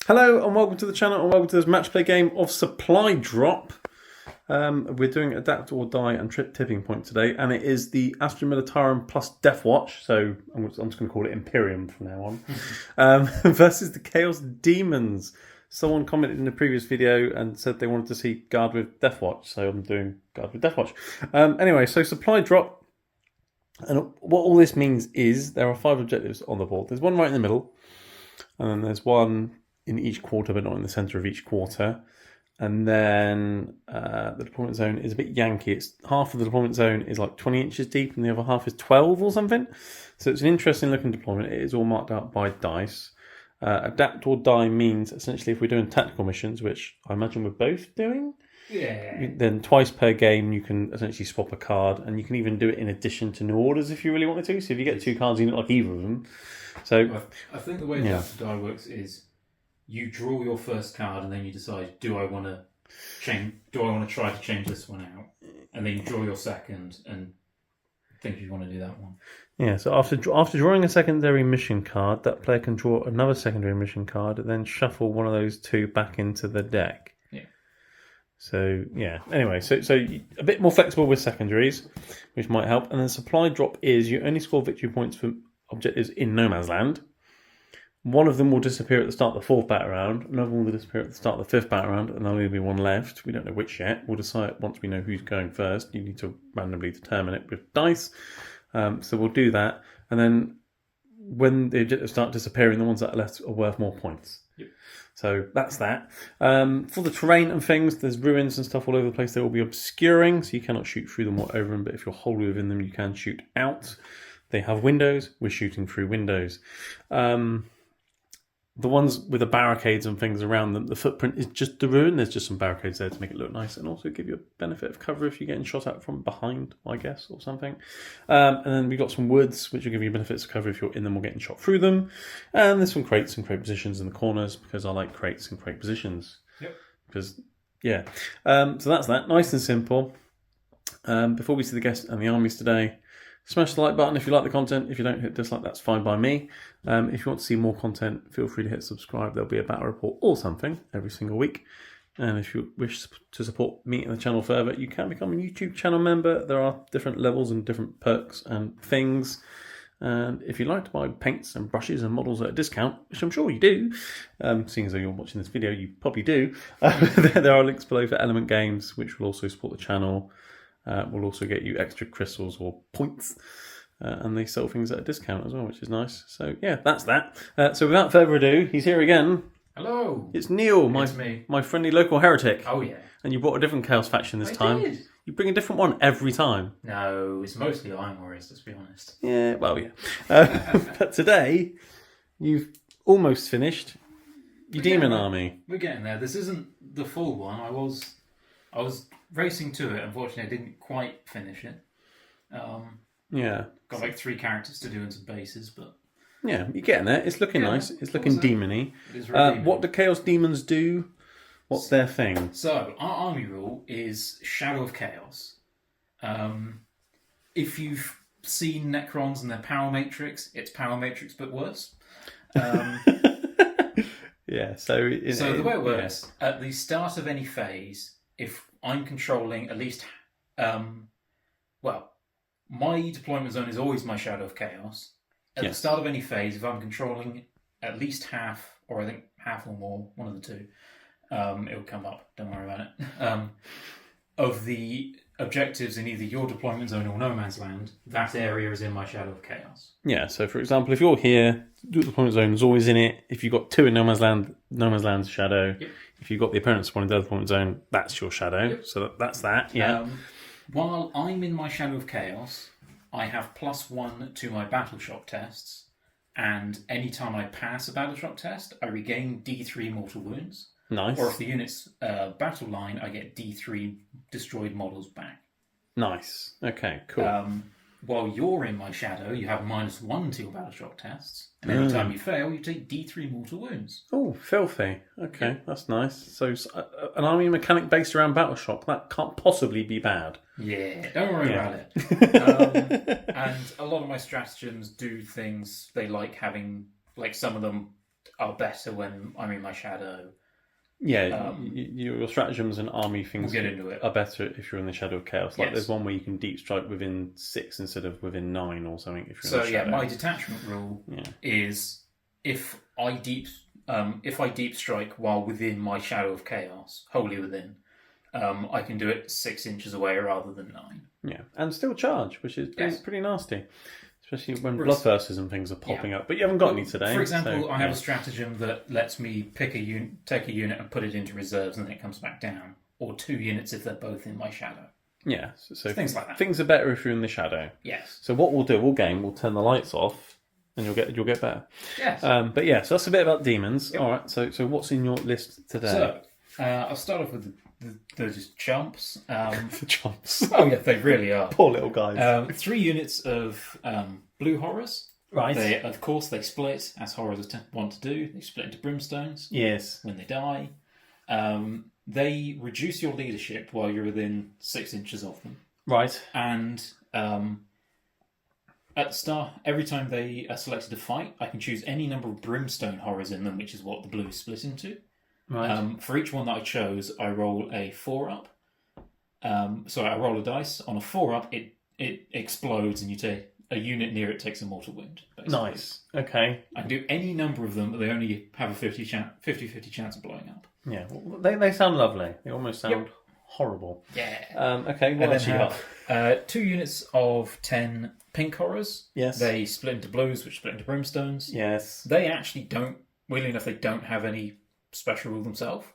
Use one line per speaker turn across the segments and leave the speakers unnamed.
Hello and welcome to the channel and welcome to this match play game of Supply Drop. We're doing Adapt or Die and Tipping Point today, and it is the Astra Militarum plus Deathwatch, so I'm just going to call it Imperium from now on, versus the Chaos Demons. Someone commented in the previous video and said they wanted to see Guard with Deathwatch, so I'm doing Guard with Deathwatch. Anyway, so Supply Drop, and what all this means is there are 5 objectives on the board. There's one right in the middle, and then there's one in each quarter, but not in the centre of each quarter. And then the deployment zone is a bit Yankee. It's half of the deployment zone is like 20 inches deep, and the other half is 12 or something. So it's an interesting looking deployment. It is all marked out by dice. Adapt or Die means essentially if we're doing tactical missions, which I imagine we're both doing, then twice per game you can essentially swap a card, and you can even do it in addition to new orders if you really wanted to. So if you get 2 cards, you don't like either of them. So
I think the way Adapt or Die works is you draw your first card and then you decide, do I want to try to change this one out? And then you draw your second and think you want to do that one.
Yeah, so after drawing a secondary mission card, that player can draw another secondary mission card and then shuffle one of those 2 back into the deck.
Yeah.
So, yeah. Anyway, so a bit more flexible with secondaries, which might help. And then Supply Drop is you only score victory points for objectives in no man's land. One of them will disappear at the start of the 4th battle round. Another one will disappear at the start of the 5th battle round, and there'll only be one left. We don't know which yet. We'll decide once we know who's going first. You need to randomly determine it with dice. So we'll do that. And then when the objectives start disappearing, the ones that are left are worth more points.
Yep.
So that's that. For the terrain and things, there's ruins and stuff all over the place. They will be obscuring, so you cannot shoot through them or over them. But if you're wholly within them, you can shoot out. They have windows. We're shooting through windows. The ones with the barricades and things around them, the footprint is just the ruin. There's just some barricades there to make it look nice and also give you a benefit of cover if you're getting shot at from behind, I guess, or something. And then we've got some woods, which will give you benefits of cover if you're in them or getting shot through them. And there's some crates and crate positions in the corners because I like crates and crate positions.
Yep.
Because, yeah. So that's that. Nice and simple. Before we see the guests and the armies today, smash the like button if you like the content. If you don't hit dislike, that's fine by me. If you want to see more content, feel free to hit subscribe. There'll be a battle report or something every single week. And if you wish to support me and the channel further, you can become a YouTube channel member. There are different levels and different perks and things. And if you'd like to buy paints and brushes and models at a discount, which I'm sure you do, seeing as though you're watching this video, you probably do, there are links below for Element Games, which will also support the channel. We'll also get you extra crystals or points, and they sell things at a discount as well, which is nice. So yeah, that's that. So without further ado, he's here again.
Hello.
It's Neil, my friendly local heretic.
Oh yeah.
And you brought a different Chaos faction this time.
I did.
You bring a different one every time.
No, it's mostly Iron Warriors, let's be honest.
Yeah, well, yeah. But today, you've almost finished your demon army.
We're getting there. This isn't the full one. I was racing to it. Unfortunately, I didn't quite finish it.
Yeah.
Got like 3 characters to do and some bases, but
yeah, you're getting there. It's looking nice. It's looking demony.
It is really
what do Chaos Demons do? What's their thing?
So, our army rule is Shadow of Chaos. If you've seen Necrons and their Power Matrix, it's Power Matrix but worse.
Yeah, so
the way it works, at the start of any phase, if I'm controlling at least, my deployment zone is always my Shadow of Chaos. At the start of any phase, if I'm controlling at least half, or I think half or more, one of the two, it'll come up, don't worry about it, of the objectives in either your deployment zone or no man's land, that area is in my Shadow of Chaos.
Yeah, so for example, if you're here, the deployment zone is always in it. If you've got 2 in no man's land's shadow. Yep. If you've got the opponent's one in the deployment zone, that's your shadow. Yep. So that's that, yeah.
While I'm in my Shadow of Chaos, I have +1 to my battle shock tests, and anytime I pass a battle shock test, I regain D3 mortal wounds.
Nice.
Or if the unit's battle line, I get D3 destroyed models back.
Nice. Okay, cool.
While you're in my shadow, you have -1 to your battle shock tests, and every time you fail, you take D3 mortal wounds.
Oh, filthy. Okay, that's nice. So an army mechanic based around battle shock, that can't possibly be bad.
Yeah, don't worry about it. And a lot of my stratagems do things they like having, like some of them are better when I'm in my shadow.
Yeah, your stratagems and army things
We'll get into it.
are better if you're in the Shadow of Chaos. Like,
Yes.
there's one where you can deep strike within 6 instead of within 9 or something. If you're in the Shadow.
My detachment rule is if I deep strike while within my Shadow of Chaos, wholly within, I can do it 6 inches away rather than 9.
Yeah, and still charge, which is pretty nasty. Especially when bloodthirsters and things are popping up. But you haven't got any today.
For example,
so,
I have a stratagem that lets me take a unit and put it into reserves and then it comes back down. Or 2 units if they're both in my shadow.
Yeah, so
things like that.
Things are better if you're in the shadow.
Yes.
So what we'll do, we'll turn the lights off and you'll get better.
Yes.
But yeah, so that's a bit about demons. Yep. All right, so what's in your list today?
So, I'll start off with those chumps.
The chumps.
Oh, yeah, they really are.
Poor little guys.
3 units of blue horrors.
Right.
They split, as horrors want to do. They split into brimstones.
Yes.
When they die. They reduce your leadership while you're within 6 inches of them.
Right.
And at the start, every time they are selected to fight, I can choose any number of brimstone horrors in them, which is what the blue split into.
Right.
For each one that I chose, I roll a 4-up. So I roll a dice. On a 4-up, it explodes and you take a unit near it takes a mortal wound. Basically.
Nice. Okay.
I can do any number of them, but they only have a 50-50 chance of blowing up.
Yeah, well, they sound lovely. They almost sound horrible.
Yeah.
Okay, what else you got?
2 units of 10 pink horrors.
Yes.
They split into blues, which split into brimstones.
Yes.
They actually don't, weirdly enough, they don't have any special rule themselves.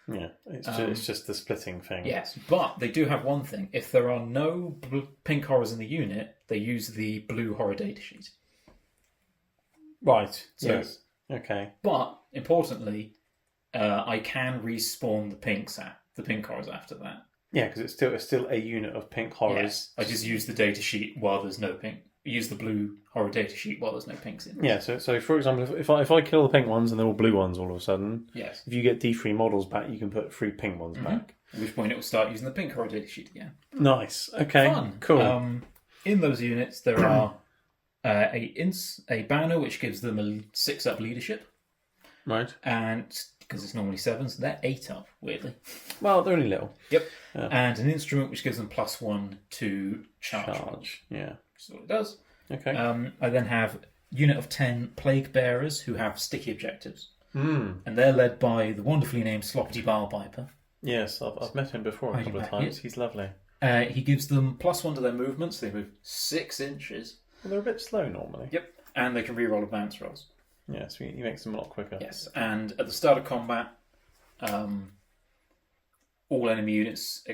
Yeah, it's just the splitting thing.
Yes, but they do have one thing. If there are no pink horrors in the unit, they use the blue horror datasheet.
Right,
So,
yes. Okay.
But, importantly, I can respawn the pink horrors after that.
Yeah, because it's still a unit of pink horrors.
Yes, I just use the datasheet while there's no pink. Use the blue horror datasheet while there's no pinks in.
Yeah, so for example, if I kill the pink ones and they're all blue ones all of a sudden,
yes,
if you get D3 models back, you can put 3 pink ones back.
At which point it will start using the pink horror datasheet again.
Nice. Okay.
Fun.
Cool.
In those units, there are a banner which gives them a 6-up leadership.
Right.
And because it's normally 7s, they're 8-up, weirdly.
Well, they're only little.
Yep. Yeah. And an instrument which gives them +1 to charge.
Yeah.
Which is what it does.
Okay.
I then have a unit of 10 plague bearers who have sticky objectives.
Mm.
And they're led by the wonderfully named Sloppity Barpiper.
Yes, I've met him before a couple of times. He's lovely.
He gives them +1 to their movements. They move 6 inches.
Well, they're a bit slow normally.
Yep. And they can reroll a bounce rolls.
Yeah, so he makes them a lot quicker.
Yes. And at the start of combat, all enemy units,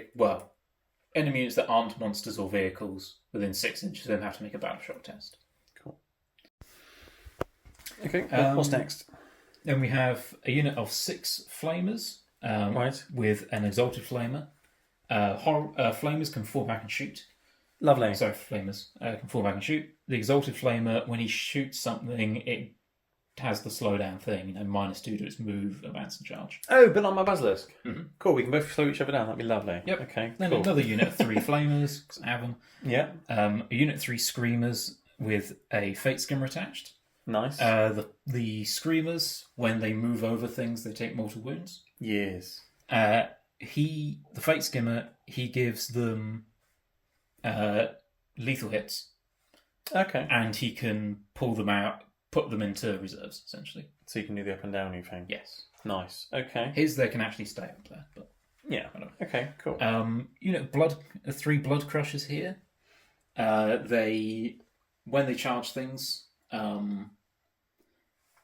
enemy units that aren't monsters or vehicles within 6 inches then have to make a battle shock test.
Cool. Okay, what's next?
Then we have a unit of 6 flamers
right.
with an exalted flamer. Flamers can fall back and shoot.
Lovely.
Sorry, flamers can fall back and shoot. The exalted flamer, when he shoots something, it has the slowdown thing, -2 to its move, advance, and charge.
Oh, but like my basilisk.
Mm-hmm.
Cool, we can both slow each other down. That'd be lovely.
Yep.
Okay.
Then
cool.
another unit of 3 flamers, because I have them.
Yeah.
A unit of 3 screamers with a fate skimmer attached.
Nice.
The screamers, when they move over things, they take mortal wounds.
Yes.
The fate skimmer, he gives them lethal hits.
Okay.
And he can pull them out, put them into reserves, essentially.
So you can do the up and down thing.
Yes.
Nice. Okay.
They can actually stay up there, but
yeah. Okay. Cool.
Unit of 3 blood crushers here. When they charge things,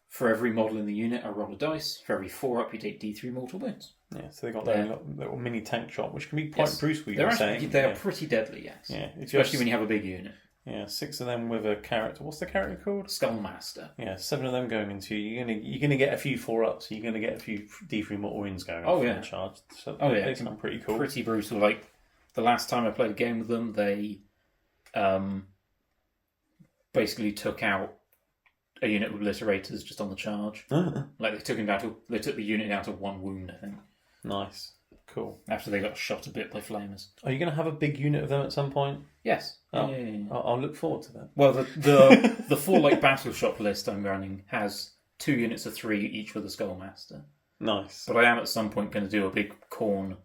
for every model in the unit, I roll a dice. For every 4-up, you take D3 mortal wounds.
Yeah, so they got their little mini tank shot, which can be quite brutal.
They are pretty deadly, yes.
Yeah,
especially when you have a big unit.
Yeah, 6 of them with a character. What's the character called?
Skullmaster.
Yeah, 7 of them going into you. You're gonna get a few 4-ups. You're gonna get a few D3 mortal wounds going.
Oh yeah,
charged. So
they
sound pretty cool.
Pretty brutal. Like the last time I played a game with them, they basically took out a unit of obliterators just on the charge. Like they took the unit down to 1 wound, I think. Nice.
Cool.
After they got shot a bit by flamers.
Are you going to have a big unit of them at some point?
Yes.
Oh, yeah. I'll look forward to that.
Well, the full battle shop list I'm running has 2 units of 3, each with a Skullmaster.
Nice.
But I am at some point going to do a big Khorne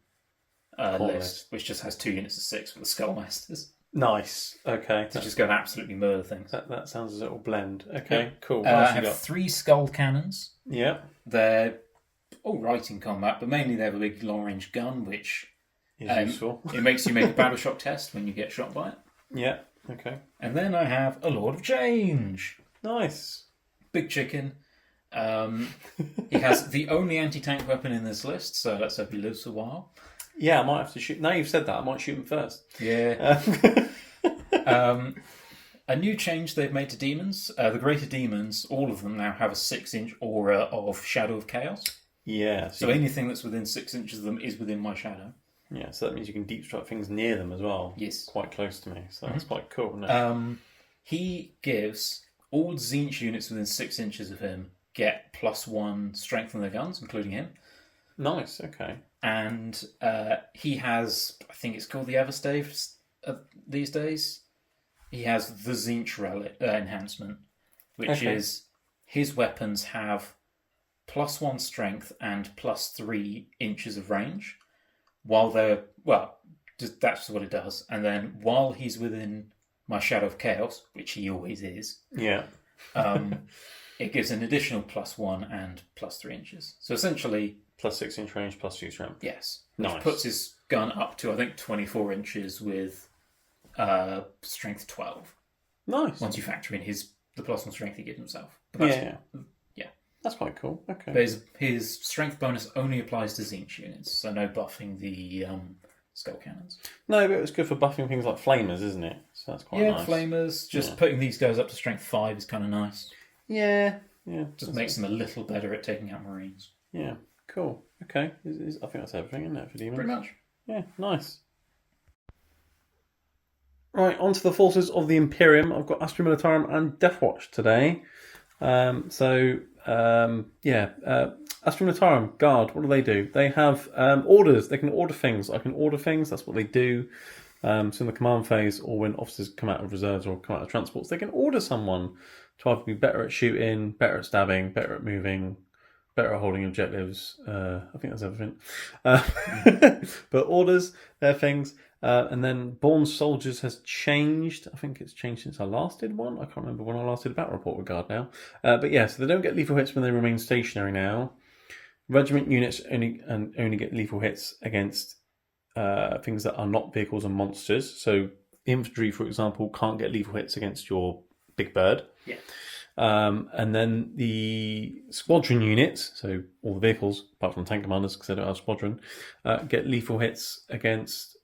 list, which just has 2 units of 6 with the Skullmasters.
Nice. Okay.
To just go and absolutely murder things.
That sounds a little blend. Okay, cool.
I have 3 Skull Cannons.
Yeah.
They're all right in combat, but mainly they have a big long-range gun, which
is useful.
It makes you make a battle shock test when you get shot by it.
Yeah, okay.
And then I have a Lord of Change.
Nice.
Big chicken. He has the only anti-tank weapon in this list, so let's hope he lives a while.
Yeah, I might have to shoot. Now you've said that, I might shoot him first.
Yeah. A new change they've made to demons. The greater demons, all of them now have a 6-inch aura of Shadow of Chaos.
Yeah.
So anything that's within 6 inches of them is within my shadow.
Yeah, so that means you can deep strike things near them as well.
Yes.
Quite close to me, so that's quite cool, isn't it?
He gives all Tzeentch units within 6 inches of him get +1 strength on their guns, including him.
Nice, okay.
And he has, I think it's called the Everstave these days. He has the Tzeentch relic enhancement, which is his weapons have +1 strength and +3 inches of range. While they're, that's what it does. And then while he's within my Shadow of Chaos, which he always is, it gives an additional +1 and +3 inches. So essentially...
+6-inch range, +2 strength.
Yes.
Nice.
Which puts his gun up to, I think, 24 inches with strength 12.
Nice.
Once you factor in the +1 strength he gives himself. But
yeah. That's quite cool. Okay.
But his strength bonus only applies to Tzeentch units, so no buffing the skull cannons.
No, but it's good for buffing things like flamers, isn't it? So that's quite nice.
Yeah, flamers. Just putting these guys up to strength 5 is kind of nice.
Yeah.
Just makes them a little better at taking out marines.
Yeah, cool. Okay. I think that's everything, isn't it, for demons?
Pretty much.
Yeah, nice. Right, on to the forces of the Imperium. I've got Astra Militarum and Deathwatch today. Astra Militarum, Guard, what do? They have orders. They can order things. I can order things. That's what they do. So in the command phase, or when officers come out of reserves or come out of transports, they can order someone to either be better at shooting, better at stabbing, better at moving, better at holding objectives. I think that's everything. But orders, they're things. And then Born Soldiers has changed. I think it's changed since I last did one. I can't remember when I last did a battle report with Guard now. But yeah, so they don't get lethal hits when they remain stationary now. Regiment units only get lethal hits against things that are not vehicles and monsters. So infantry, for example, can't get lethal hits against your big bird.
Yeah.
And then the squadron units, so all the vehicles, apart from tank commanders, because they don't have squadron, get lethal hits against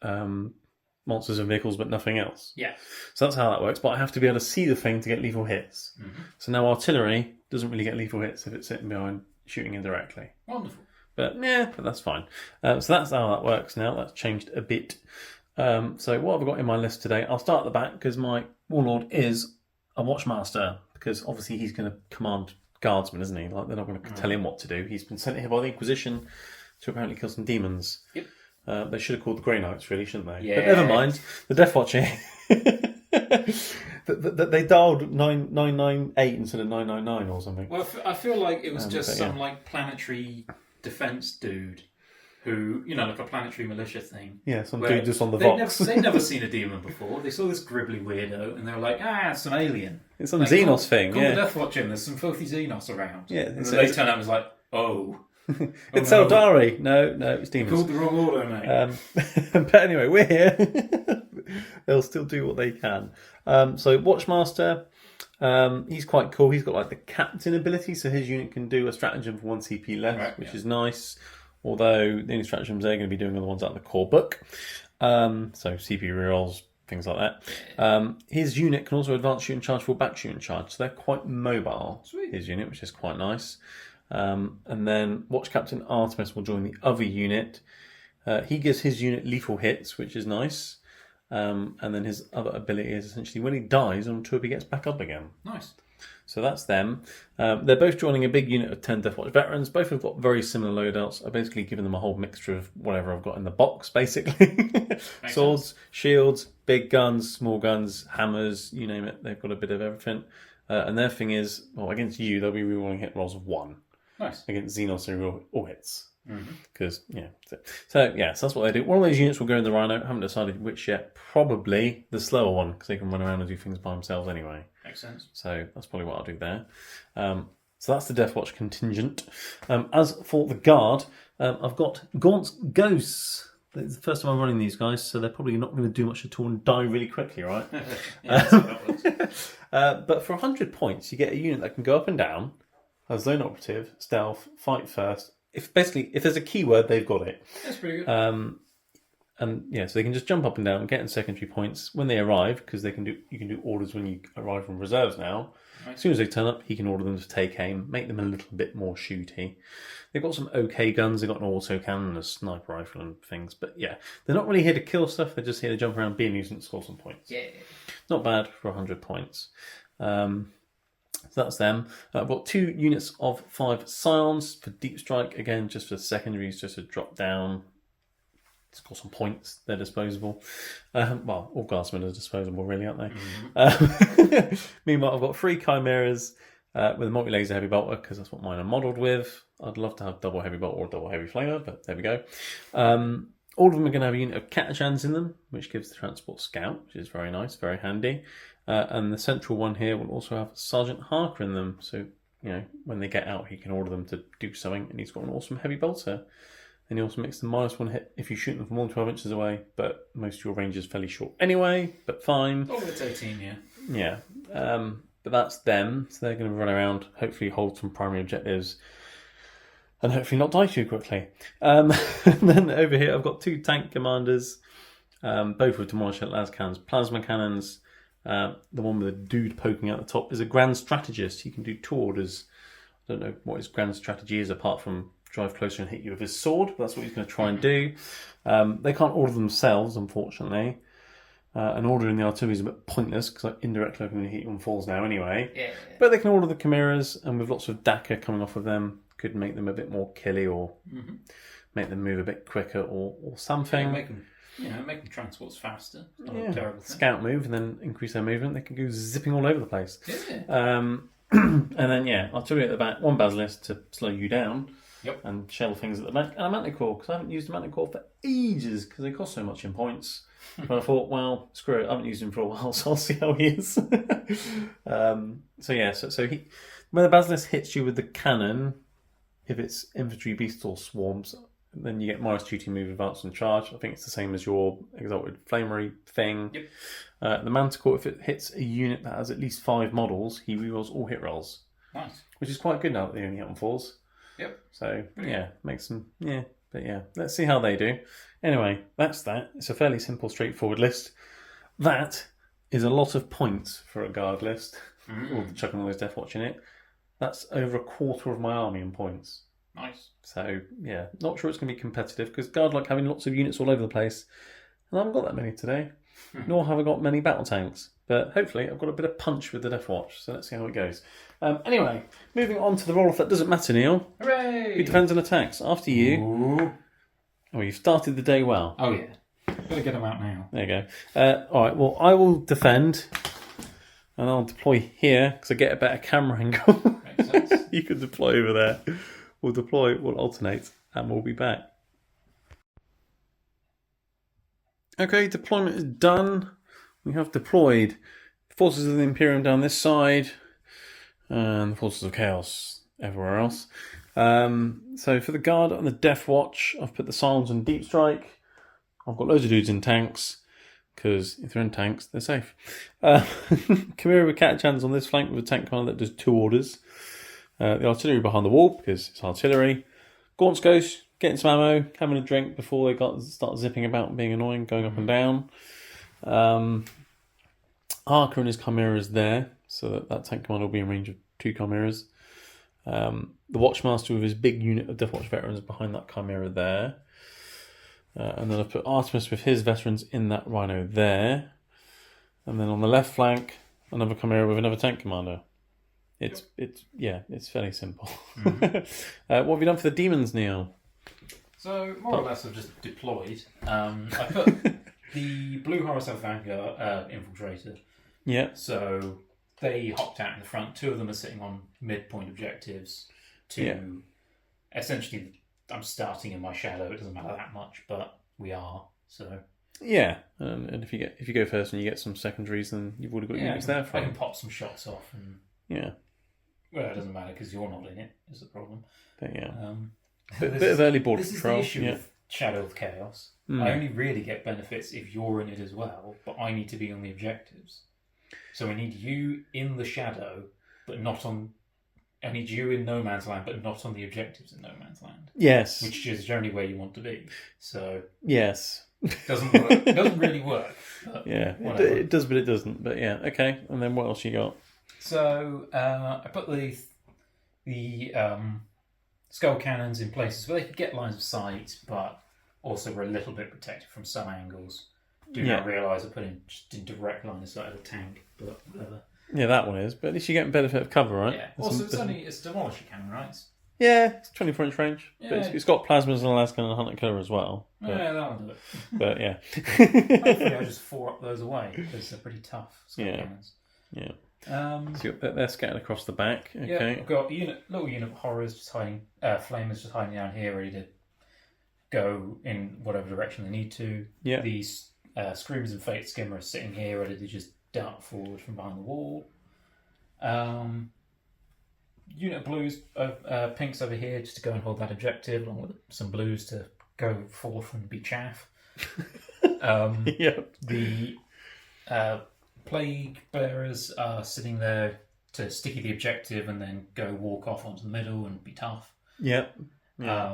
monsters and vehicles, but nothing else.
Yeah.
So that's how that works. But I have to be able to see the thing to get lethal hits.
Mm-hmm.
So now artillery doesn't really get lethal hits if it's sitting behind shooting indirectly.
Wonderful.
But that's fine. So that's how that works now. That's changed a bit. So what have I got in my list today? I'll start at the back because my warlord is a watchmaster. Because obviously he's going to command guardsmen, isn't he? Like they're not going to tell him what to do. He's been sent here by the Inquisition to apparently kill some demons.
Yep.
They should have called the Grey Knights, really, shouldn't they?
Yeah.
But never mind. The Deathwatch here. They dialed 998 instead of 999 or something.
Well, I feel like it was just some planetary defence dude who, like a planetary militia thing.
Yeah, some dude just on the Vox.
They'd never seen a demon before. They saw this gribbly weirdo and they were like, it's some alien.
It's some Xenos thing,
Call the Deathwatch in, there's some filthy Xenos around.
Yeah.
And then they turn out and was like,
it's Eldari. No, it's demons.
Called the wrong order, mate.
But anyway, we're here. They'll still do what they can. So Watchmaster, he's quite cool. He's got like the captain ability, so his unit can do a stratagem for 1 CP less, which is nice. Although the only stratagems they're going to be doing are the ones out of the core book. So CP rerolls, things like that. His unit can also advance shoot and charge for back shoot and charge. So they're quite mobile,
Sweet.
His unit, which is quite nice. And then Watch Captain Artemis will join the other unit. He gives his unit lethal hits, which is nice. And then his other ability is essentially when he dies on tour, he gets back up again.
Nice.
So that's them. They're both joining a big unit of 10 Deathwatch veterans. Both have got very similar loadouts. I've basically given them a whole mixture of whatever I've got in the box, basically. Swords, shields, big guns, small guns, hammers, you name it. They've got a bit of everything. And their thing is, well, against you, they'll be rerolling hit rolls of 1.
Nice.
Against Xenos, they reroll all hits. Because, So that's what they do. One of those units will go in the Rhino. Haven't decided which yet. Probably the slower one, because they can run around and do things by themselves anyway.
Makes sense.
So that's probably what I'll do there. So that's the Deathwatch contingent. As for the Guard, I've got Gaunt's Ghosts. It's the first time I'm running these guys, so they're probably not going to do much at all and die really quickly, right? But for 100 points, you get a unit that can go up and down, has zone operative, stealth, fight first. If there's a keyword, they've got it.
That's pretty good.
So they can just jump up and down and get in secondary points when they arrive, because you can do orders when you arrive from reserves now. Right. As soon as they turn up, he can order them to take aim, make them a little bit more shooty. They've got some okay guns. They've got an auto cannon, a sniper rifle, and things. But yeah, they're not really here to kill stuff. They're just here to jump around, be a nuisance, score some points.
Yeah,
not bad for 100 points. So that's them. I've got 2 units of 5 Scions for Deep Strike. Again, just for secondaries, just to drop down, score some points. They're disposable. All Guardsmen are disposable, really, aren't they? Mm-hmm. Meanwhile, I've got 3 Chimeras with a multi-laser heavy bolter, because that's what mine are modelled with. I'd love to have double heavy bolter or double heavy flamer, but there we go. All of them are going to have a unit of Catachans in them, which gives the transport scout, which is very nice, very handy. And the central one here will also have Sergeant Harker in them, so when they get out, he can order them to do something, and he's got an awesome heavy bolter. And he also makes the -1 hit if you shoot them from more than 12 inches away, but most of your range is fairly short anyway, but fine.
Oh, it's 18, yeah.
Yeah. But that's them, so they're going to run around, hopefully hold some primary objectives, and hopefully not die too quickly. And then over here, I've got 2 tank commanders, both with demolisher las cannons, plasma cannons. The one with a dude poking out the top is a grand strategist. He can do 2 orders. I don't know what his grand strategy is, apart from drive closer and hit you with his sword. But that's what he's going to try and do. They can't order themselves, unfortunately. And ordering the artillery is a bit pointless, because indirectly I'm going to hit you on falls now anyway. Yeah. But they can order the Chimeras, and with lots of DACA coming off of them, could make them a bit more killy, or make them move a bit quicker, or something.
Yeah, make them transports faster. Not a terrible thing.
Scout move, and then increase their movement. They can go zipping all over the place.
Yeah.
And then artillery at the back, 1 Basilisk to slow you down.
Yep.
And shell things at the back, and a Manticore, because I haven't used a Manticore for ages, because they cost so much in points. But I thought, well, screw it, I haven't used him for a while, so I'll see how he is. So when the Basilisk hits you with the cannon, if it's infantry, beasts, or swarms, then you get -2 to move, advance, and charge. I think it's the same as your Exalted Flamery thing. Yep. The Manticore, if it hits a unit that has at least 5 models, he rerolls all hit rolls.
Nice. Which
is quite good now that they only hit on 4s.
Yep.
So, makes them, let's see how they do. Anyway, that's that. It's a fairly simple, straightforward list. That is a lot of points for a Guard list, or chucking all those Deathwatch in it. That's over a quarter of my army in points.
Nice.
So, not sure it's going to be competitive, because Guard like having lots of units all over the place, and I haven't got that many today, nor have I got many battle tanks. But hopefully I've got a bit of punch with the Deathwatch, so let's see how it goes. Anyway, moving on to the roll-off that doesn't matter, Neil.
Hooray!
Who defends and attacks? After you.
Ooh.
Oh, you've started the day well.
Oh, yeah. Gotta get them out now.
There you go. All right, well, I will defend, and I'll deploy here, because I get a better camera angle.
Makes sense.
You can deploy over there. We'll alternate, and we'll be back. Okay, deployment is done. We have deployed forces of the Imperium down this side, and the forces of Chaos everywhere else. So for the Guard and the Deathwatch, I've put the Scions and Deep Strike. I've got loads of dudes in tanks, because if they're in tanks, they're safe. Chimera with Catachans on this flank with a tank commander that does 2 orders. The artillery behind the wall, because it's artillery. Gaunt's Ghost, getting some ammo, having a drink before they start zipping about and being annoying, going up and down. Harker and his Chimera is there, so that tank commander will be in range of 2 Chimeras. The Watchmaster with his big unit of Deathwatch veterans behind that Chimera there. And then I've put Artemis with his veterans in that Rhino there. And then on the left flank, another Chimera with another tank commander. It's fairly simple. What have you done for the demons, Neil?
So, more or less, I've just deployed. I put the Blue Horus Vanguard infiltrator.
Yeah.
So, they hopped out in the front. 2 of them are sitting on midpoint objectives. Essentially, I'm starting in my shadow. It doesn't matter that much, but we are. So
yeah, and if you go first and you get some secondaries, then you've already got units there for.
I can pop some shots off, and well, it doesn't matter because you're not in it. Is the problem?
But bit of early border control.
This is the issue with Shadow of Chaos. I only really get benefits if you're in it as well, but I need to be on the objectives. So I need you in the shadow, but not on. I need you in No Man's Land, but not on the objectives in No Man's Land.
Yes,
which is generally where you want to be. So
yes,
doesn't work. It doesn't really work.
Yeah, it does, but it doesn't. But yeah, okay. And then what else you got?
So I put the skull cannons in places where they could get lines of sight, but also were a little bit protected from some angles. Do not realise I put in just in direct line of sight of the tank, but whatever. Yeah,
that one is. But at least you get benefit of cover, right?
Yeah. Also, it's a demolisher cannon, right?
Yeah, it's 24-inch range. Yeah. But it's got plasmas and Alaskan and hunter killer as well. But,
yeah, that'll do it.
But yeah.
Hopefully I just 4-up those away because they're pretty tough skull cannons.
Yeah. So they're scattered across the back. Okay.
Yeah, I've got little unit of horrors just hiding, flamers just hiding down here, ready to go in whatever direction they need to.
Yeah.
These screamers and fate skimmers sitting here, ready to just dart forward from behind the wall. Unit of blues, pinks over here, just to go and hold that objective, along with some blues to go forth and be chaff. The plague bearers are sitting there to sticky the objective and then go walk off onto the middle and be tough.
Yep. Yeah.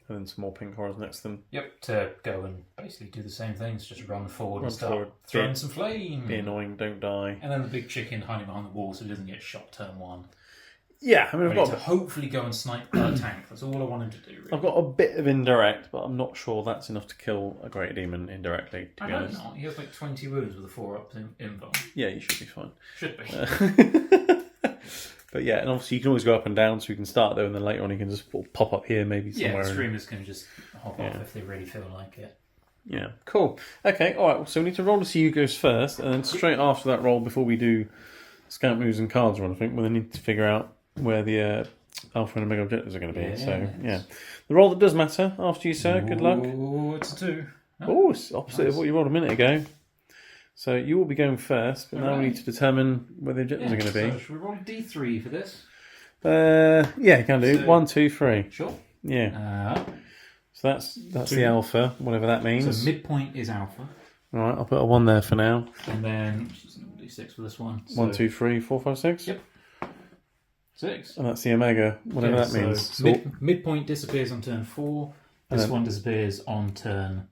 And then some more pink horrors next to them.
Yep, to go and basically do the same things, just run forward and start throwing some flame.
Be annoying, don't die.
And then the big chicken hiding behind the wall so he doesn't get shot turn 1.
Yeah, I mean, I've got
to hopefully go and snipe a tank. That's all I wanted to do, really.
I've got a bit of indirect, but I'm not sure that's enough to kill a great demon indirectly, to be honest.
Not. He has like 20 wounds with a 4-up info.
Yeah, you should be fine.
Should be.
But yeah, and obviously you can always go up and down, so you can start there, and then later on you can just pop up here, maybe somewhere.
Yeah, streamers can just hop off if they really feel like it.
Yeah, cool. Okay, all right. So we need to roll to see who goes first, and then straight after that roll, before we do scout moves and cards run, I think we need to figure out where the alpha and omega objectives are going to be. So yeah, the roll that does matter after you, sir. Good luck.
Oh, it's a 2.
Oh, it's opposite of what you rolled a minute ago. So you will be going first, but now we need to determine where the objectives are going to be.
So should we roll a D3 for this?
Yeah, you can do. 1, 2, 3.
Sure.
Yeah. So that's the alpha, whatever that means.
So midpoint is alpha.
All right, I'll put a 1 there for now.
And then D6 for this one. So
1, 2, 3, 4, 5, 6.
Yep. 6.
And that's the omega, whatever that means.
So midpoint disappears on turn 4. This one disappears on turn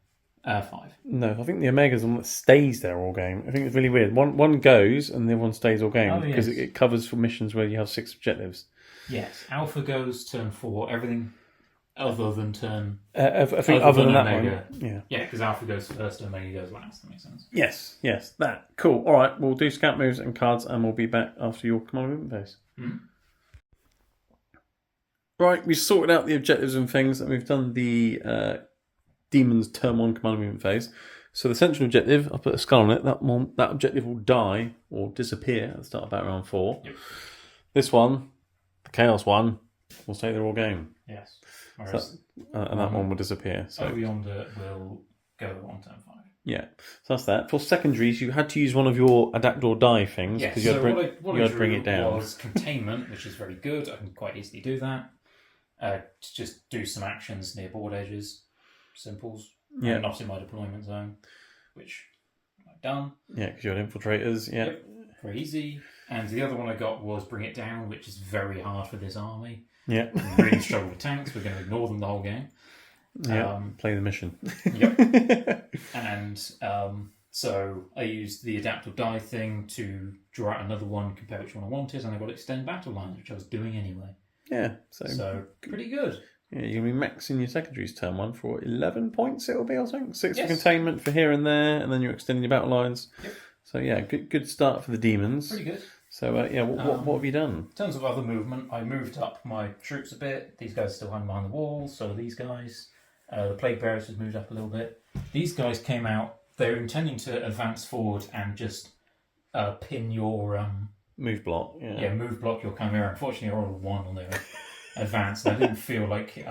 5.
No, I think the omega's the one that stays there all game. I think it's really weird. One goes and the other one stays all game because it covers for missions where you have 6 objectives.
Yes, alpha goes turn 4. Everything other than turn.
I think other than that
omega.
one.
Yeah, because alpha goes first, omega goes last. That makes sense.
Yes, that cool. All right, we'll do scout moves and cards, and we'll be back after your command movement phase.
Mm-hmm.
Right, we've sorted out the objectives and things, and we've done the Demons turn 1 command movement phase. So the central objective, I'll put a skull on it, that objective will die or disappear at the start of battle round 4.
Yep.
This one, the Chaos one, will stay there all game.
Yes.
Whereas, and that one will disappear. So
Yonder will go on turn 5.
Yeah, so that's that. For secondaries, you had to use one of your adapt or die things because you had to bring it down.
Was containment, which is very good. I can quite easily do that. To just do some actions near board edges, simples.
Yeah,
not in my deployment zone, which I've done.
Yeah, because you had infiltrators. Yeah,
very easy. And the other one I got was bring it down, which is very hard for this army.
Yeah,
we really struggle with tanks. We're going to ignore them the whole game.
Yeah, play the mission.
Yep. And so I used the adapt or die thing to draw out another one, compare which one I wanted, and I got extend battle lines, which I was doing anyway.
Yeah,
so pretty good.
Yeah, you're going to be maxing your secondaries turn 1 for 11 points, it'll be, I think. 6 for containment for here and there, and then you're extending your battle lines.
Yep.
So yeah, good start for the demons.
Pretty good.
So what have you done?
In terms of other movement, I moved up my troops a bit. These guys are still hiding behind the walls, so these guys. The plague bearers has moved up a little bit. These guys came out. They're intending to advance forward and just pin your
Move block, yeah.
Yeah, move block your Chimera. Unfortunately, I rolled a 1 on their advance, and I didn't feel like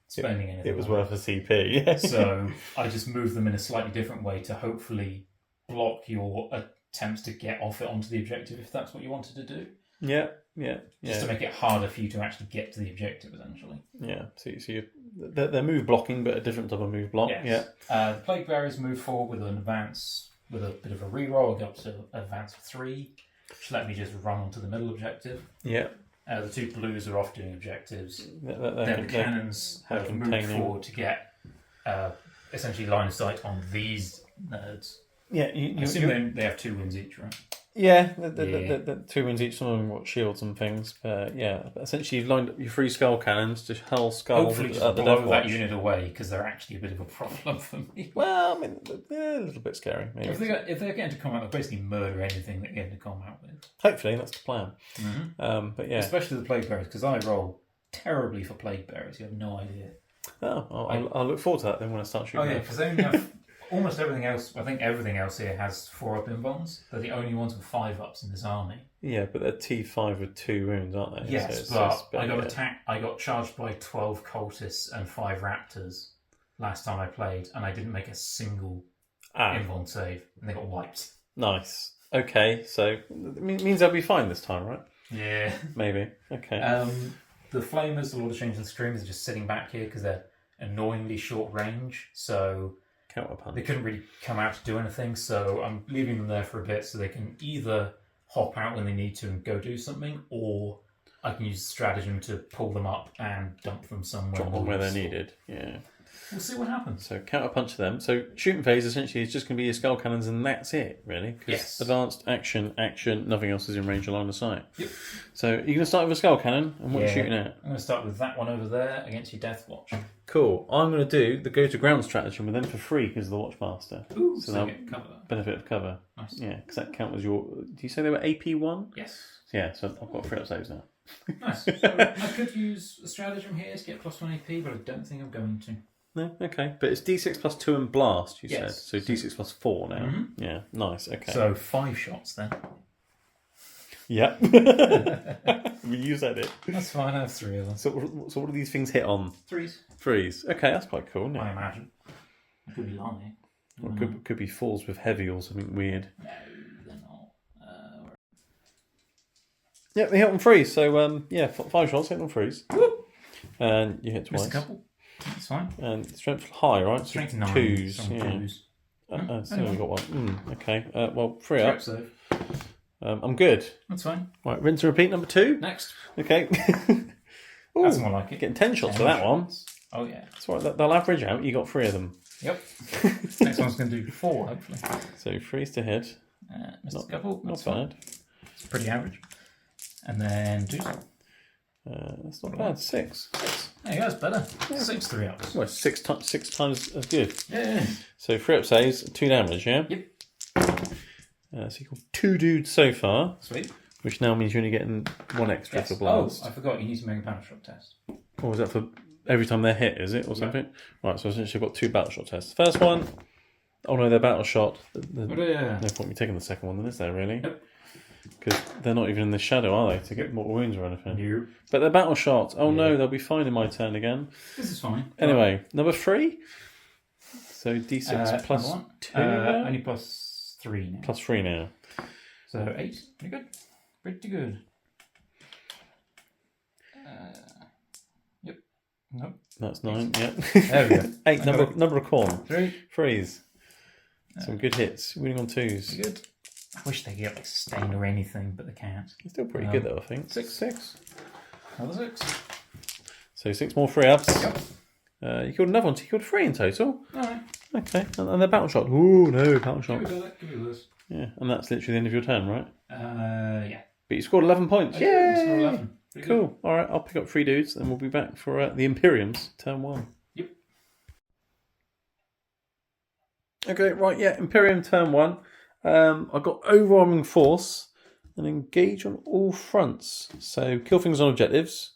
spending anything.
It was worth a CP, yeah.
So I just moved them in a slightly different way to hopefully block your attempts to get off it onto the objective if that's what you wanted to do.
Yeah.
Just to make it harder for you to actually get to the objective, essentially.
Yeah, so they're move blocking, but a different type of move block.
Yes.
Yeah.
The Plague Bearers move forward with an advance, with a bit of a reroll, go up to advance of 3, which let me just run onto the middle objective.
Yeah.
The 2 blues are off doing objectives.
The
cannons have moved forward to get essentially line of sight on these nerds.
Yeah,
I assume they have 2 wins each, right?
Yeah, the 2 wins each. Some of them got shields and things. But yeah, essentially you've lined up your 3 skull cannons to hurl skulls
Hopefully just
at the
blow
Deathwatch.
that unit away, because they're actually a bit of a problem for me.
Well, I mean, they're a little bit scary. Maybe.
If they're getting to combat, they'll basically murder anything they get into combat with.
Hopefully, that's the plan.
Mm-hmm.
But yeah.
Especially the Plague Bearers, because I roll terribly for Plague Bearers. You have no idea.
Oh, I'll look forward to that then when I start shooting.
Oh yeah, because they only have almost everything else. I think everything else here has 4-up invulns. They're the only ones with 5-ups in this army.
Yeah, but they're T5 with 2 wounds, aren't they?
Yes, but I got charged by 12 cultists and 5 raptors last time I played, and I didn't make a single invuln save, and they got wiped.
Nice. Okay, so it means they'll be fine this time, right?
Yeah.
Maybe. Okay.
The Flamers, the Lord of Change and Screamers, are just sitting back here because they're annoyingly short range, so
Counterpunch.
They couldn't really come out to do anything, so I'm leaving them there for a bit so they can either hop out when they need to and go do something, or I can use stratagem to pull them up and dump them somewhere.
Drop them where they're needed, yeah.
We'll see what happens.
So counterpunch them. So shooting phase essentially is just going to be your skull cannons and that's it, really.
Yes.
Advanced, action, nothing else is in range of line of sight.
Yep.
So you're going to start with a skull cannon, and what are you shooting at?
I'm going to start with that one over there against your Deathwatch.
Cool. I'm going to do the go to ground stratagem with them for free because of the Watchmaster.
Ooh,
so
they'll get cover.
Benefit of cover.
Nice.
Yeah, because that count was your... Do you say they were AP1?
Yes.
Yeah, so I've got 3 up saves now.
Nice. So I could use a stratagem here to get +1 AP, but I don't think I'm going to.
No, okay. But it's D6 plus 2 and blast, you said.
Yes.
So D6 plus 4 now.
Mm-hmm.
Yeah, nice, okay.
So 5 shots then.
Yeah. You said it.
That's fine, I have 3 of them.
So what do these things hit on?
3s.
3s. Okay, that's quite cool, isn't it?
I imagine. It could be lying.
Or could be 4s with heavy or something weird.
No, they're not.
Yeah, they hit on 3s. So, 5 shots, hit on 3s.
Whoop.
And you hit twice.
Missed a couple. That's fine.
And strength high, right?
Strength 9.
2s.
Strong
Yeah.
2s.
So we've got 1. Okay. Well, 3
Trap
up.
save.
I'm good.
That's fine.
Right, rinse and repeat number 2.
Next.
Okay. Ooh,
That's more like it.
getting 10 shots for that one.
Oh, yeah.
That's right. They'll average out. You got 3 of them.
Yep. Next one's going to do 4, hopefully.
So 3s to hit.
Missed a couple.
Not
That's fine.
bad.
It's pretty average. And then 2s.
That's not bad. 6.
There you go, that's better. 6 3-ups.
Well, 6 times as good.
Yeah.
So 3 up saves, 2 damage, yeah?
Yep.
So you got 2 dudes so far,
Sweet.
which now means you're only getting 1 extra
Yes.
for blast.
Oh, I forgot. You need to make a battle shot test.
Or was that for every time they're hit, is it, or something? Right, so essentially I've got 2 battle shot tests. First one, oh no, they're battle shot. No point me taking the second one then, is there, really?
Nope.
Because they're not even in the shadow, are they, to get more wounds or anything?
Nope.
But they're battle shot. Oh no, they'll be fine in my turn again.
This is fine.
Anyway, number 3. So D6 plus 2 now?
Only +3 now.
Plus 3 now.
So 8. Pretty good. Pretty good. Yep. Nope.
That's 9, yeah.
There we go.
8, number of corn.
3.
3s. Some good hits. Winning on 2s.
Pretty good. I wish they could get like stain or anything, but they can't.
It's still pretty good though, I think.
6. Another 6.
So 6 more 3-ups.
Yep.
You killed another one, so you killed 3 in total.
Alright.
Okay, and they're battle shot. Ooh, no, battle shot.
Give me this.
Yeah, and that's literally the end of your turn, right?
Yeah.
But you scored 11 points.
Yeah.
Yay!
11. Pretty
Cool.
good.
All right, I'll pick up 3 dudes, and we'll be back for the Imperiums, turn 1.
Yep.
Okay, right, yeah, Imperium turn 1. I've got overwhelming force and engage on all fronts. So kill things on objectives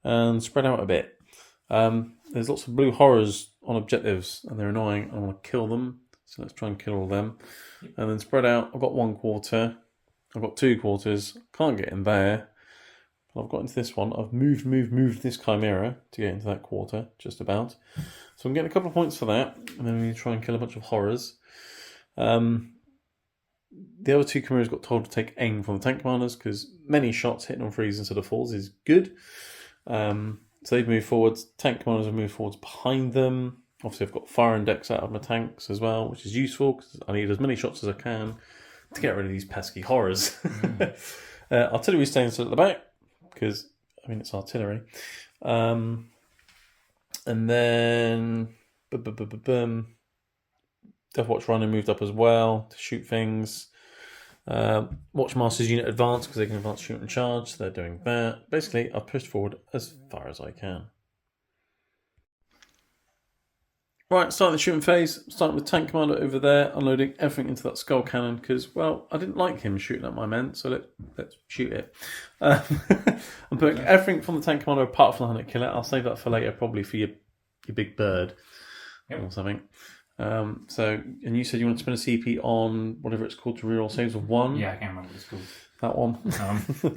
and spread out a bit. There's lots of blue horrors on objectives and they're annoying. I want to kill them. So let's try and kill all of them. And then spread out. I've got 1 quarter. I've got 2 quarters. Can't get in there. I've got into this one. I've moved this Chimera to get into that quarter, just about. So I'm getting a couple of points for that. And then we need to try and kill a bunch of horrors. The other 2 Chimeras got told to take aim from the tank commanders because many shots hitting on frees instead of falls is good. So they've moved forwards. Tank commanders have moved forwards behind them. Obviously, I've got fire index out of my tanks as well, which is useful because I need as many shots as I can to get rid of these pesky horrors. Artillery staying still at the back because, I mean, it's artillery. And then Deathwatch Runner moved up as well to shoot things. Watchmaster's unit advanced because they can advance, shoot and charge. So they're doing that. Basically, I've pushed forward as far as I can. Right, starting the shooting phase. Starting with Tank Commander over there, unloading everything into that skull cannon because, well, I didn't like him shooting at my men, so let's shoot it. I'm putting everything from the Tank Commander apart from the Hunter Killer. I'll save that for later, probably for your big bird or something. And you said you want to spend a CP on whatever it's called to reroll saves of 1.
Yeah, I can't remember what it's called.
That one.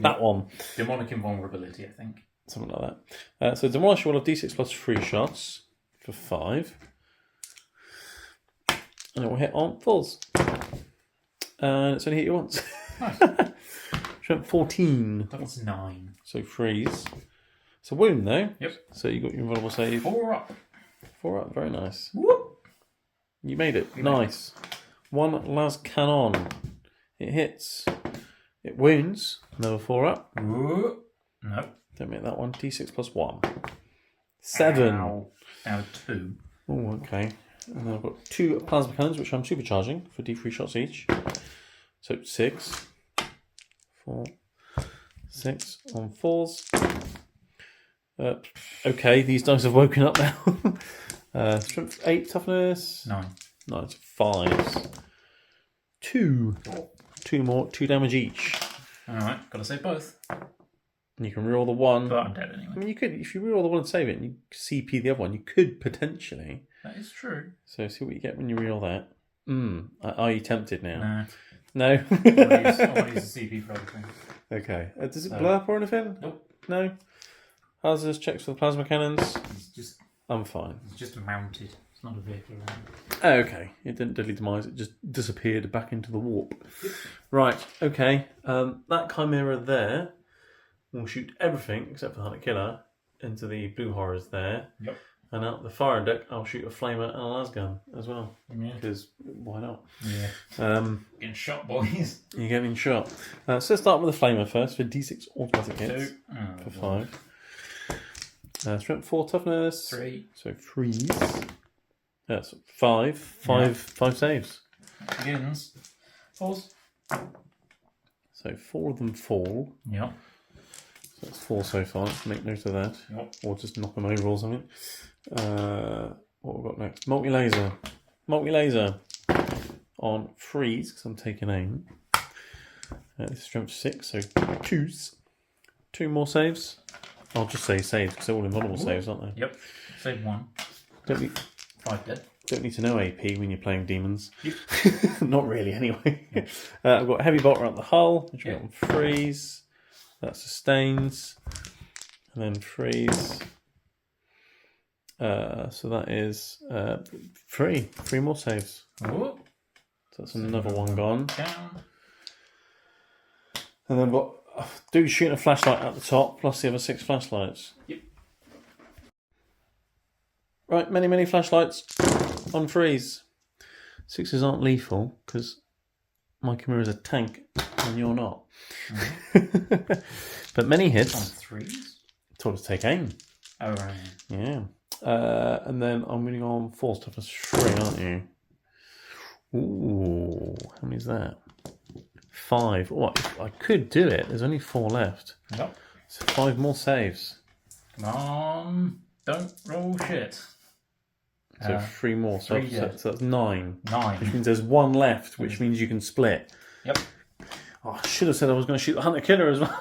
That one.
Demonic Invulnerability, I think.
Something like that. So Demolish will have D6 plus 3 shots for 5. And it will hit on falls. And it's only hit you once.
Nice.
Strength 14.
That's 9.
So freeze. It's a wound though.
Yep.
So you got your invulnerable save.
4 up.
4 up, very nice.
Whoop.
You made it. Nice. 1 las cannon. It hits. It wounds. Another 4 up.
Whoop. No.
Don't make that one. D6 plus 1. 7.
Ow. Now 2.
Oh, okay. And then I've got 2 plasma cannons, which I'm supercharging for D3 shots each. So 6, 4, 6 on 4s. Okay, these dice have woken up now. Strength 8, toughness
9.
No, it's 5s. 2. 2 more, 2 damage each.
Alright, gotta save both.
And you can reroll the 1.
But I'm dead anyway.
I mean, you could, if you reroll the 1 and save it, and you CP the other one, you could potentially.
That is true.
So see what you get when you reroll that. Are you tempted now?
No.
No?
I want to use the CP for everything.
Okay. Does it blow up or anything?
Nope.
No? Hazardous checks for the plasma cannons? I'm fine.
It's just mounted. It's not a vehicle around.
Oh, okay. It didn't deadly demise, it just disappeared back into the warp. Right, okay. That Chimera there will shoot everything except for the Hunter Killer into the blue horrors there.
Yep.
And out the fire deck, I'll shoot a flamer and a lasgun as well.
Yeah.
Because why not?
Yeah. Getting shot, boys.
You're getting shot. So let's start with the flamer first for D6 automatic hits.
2.
For 5. Strength 4, toughness
3.
So freeze. That's 5. 5 saves.
Begins. Falls.
So 4 of them fall.
Yep.
So that's 4 so far. Let's make note of that.
Yep.
Or just knock them over or something. What we've got next? Multi-laser. Multi-laser on freeze, because I'm taking aim. This is strength 6, so 2s. 2 more saves. I'll just say saves, because they're all invulnerable saves, aren't they?
Yep. Save 1.
Don't need,
5 dead.
don't need to know AP when you're playing demons.
Yep.
Not really, anyway. I've got heavy bolter up the hull, which we've got on freeze. That sustains. And then freeze. So that is 3. 3 more saves.
Oh.
So that's another one gone.
Down.
And then what? Do shoot a flashlight at the top, plus the other 6 flashlights.
Yep.
Right, many flashlights on freeze. 6s aren't lethal, because my Chimera is a tank, and you're not. Mm-hmm. But many hits.
On 3s?
Told us to take aim.
Oh, right.
Yeah. And then I'm moving on 4 toughness 3, aren't you? Ooh, how many is that? 5. Oh, I could do it. There's only 4 left.
Yep.
So 5 more saves.
Come on. Don't roll shit.
So 3 more. So,
3
so that's 9.
9.
Which means there's 1 left, which means you can split.
Yep.
Oh, I should have said I was going to shoot the Hunter Killer as well.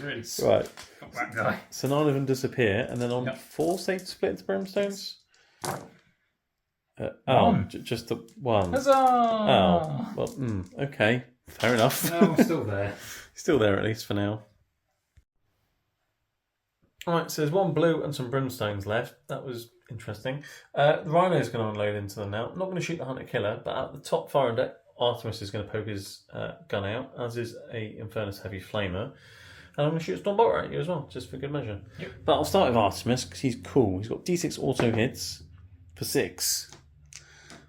Really
Right.
Fuck that guy.
So 9 of them disappear, and then on
Yep.
4 safe to split into brimstones?
One.
Just the 1.
Huzzah!
Oh, well, okay. Fair enough.
No, I'm still there.
Still there at least for now. Alright, so there's one blue and some brimstones left. That was interesting. The Rhino's going to unload into them now. I'm not going to shoot the Hunter Killer, but at the top far deck, Artemis is going to poke his gun out, as is a Infernus Heavy Flamer. And I'm going to shoot a Stormbolter at you as well, just for good measure. Yep. But I'll start with Artemis, because he's cool. He's got D6 auto hits for 6.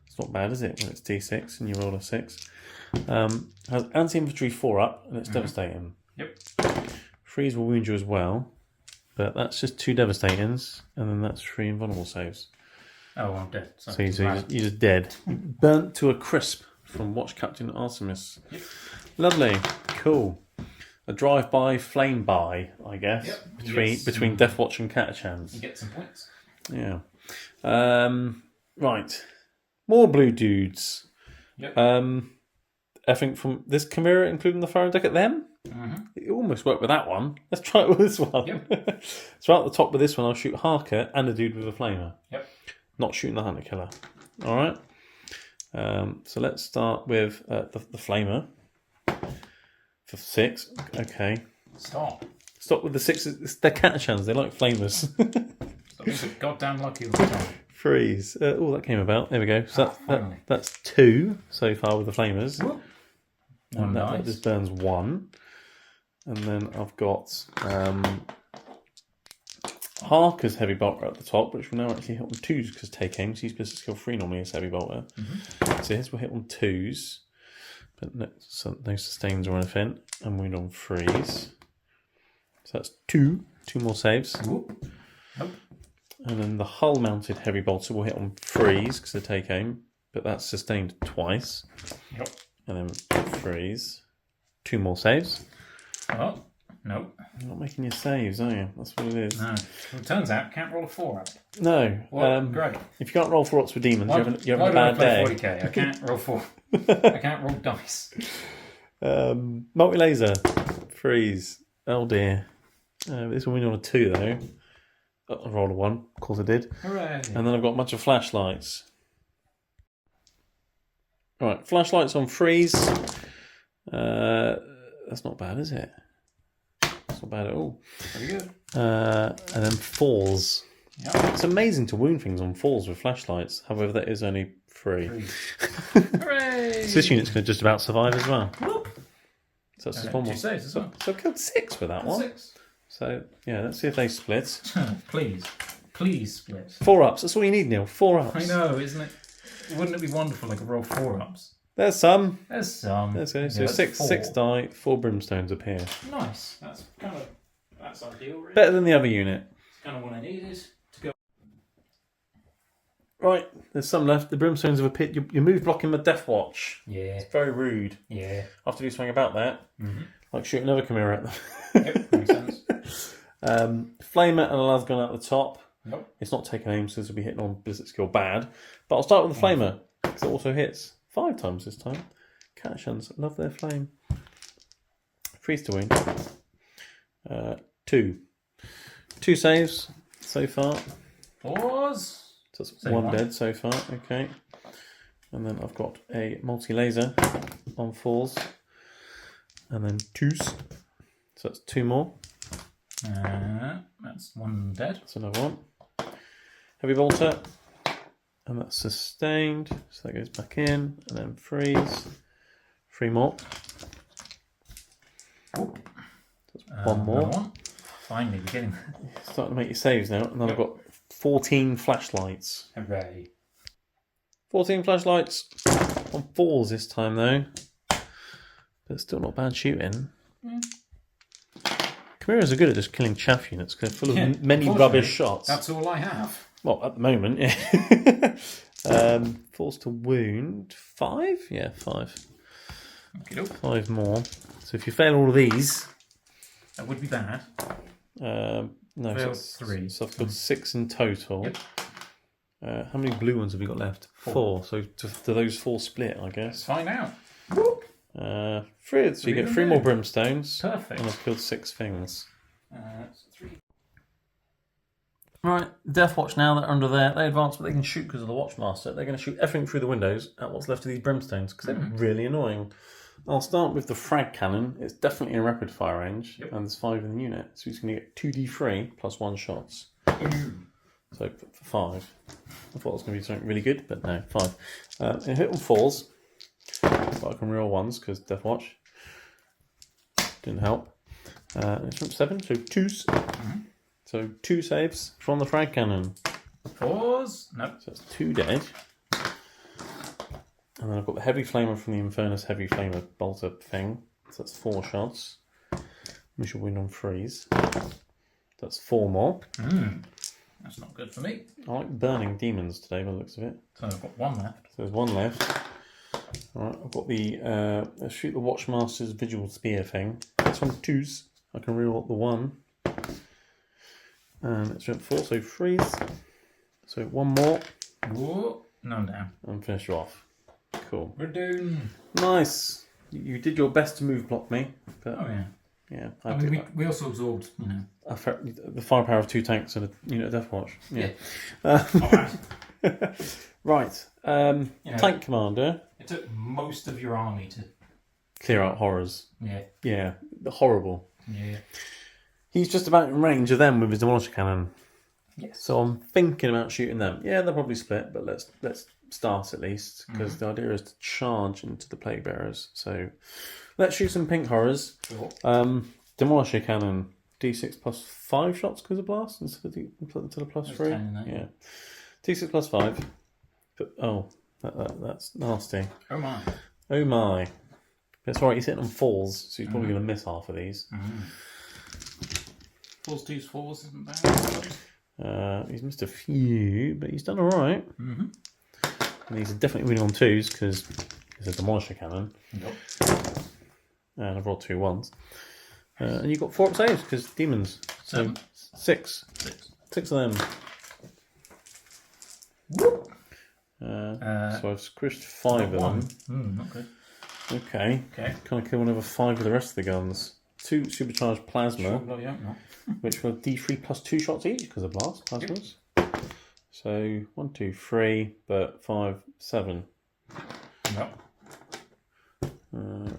It's not bad, is it, when it's D6 and you roll a 6. Has anti-infantry 4 up, and it's devastating.
Yep.
Freeze will wound you as well, but that's just 2 devastatings, and then that's 3 invulnerable saves.
Oh, I'm dead.
So you're just dead. Burnt to a crisp from Watch Captain Artemis. Yep. Lovely. Cool. A drive-by, flame-by, I guess, between Deathwatch and Catachans.
You get some points.
Yeah. Right. More blue dudes.
Yep.
I think from this Chimera, including the fire deck at them, it almost worked with that one. Let's try it with this one. Yep. So at the top with this one, I'll shoot Harker and a dude with a flamer.
Yep.
Not shooting the Hunter Killer. All right. So let's start with the flamer for 6. Okay.
Stop
with the 6. They're Catachans. They like flamers.
Stop being so goddamn lucky all the time.
Freeze. That came about. There we go. So that's 2 so far with the flamers. And that just burns 1. And then I've got Harker's Heavy Bolter at the top, which will now actually hit on 2s because take aim. So he's business skill 3 normally as Heavy Bolter. So his will hit on 2s, but no sustains or anything. And wound on freeze. So that's 2 more saves.
Nope.
And then the hull mounted Heavy Bolter will hit on freeze because they take aim, but that's sustained twice.
Yep.
And then freeze. 2 more saves.
Oh, nope.
You're not making your saves, are you? That's what it is.
No. Well, it turns out can't roll a 4 up.
No.
Well, great.
If you can't roll 4 ups with demons, you have a bad
day.
day.
40k? I can't roll 4. I can't roll dice.
Multi-laser. Freeze. Oh dear. This will win on a 2 though. I rolled a 1. Of course I did.
Hooray.
And then I've got a bunch of flashlights. Right, flashlights on freeze. That's not bad, is it? That's not bad at all.
Very good.
And then falls.
Yep.
It's amazing to wound things on falls with flashlights. However, that is only 3.
Hooray!
So this unit's going to just about survive as well.
Whoop.
So that's just 1 more.
2 saves as well.
So I killed 6 with that one.
6.
So yeah, let's see if they split.
Please split.
4 ups. That's all you need, Neil. 4 ups.
I know, isn't it? Wouldn't it be wonderful if I could roll 4 ups?
There's some.
Let's
go. So
yeah,
6 die, 4 brimstones appear.
Nice. That's ideal, really.
Better than the other unit.
It's kind of what I needed to go.
Right, there's some left. The brimstones have appeared. You move blocking the Deathwatch.
Yeah.
It's very rude.
Yeah.
I have to do something about that. Like shoot another Chimera at them.
Yep, makes sense.
Flamer and a Lasgun at the top.
Nope.
It's not taking aim, so this will be hitting on Blizzard skill bad. But I'll start with the Flamer, because it also hits 5 times this time. Catachans love their flame. Freeze to win. 2. 2 saves so far.
Pause.
So that's 1 dead so far, okay. And then I've got a multi-laser on 4s. And then 2s. So that's 2 more.
That's 1 dead.
That's another one. Heavy Bolter. And that's sustained. So that goes back in. And then freeze. 3 more. So that's 1 more.
One. Finally beginning.
Starting to make your saves now. And then I've got 14 flashlights.
Hooray.
14 flashlights. On 4s this time though. But still not bad shooting. Chimeras are good at just killing chaff units because they're full of many rubbish shots.
That's all I have.
Well, at the moment, yeah. Force to wound 5? Yeah, 5.
Okay,
5 more. So if you fail all of these,
that would be bad.
No,
Failed 3.
So I've got 6 in total.
Yep.
How many blue ones have you got left? 4. So do those 4 split, I guess?
Find out.
3. So you get 3 more brimstones.
Perfect.
And I've killed 6 things.
That's 3.
Right, Deathwatch now, they're under there. They advance, but they can shoot because of the Watchmaster. They're going to shoot everything through the windows at what's left of these brimstones because they're really annoying. I'll start with the frag cannon. It's definitely in rapid fire range, and there's 5 in the unit, so he's going to get 2d3 plus 1 shots. So for 5. I thought it was going to be something really good, but no, 5. It hit on 4s, but I can reroll 1s because Deathwatch didn't help. It's from 7, so 2s. So 2 saves from the frag cannon.
4s? Nope.
So that's 2 dead. And then I've got the heavy flamer from the Infernus heavy flamer bolter thing. So that's 4 shots. We should win on 3s. That's 4 more.
That's not good for me.
I like burning demons today by the looks of it.
So I've got 1 left.
So there's 1 left. Alright, I've got the shoot the Watchmaster's Vigil Spear thing. That's on 2s. I can reroll the 1. And it's 4, so 3s. So 1 more.
Whoa. No, I'm down.
And finish you off. Cool.
We're down.
Nice. You did your best to move block me. But
Oh, yeah.
yeah.
I mean, we also absorbed,
the firepower of 2 tanks and a unit of Deathwatch. Yeah. Right. Tank commander.
It took most of your army to
clear out horrors.
Yeah.
Yeah. Horrible.
Yeah.
He's just about in range of them with his demolisher cannon.
Yes.
So I'm thinking about shooting them. Yeah, they'll probably split, but let's start at least, because the idea is to charge into the plague bearers. So let's shoot some pink horrors.
Sure.
Demolisher cannon, d6 plus 5 shots because of blast instead of the plus 3. Yeah, d6 plus 5. But that's nasty.
Oh my.
Oh my. That's right. He's hitting on 4s, so he's probably going to miss half of these.
4s, 2s, 4s isn't bad.
He's missed a few, but he's done all right. And he's definitely winning on 2s because it's a demolisher cannon.
Yep.
And I've rolled 2 1s. And you've got 4 up saves because demons. So 6. 6 of them.
Whoop.
So I've squished 5 of them.
Not good.
Okay. Kind of kill another 5 of the rest of the guns. 2 supercharged plasma, which were d3 plus 2 shots each because of blast plasmas. So 1, 2, 3, but 5, 7.
Yep.
Do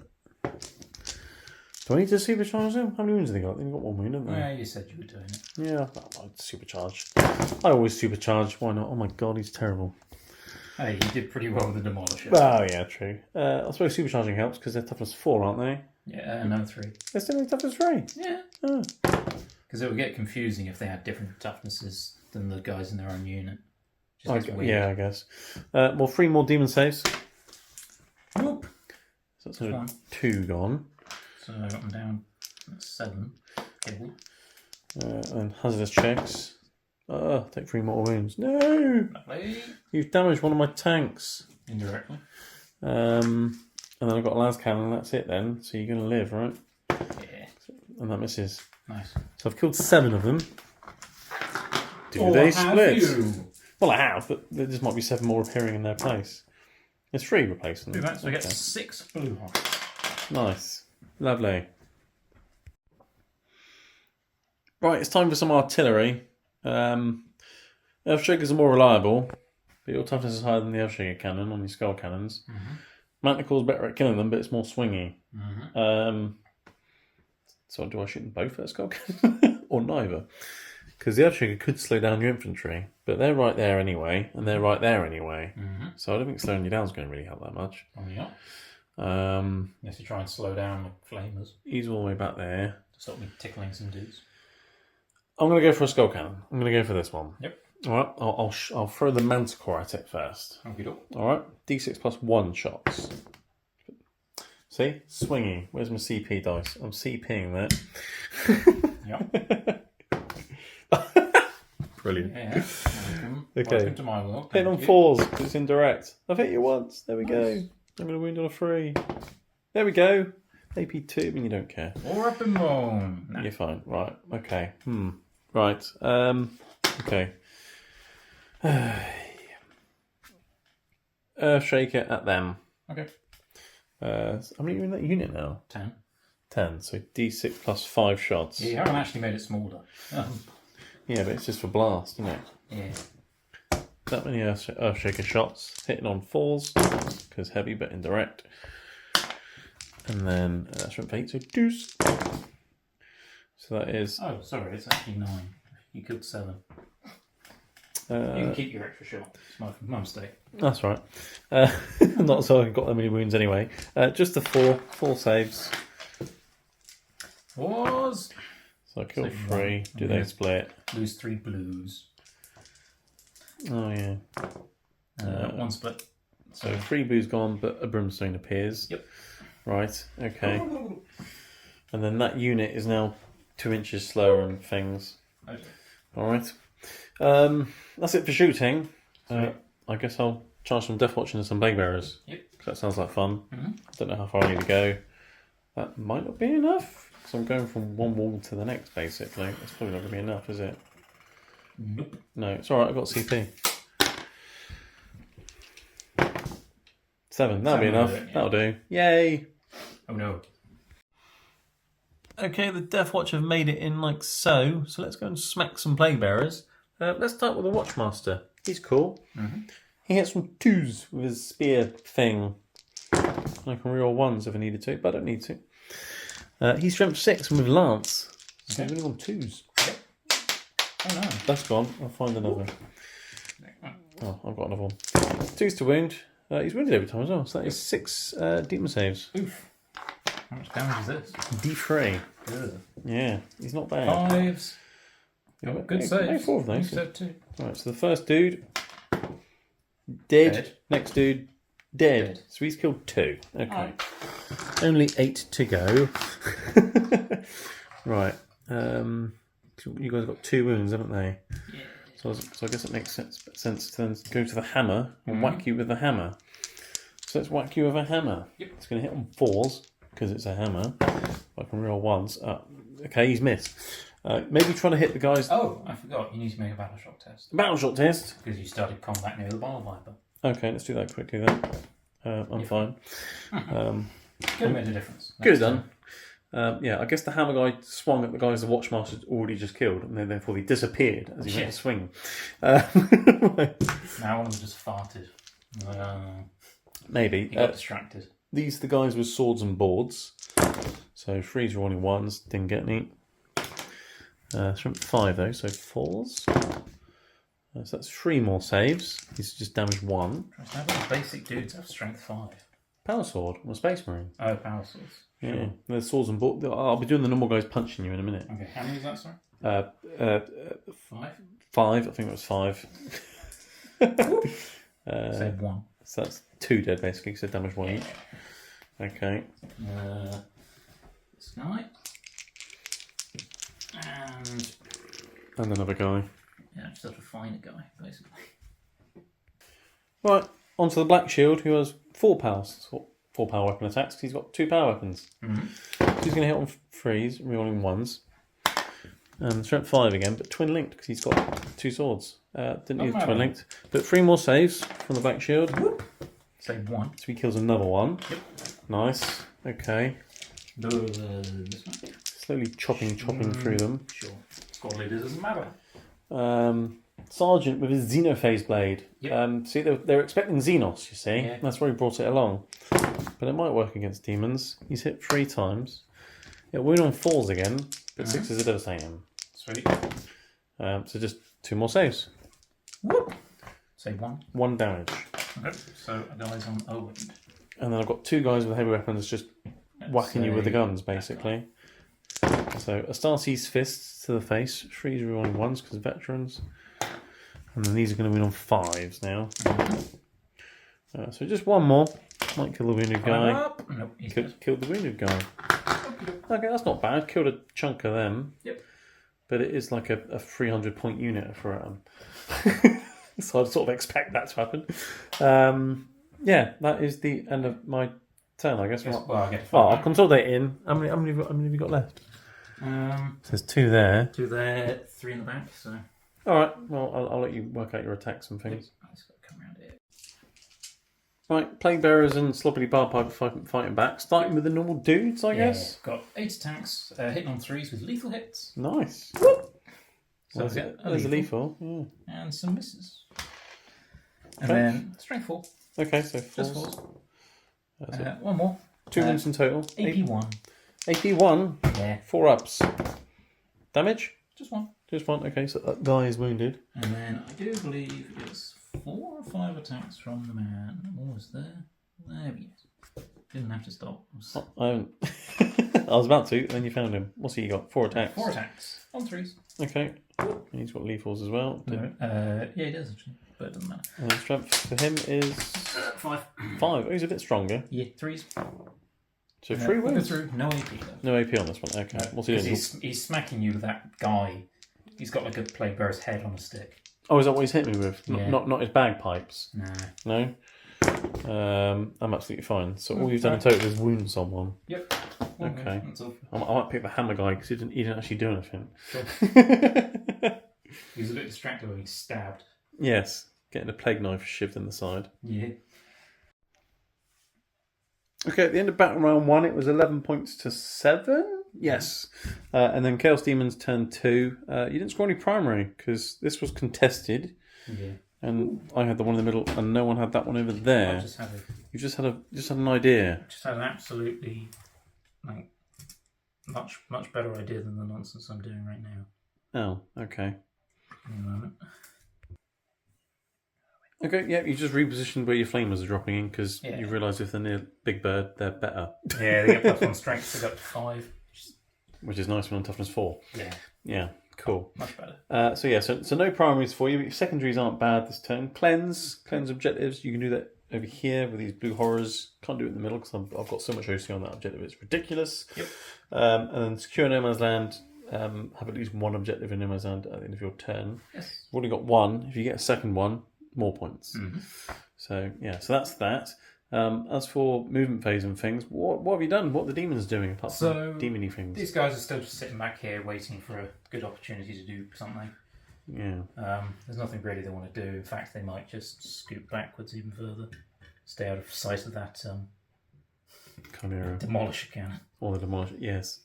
I need to supercharge them? How many wounds have they got? They've got 1 wound, haven't they?
Yeah, you said you were doing it.
Yeah, I'd supercharge. I always supercharge. Why not? Oh my god, he's terrible.
Hey, you did pretty well with the demolisher.
Oh yeah, true. I suppose supercharging helps because they're toughness 4, aren't they?
Yeah, no 3.
They're still only toughness 3.
Yeah. Because it would get confusing if they had different toughnesses than the guys in their own unit.
Yeah, I guess. Well, 3 more demon saves.
Whoop.
So that's 2 gone.
So I got them down. That's 7.
And hazardous checks. Take 3 more wounds. No!
Lovely.
You've damaged one of my tanks.
Indirectly.
And then I've got a las cannon. That's it then. So you're going to live, right?
Yeah.
And that misses.
Nice.
So I've killed 7 of them. Do they split? Well, I have, but there just might be 7 more appearing in their place. There's 3 replacing them.
So we get 6 blue horrors.
Nice. Lovely. Right, it's time for some artillery. Earthshakers are more reliable, but your toughness is higher than the Earthshaker cannon on your skull cannons. Manticle's better at killing them, but it's more swingy. So do I shoot them both at a skull cannon? Or neither? Because the Earthshaker could slow down your infantry, but they're right there anyway, and they're right there anyway. So I don't think slowing you down is going to really help that much.
Unless you try and slow down the flamers.
He's all the way back there.
To stop me tickling some dudes.
I'm going to go for a skull cannon. I'm going to go for this one.
Yep.
All right. I'll throw the manticore at it first. All right. D6 plus 1 shots. See? Swingy. Where's my CP dice? I'm CPing that.
Yep.
Brilliant.
Yeah. Welcome to my world.
Hitting on 4s because it's indirect. I've hit you once. There we go. I'm going to wound on a 3. There we go. AP2. I mean, you don't care.
Or up and bone.
You're fine. Right. Okay. Right. Okay. Earthshaker at them.
Okay.
How many are you in that unit now?
10.
10. So D6 plus 5 shots.
Yeah, you haven't actually made it smaller.
Yeah, but it's just for blast, isn't it?
Yeah.
That many Earthshaker shots. Hitting on 4s because heavy but indirect. And then strength 8, so deuce. So that is...
Oh, sorry, it's actually 9. You killed 7. You can keep your extra shot. It's my mistake.
That's right. Not so I've got that many wounds anyway. Just the 4 saves.
Was.
So I killed 3. Do they split?
Lose 3 blues.
Oh, yeah.
1 split.
So 3 blues gone, but a brimstone appears.
Yep.
Right, okay. And then that unit is now 2 inches slower and things.
Okay.
Alright. That's it for shooting. I guess I'll charge some Deathwatch into some Plague Bearers.
Yep.
That sounds like fun.
Mm-hmm.
I don't know how far I need to go. That might not be enough. So I'm going from one wall to the next, basically. It's probably not going to be enough, is it?
Nope.
No, it's alright, I've got CP. 7, that'll be enough.
Yeah.
That'll do. Yay!
Oh no.
Okay, the Deathwatch have made it in like so. So let's go and smack some Plague Bearers. Let's start with the Watchmaster. He's cool.
Mm-hmm.
He hits some 2s with his spear thing. I can reroll 1s if I needed to, but I don't need to. He's strength 6 and with Lance. So he's only on 2s.
Yep. Oh no.
That's gone. I'll find another. Oh, I've got another one. 2s to wound. He's wounded every time as well. So that is 6 demon saves.
Oof. How much damage is this?
D3.
Good.
Yeah, he's not bad.
5s. Oh, good save.
Maybe 4 of those.
You said 2.
Right, so the first dude, dead.
Dead.
Next dude, dead.
Dead.
So he's killed 2. Okay.
Oh.
Only 8 to go. Right. You guys got 2 wounds, haven't they?
Yeah.
So I guess it makes sense to then go to the hammer and whack you with the hammer. So let's whack you with a hammer.
Yep.
It's going to hit on 4s because it's a hammer. I can roll 1s. Okay, he's missed. Maybe trying to hit the guys.
Oh, I forgot. You need to make a battle shock test.
Battle shot test.
Because you started combat near the Bile Viper.
Okay, let's do that quickly then. I'm fine.
Could have made a difference.
Good done. Yeah, I guess the hammer guy swung at the guys the Watchmaster had already just killed, and then therefore he disappeared as he went to swing.
Now one of them just farted.
Maybe.
He got distracted.
These are the guys with swords and boards. So 3s rolling 1s, didn't get any. Strength 5 though, so 4s. So that's 3 more saves. He's just damaged 1.
How about basic dudes have strength 5?
Power sword or Space Marine.
Oh, power swords. Sure.
Yeah, there's swords and boards. I'll be doing the normal guys punching you in a minute.
Okay, how many is that, sorry? 5?
5, I think it was 5.
Save 1.
So that's 2 dead basically, so damage 1 each. Okay.
This guy. And
another guy.
yeah, just have to find a guy, basically.
Right, onto the Black Shield, who has 4 power weapon attacks. He's got 2 power weapons.
Mm-hmm.
So he's going to hit on 3s, rerolling 1s. And strength 5 again, but twin linked because he's got 2 swords. Didn't need twin linked. But 3 more saves from the Black Shield.
Whoop. Save 1.
So he kills another one.
Yep.
Nice. Okay.
This one.
Slowly chopping through them.
Sure. Squad leader doesn't matter.
Sergeant with his Xenophase blade.
Yep.
See, they're expecting Xenos, you see.
Yeah.
That's why he brought it along. But it might work against demons. He's hit 3 times. It'll wound on 4s again, but 6 is a devastating.
Sweet.
So just 2 more saves.
Whoop. Save 1.
1 damage.
Okay. So a guy's on Owen.
And then I've got 2 guys with heavy weapons just whacking you with the guns, basically. So Astartes fists to the face. 3s rerolling 1s because veterans. And then these are going to win on 5s now. So just 1 more. Might kill the wounded guy.
Nope, he's
Killed the wounded guy. Okay, that's not bad. Killed a chunk of them.
Yep.
But it is like a 300 point unit for so I'd sort of expect that to happen. Yeah, that is the end of my turn, I guess.
Well, I get
I'll consolidate in. How many have you got left? So there's 2 there.
2 there, 3 in the back, so...
Alright, well, I'll let you work out your attacks and things.
I just got to come around here.
Right, Plague Bearers and Sloppy Barpipe fighting back. Starting with the normal dudes, I guess.
Got 8 attacks, hitting on 3s with lethal hits.
Nice.
So
There's a lethal. Yeah.
And some misses. And then strength 4.
Okay, so
Just
4s.
4s. 1 more.
2 wounds in total.
AP1.
AP1.
Yeah.
4 ups. Damage?
Just one.
Just one. Okay, so that guy is wounded.
And then I do believe it's 4 or 5 attacks from the man. What was there? There he is. Didn't have to stop.
I haven't. I was about to, then you found him. What's he got? 4 attacks.
4 attacks. On 3s.
Okay. And he's got lethals as well.
Yeah, he does actually, but it doesn't matter.
And strength for him is
5.
5. Oh, he's a bit stronger.
Yeah, 3s.
So 3 wounds.
Through. No AP though.
No AP on this one. Okay. What's he doing?
He's smacking you with that guy. He's got like a plague bearer's head on a stick.
Oh, is that what he's hit me with?
Yeah.
Not his bagpipes.
No.
No. I'm absolutely fine. So all you've done in total is wound someone.
Yep.
Okay.
That's all.
I might pick the hammer guy because he didn't actually do anything.
Sure. He was a bit distracted when he stabbed.
Yes, getting a plague knife shoved in the side.
Yeah.
Okay, at the end of battle round 1, it was 11 points to 7. Yes. And then Chaos Demons turn 2. You didn't score any primary because this was contested.
Yeah.
And I had the one in the middle, and no one had that one over there.
I just had
You just had an idea.
just had an absolutely much better idea than the nonsense I'm doing right now.
Oh, okay.
Give me a moment.
Okay, yeah, you just repositioned where your flamers are dropping in because
Yeah.
you realise if they're near Big Bird, they're better.
Yeah, they get +1 strength, so they go up to 5.
Which is nice when on toughness 4.
Yeah,
Yeah, cool.
much better.
So no primaries for you, but your secondaries aren't bad this turn. Cleanse objectives, you can do that over here with these blue horrors. Can't do it in the middle because I've got so much OC on that objective, it's ridiculous.
Yep.
And then secure no man's land, have at least 1 objective in no man's land at the end of your turn.
Yes.
You've only got 1. If you get a second one, more points.
Mm-hmm.
So that's that. As for movement phase and things, what have you done? What are the demons doing apart from demony things?
These guys are still just sitting back here waiting for a good opportunity to do something.
Yeah.
There's nothing really they want to do. In fact, they might just scoot backwards even further, stay out of sight of that
Chimera.
demolisher cannon.
Or the demolisher, yes.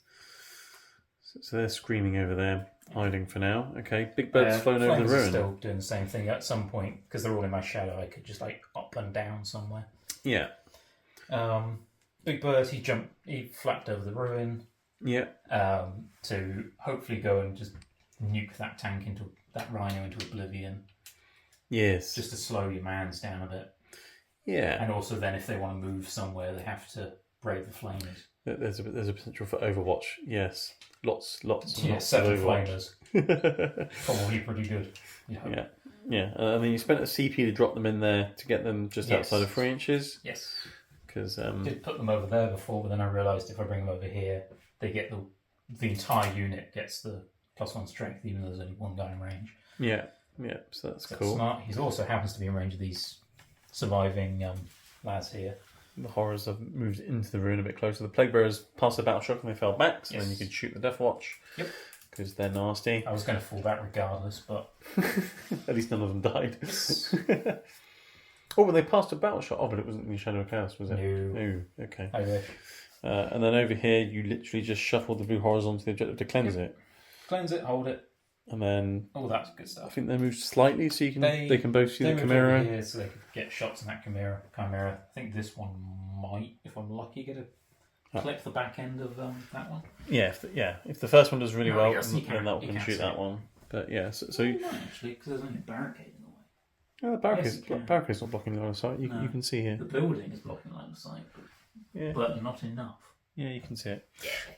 So they're screaming over there, hiding for now. Okay, Big Bird's flown over the
Flames are
ruin.
still doing the same thing. At some point, because they're all in my shadow, I could just up and down somewhere.
Yeah.
Big Bird, he flapped over the ruin.
Yeah.
To hopefully go and just nuke that rhino into oblivion.
Yes.
Just to slow your mans down a bit.
Yeah.
And also then if they want to move somewhere, they have to brave the flames.
There's a potential for Overwatch. Yes. Lots and lots
7
of Overwatch.
flamers. Probably pretty good.
Yeah. Yeah. And then you spent a CP to drop them in there to get them just outside of 3 inches.
Yes.
Because
Did put them over there before, but then I realised if I bring them over here, they get the entire unit gets the +1 strength, even though there's only one guy in range.
Yeah. Yeah. So that's cool.
Smart. He also happens to be in range of these surviving lads here.
The horrors have moved into the ruin a bit closer. The plague bearers passed the battle shock and they fell back, so then you could shoot the Deathwatch.
Yep.
Because they're nasty.
I was going to fall back regardless, but
At least none of them died. Oh, but they passed a battle shot. Oh, but it wasn't in the Shadow of Chaos, was it?
No.
Okay.
I wish.
And then over here, you literally just shuffle the blue horrors onto the objective to cleanse it.
Cleanse it, hold it.
And then
All that's good
I
stuff.
think they moved slightly so they can both see the
moved
Chimera.
over here so they could get shots in that Chimera. I think this one might, if I'm lucky, get a clip the back end of that one.
Yeah, if the first one does really well,
yes, you
then that
you
can
can
shoot
see
that
it.
one. But yeah, so
You might actually, because there's only a barricade in the way.
the barricade's not blocking the line of sight. You can see here.
The building is blocking line of sight, but not enough.
Yeah, you can see it.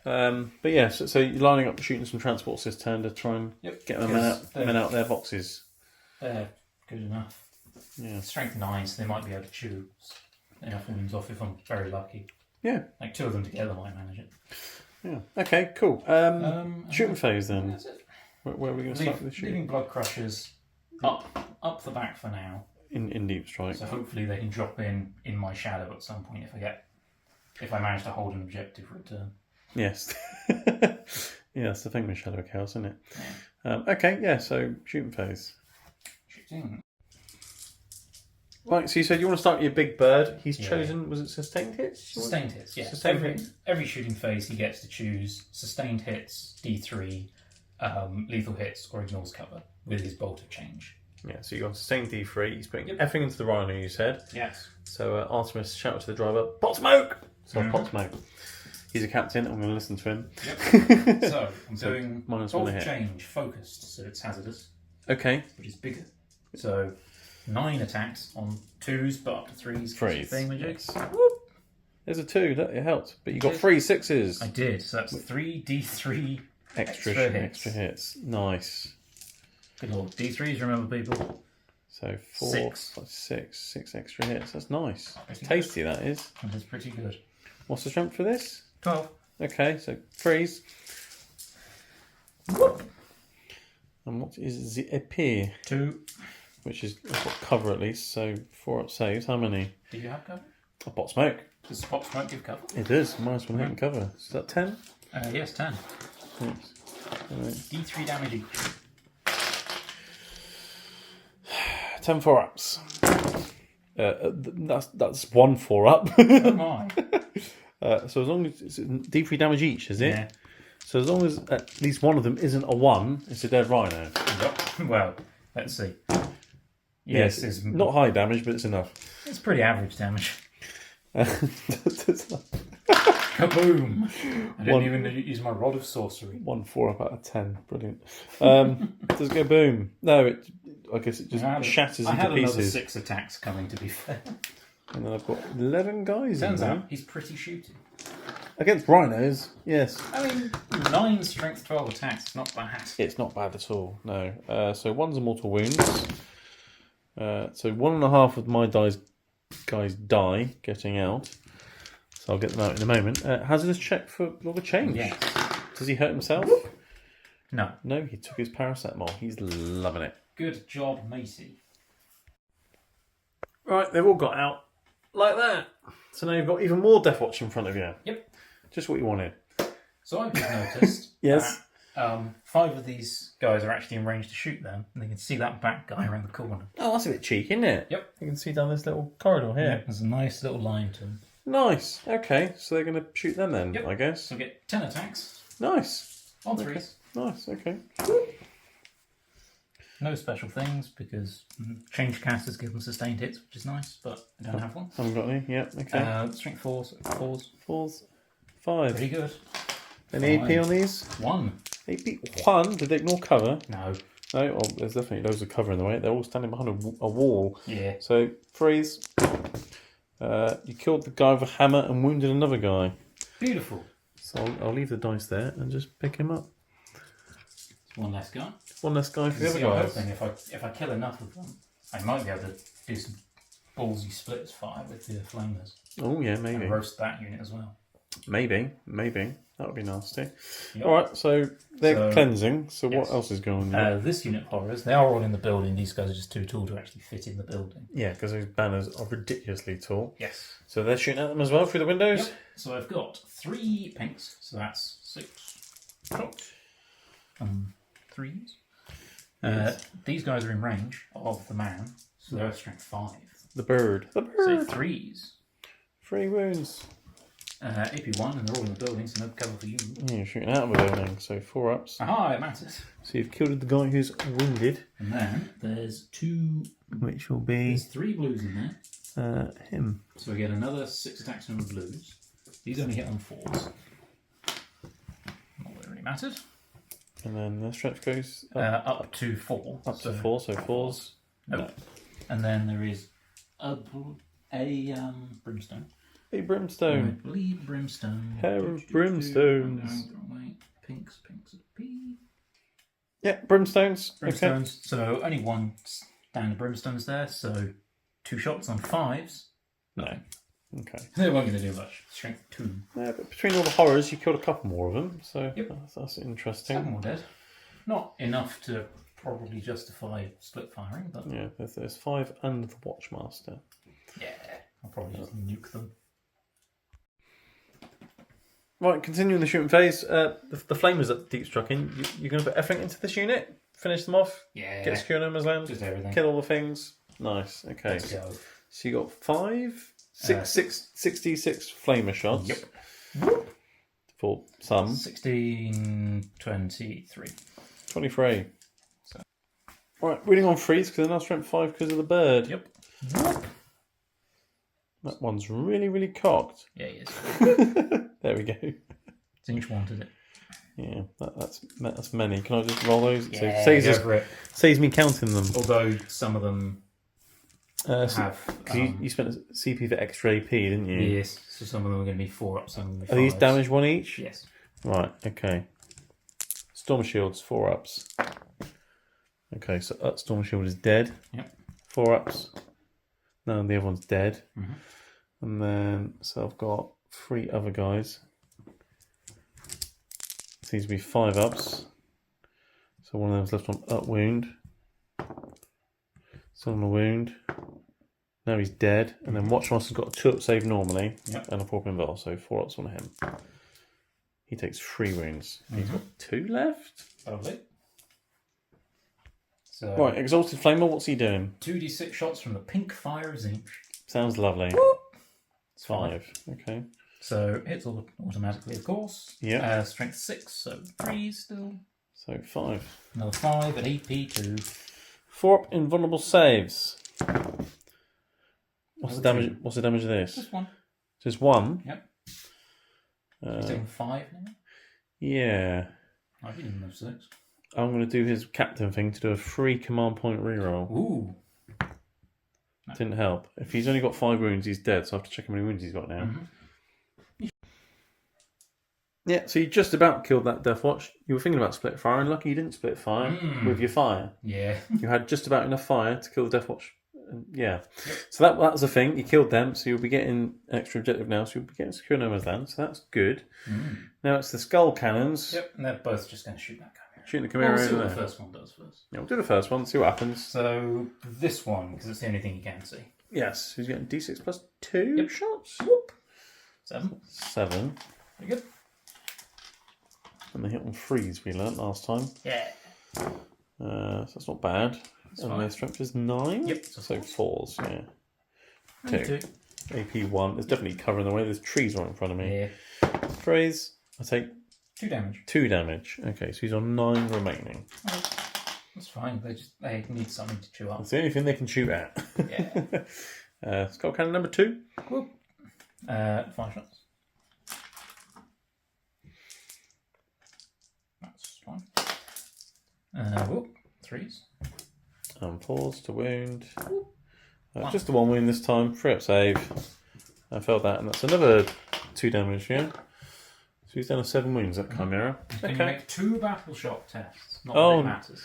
But yeah, so you're lining up shooting some transports this turn to try and get the men out of their boxes.
They're good enough.
Yeah.
Strength 9, so they might be able to chew enough wounds off if I'm very lucky.
Yeah.
Like 2 of them together might manage it.
Yeah. Okay, cool. Shooting phase then.
That's it.
Where are we going to start with the shooting?
Leaving blood crushers up the back for now.
In deep strike.
So hopefully they can drop in my shadow at some point if I manage to hold an objective for a turn.
Yes. Yeah, that's the thing with Shadow of Chaos, isn't it? Yeah. Okay, yeah, so shooting phase.
Shooting.
Right, so you said you want to start with your big bird. He's chosen, was it sustained hits?
Sustained hits, yeah.
Sustained hits.
Every shooting phase he gets to choose sustained hits, D3, lethal hits, or ignores cover with his bolt of change.
Yeah, so you got sustained D3. He's putting everything into the rhino, you said.
Yes.
So Artemis shouted to the driver, "Pot smoke!" So I've popped smoke. He's a captain. I'm going to listen to him.
Yep. So I'm doing
-1
change focused, so it's hazardous.
Okay.
Which is bigger. So 9 attacks on 2s, but up to 3s.
3s. Yes. There's a 2. Look, it helped. But you got 3 6s.
I did. So that's 3d3
extra hits. Nice.
Good lord. D3s, remember, people.
So 4,
6.
5, 6 extra hits. That's nice.
Pretty
tasty, that is.
That is pretty good.
What's the strength for this?
12.
Okay, so 3s. And what is the épée?
2.
Which is, I've got cover at least, so 4 up saves. How many?
Do you have cover?
A pot smoke.
Does pot smoke give cover?
It does. -1 hit and cover. Is that 10?
Yes, 10.
Yes.
D3 damage each.
10 4-ups. That's 1 4-up.
Oh my.
So as long as it's D3 damage each, is it?
Yeah.
So as long as at least one of them isn't a 1, it's a dead rhino.
Yep. Well, let's see.
Yes, it's not high damage, but it's enough.
It's pretty average damage. Kaboom! I didn't even use my rod of sorcery.
1 4-up out of 10. Brilliant. Does it go boom? No, I guess it just shatters into pieces.
I had another 6 attacks coming, to be fair.
And then I've got 11 guys.
Turns out he's pretty shooty.
Against rhinos, yes.
I mean, 9 strength, 12 attacks. Not bad.
It's not bad at all. No. So 1's a mortal wounds. So 1.5 of my guys die getting out. So I'll get them out in a moment. Hazardous check for log of change.
Yes.
Does he hurt himself?
No.
No, he took his paracetamol. He's loving it.
Good job, Macy.
Right, they've all got out like that. So now you've got even more Deathwatch in front of you.
Yep.
Just what you wanted.
So I've just noticed
Yes.
that 5 of these guys are actually in range to shoot them, and they can see that back guy around the corner.
Oh, that's a bit cheeky, isn't it?
Yep.
You can see down this little corridor here.
Yep, there's a nice little line to them.
Nice. Okay, so they're going to shoot them then,
Yep.
I guess.
So get 10 attacks
Nice.
on
Okay.
3s.
Nice, okay.
No special things because change casters give them sustained hits, which is nice, but I don't have one.
Haven't got any? Yep, okay.
Strength 4s, 4s.
4s, 5.
Pretty good.
Any AP
5.
on these?
1.
AP 1? Did they ignore cover?
No.
No, oh, there's definitely loads of cover in the way. They're all standing behind a wall.
Yeah.
So, freeze. You killed the guy with a hammer and wounded another guy.
Beautiful.
So I'll leave the dice there and just pick him up.
One less guy.
One less guy for the other
I'm
guys.
hoping if I kill enough of them, I might be able to do some ballsy splits fire with the flamers.
Oh yeah, maybe.
And roast that unit as well.
Maybe. That would be nasty.
Yep.
Alright, so they're cleansing. So
yes.
what else is going on?
This unit of horrors, they are all in the building. These guys are just too tall to actually fit in the building.
Yeah, because those banners are ridiculously tall.
Yes.
So they're shooting at them as well through the windows?
Yep. So I've got 3 pinks, so that's 6 shots. 3s.
Yes.
These guys are in range of the man, so they're strength 5.
The bird.
So 3s.
3 wounds.
AP 1, and they're all in the building, so no cover for you.
Yeah, you're shooting out of a building, so 4 ups.
Aha, it matters.
So you've killed the guy who's wounded.
And then there's 2.
Which will be
There's 3 blues in there.
him.
So we get another 6 attacks from the blues. These only hit on 4s. Not that it really mattered.
And then the strength goes
Up to 4.
Up to 4, so 4s.
No. And then there is a brimstone.
A brimstone.
I believe brimstone.
Hair of brimstones.
Pinks are P.
Yeah, brimstones.
Brimstones.
Okay.
So only 1 standard brimstones there. So 2 shots on 5s.
No. Okay.
They weren't going to do much. Strength 2.
Yeah, but between all the horrors, you killed a couple more of them, so
Yep.
that's interesting.
7 more dead. Not enough to probably justify split firing, but
Yeah, there's 5 and the Watchmaster.
yeah, I'll probably just nuke them.
Right, continuing the shooting phase, the flamers that Deep struck in, you're going to put everything into this unit? Finish them off?
Yeah.
Get secure no man's land?
Just everything.
Kill all the things? Nice, okay.
Let's go.
So you got 66 flamer shots.
Yep.
For some.
16, 23.
23. So. Right, reading on freeze because they're now strength 5 because of the bird.
Yep.
That that one's really, really cocked.
Yeah, he is.
There we go.
Zinch wanted it.
Yeah, that's many. Can I just roll those?
Yeah,
So
go for it.
saves me counting them.
Although some of them have...
Because you spent a CP for extra AP, didn't you?
Yes, so some of them are going to be 4-ups, some of them are 5s.
Are these damage 1 each?
Yes.
Right, okay. Storm Shield's 4-ups. Okay, so Storm Shield is dead.
Yep.
4-ups. No, the other one's dead.
Mm-hmm.
And then, so I've got 3 other guys. Seems to be 5-ups. So one of them's left on up wound. Still on a wound. Now he's dead. And then Watchmaster's got a 2-up save normally.
Yep.
And a 4-pin bell, so 4-ups on him. He takes 3 wounds. He's got 2 left.
Lovely. So,
Right, Exalted Flamer, what's he doing?
2d6 shots from the pink fire Zinch.
Sounds lovely.
Whoop. It's
5. Okay.
So hits automatically, of course.
Yeah.
Strength 6, so 3 still.
So 5.
Another 5 at AP 2.
4-up invulnerable saves. What's the
Another
damage? What's the damage of this?
Just 1.
Just 1.
Yep. He's taking 5 now.
Yeah.
I didn't know 6.
I'm going to do his captain thing to do a free command point reroll.
Ooh.
Didn't help. If he's only got 5 wounds, he's dead. So I have to check how many wounds he's got now.
Mm-hmm.
Yeah. So you just about killed that Deathwatch. You were thinking about split fire, and lucky you didn't split fire with your fire.
Yeah.
You had just about enough fire to kill the Deathwatch. Yeah. So that was a thing. You killed them, so you'll be getting an extra objective now. So you'll be getting secure no man's land. So that's good. Now it's the skull cannons.
Yep, and they're both just going to shoot that Chimera.
Shooting the Chimera
We'll see
over
what the
there.
first one does first.
Yeah, we'll do the first one, see what happens.
So this one, because it's the only thing you can see.
Yes, who's getting D6 plus 2
Yep.
shots?
Whoop. 7.
7.
Very good.
And they hit on freeze, we learnt last time.
Yeah.
So that's not bad.
That's
and
fine.
their strength is 9?
Yep.
So 4s, yeah.
Only
2. AP 1. There's definitely cover in the way. There's trees right in front of me.
Yeah.
Freeze. I take
2 damage.
2 damage. Okay, so he's on 9 remaining.
Oh, that's fine. They need something to chew up.
That's the only thing they can shoot at.
Yeah.
Skull cannon number 2.
Whoop. 5 shots. That's fine. Whoop. 3s.
4s to wound.
Wow.
Just the 1 wound this time. 3-up save. I failed that, and that's another 2 damage, yeah? So he's down to 7 wounds, that Chimera.
Can you make 2 battle shot tests? Not
Oh.
that it matters.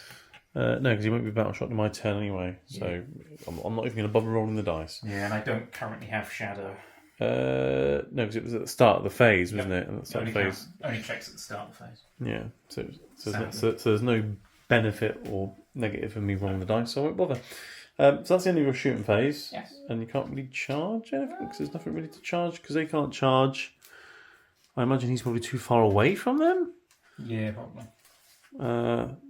No, because he won't be battle shot to my turn anyway. So I'm not even going to bother rolling the dice.
Yeah, and I don't currently have Shadow.
No, because it was at the start of the phase, wasn't it? At the start of the phase.
Only checks at the start of the phase.
Yeah. So there's no benefit or negative in me rolling the dice, so I won't bother. So that's the end of your shooting phase.
Yes.
And you can't really charge anything because there's nothing really to charge because they can't charge. I imagine he's probably too far away from them.
Yeah, probably.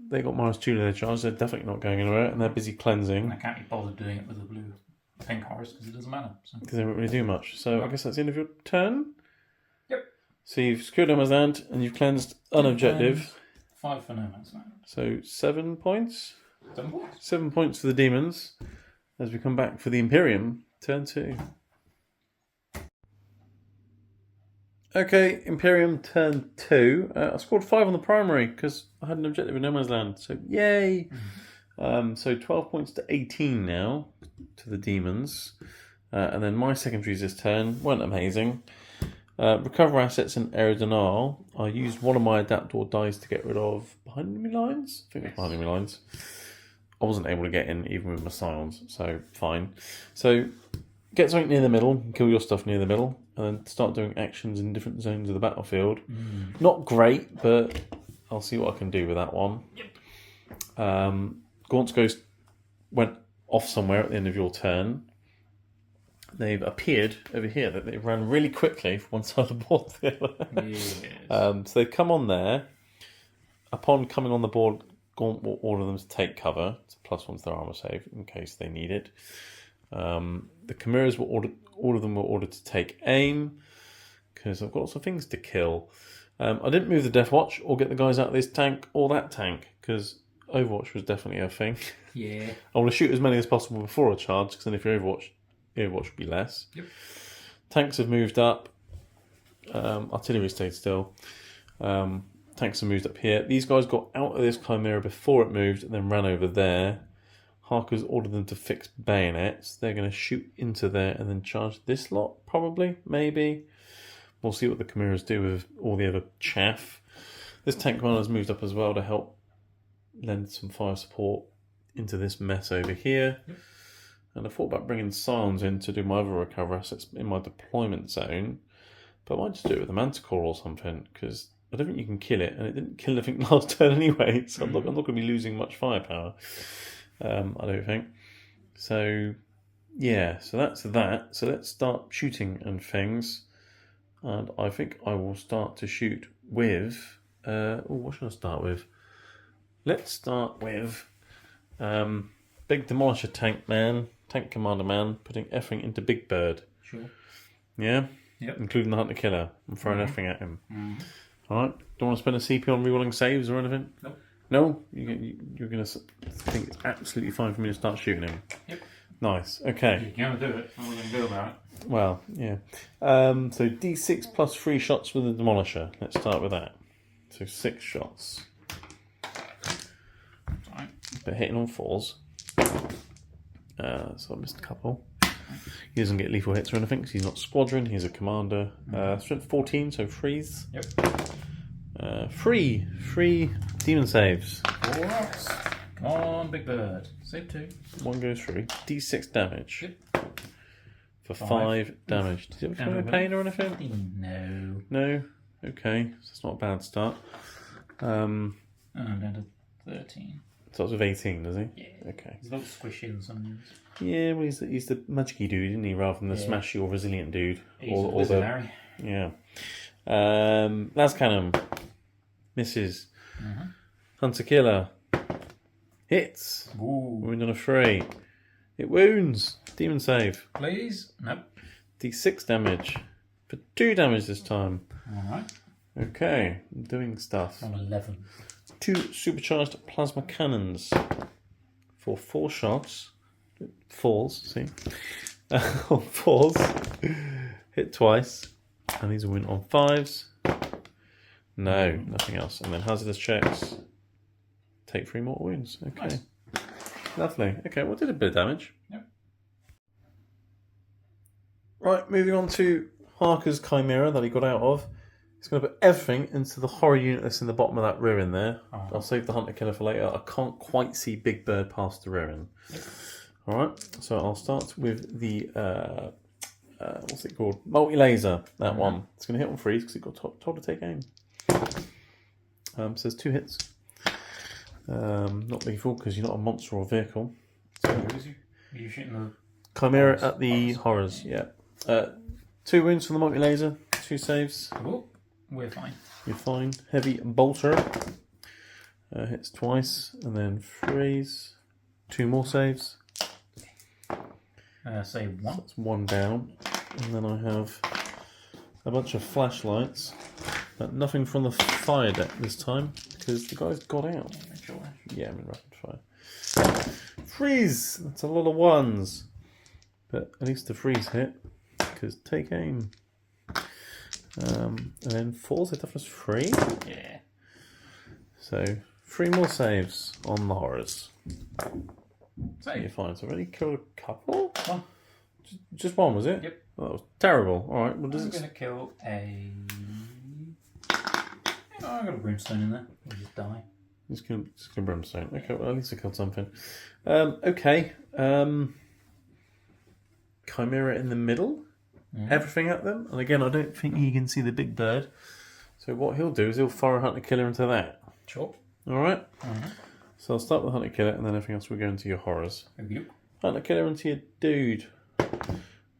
They got -2 to their charge. They're definitely not going anywhere, and they're busy cleansing.
And I can't be bothered doing it with the pink horse because it doesn't matter. So.
Because they don't really do much. So I guess that's the end of your turn.
Yep.
So you've secured no man's land and you've cleansed an objective.
5 for no man's land.
So 7 points.
7 points.
7 points for the demons as we come back for the Imperium. Turn 2. Okay, Imperium turn 2. I scored 5 on the primary because I had an objective in no man's land. So yay! So 12 points to 18 now to the demons. And then my secondaries this turn weren't amazing. Recover assets in Eridanal. I used one of my adapt or dice to get rid of behind enemy lines. I think it was behind enemy lines. I wasn't able to get in even with my scions, so fine. So get something near the middle, kill your stuff near the middle, and then start doing actions in different zones of the battlefield. Not great, but I'll see what I can do with that one.
Yep.
Gaunt's Ghost went off somewhere at the end of your turn. They've appeared over here. That they ran really quickly from one side of the board to the other.
Yes.
So they've come on there. Upon coming on the board, Gaunt will order them to take cover. It's a +1 to their armor save in case they need it. The Chimeras were ordered. All of them were ordered to take aim because I've got lots of things to kill. I didn't move the Deathwatch or get the guys out of this tank or that tank because Overwatch was definitely a thing.
Yeah.
I want to shoot as many as possible before a charge because then if you're Overwatch would be less.
Yep.
Tanks have moved up. Artillery stayed still. Tanks have moved up here. These guys got out of this Chimera before it moved and then ran over there. Harker's ordered them to fix bayonets. They're going to shoot into there and then charge this lot, probably, maybe. We'll see what the Chimeras do with all the other chaff. This tank commander's moved up as well to help lend some fire support into this mess over here.
Yep.
And I thought about bringing Scions in to do my other recovery assets in my deployment zone. But I might just do it with a Manticore or something, because I don't think you can kill it, and it didn't kill anything last turn anyway, so I'm not going to be losing much firepower. I don't think. So, yeah, so that's that. So let's start shooting and things. And I think I will start to shoot with... what should I start with? Let's start with Big Demolisher Tank Man, Tank Commander Man, putting everything into Big Bird.
Sure.
Yeah?
Yep.
Including the Hunter Killer. I'm throwing everything at him.
Mm-hmm.
Alright, don't want to spend a CP on rerolling saves or anything?
Nope.
No? You're going to think it's absolutely fine for me to start shooting him?
Yep.
Nice, okay.
You're going to do it. What are we going to do about it?
Well, yeah. So D6 plus 3 shots with the Demolisher. Let's start with that. So 6 shots.
Right.
But hitting on 4s. So I missed a couple. He doesn't get lethal hits or anything because he's not squadron, he's a commander. Strength 14, so freeze.
Yep.
Free demon saves.
4 rocks. Come on, Big Bird. Save 2.
1 goes through. D6 damage.
Yep.
For 5 damage. Does it have pain or anything?
No.
No? Okay, so it's not a bad start.
I'm down to 13.
Starts with 18, does he?
Yeah.
Okay.
He's a little squishy in some ways.
Yeah, well, he's the magic-y dude, isn't he? Rather than the smashy or resilient dude.
He's a
Yeah. Las Cannon. Misses. Hunter Killer. Hits.
Ooh.
Wound on a 3. It wounds. Demon save.
Please? Nope.
D6 damage. For 2 damage this time.
Alright.
Okay. Doing stuff.
I'm 11.
2 supercharged plasma cannons. For 4 shots. 4s, see? On 4s. Hit twice. And these will win on 5s. No, nothing else. And then hazardous checks. Take 3 more wounds. Okay.
Nice.
Lovely. Okay, well, did a bit of damage.
Yep.
Right, moving on to Harker's Chimera that he got out of. He's going to put everything into the horror unit that's in the bottom of that ruin there. I'll save the Hunter Killer for later. I can't quite see Big Bird past the ruin.
Yep.
Alright, so I'll start with the, what's it called? Multi-laser, that one. It's going to hit on freeze because it got told to take aim. Says 2 hits. Not lethal because you're not a monster or vehicle.
So who is you? Are you shooting the
Chimera at the horrors, yeah. 2 wounds from the multi-laser, 2 saves.
Oh, we're fine.
You're fine. Heavy bolter. Hits twice and then freeze. 2 more saves.
Save 1.
That's 1 down. And then I have a bunch of flashlights. But nothing from the fire deck this time because the guy's got out. Yeah, I'm in rapid fire. Freeze! That's a lot of 1s. But at least the freeze hit because take aim. And then 4s hit toughness 3.
Yeah.
So 3 more saves on the horrors.
Save.
You're fine. So I've already killed a couple?
1.
Just 1, was it?
Yep.
Oh, that was terrible. Alright, well,
I'm going to kill a... Oh, I've got a brimstone in there. We'll just die.
Just kill brimstone. Okay, well, at least I killed something. Okay. Chimera in the middle. Everything at them. And again, I don't think he can see the Big Bird. So what he'll do is he'll fire a Hunter Killer into that.
Sure.
Alright? So I'll start with the Hunter Killer and then everything else will go into your horrors.
Yep.
Hunter Killer into your dude.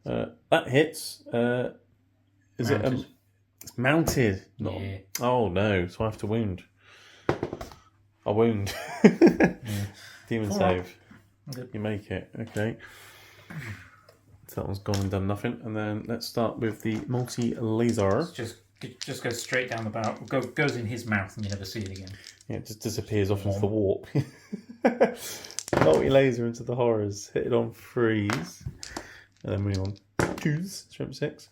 That hits. Is
Mounted.
it... It's mounted. Not...
Yeah.
Oh no, so I have to wound. I wound. Demon save.
Good.
You make it. Okay. So that one's gone and done nothing. And then let's start with the multi-laser.
Just goes straight down the barrel. Goes in his mouth and you never see it again.
Yeah, it just disappears off into the warp. Multi-laser into the horrors. Hit it on freeze. And then moving on 2s, strength 6.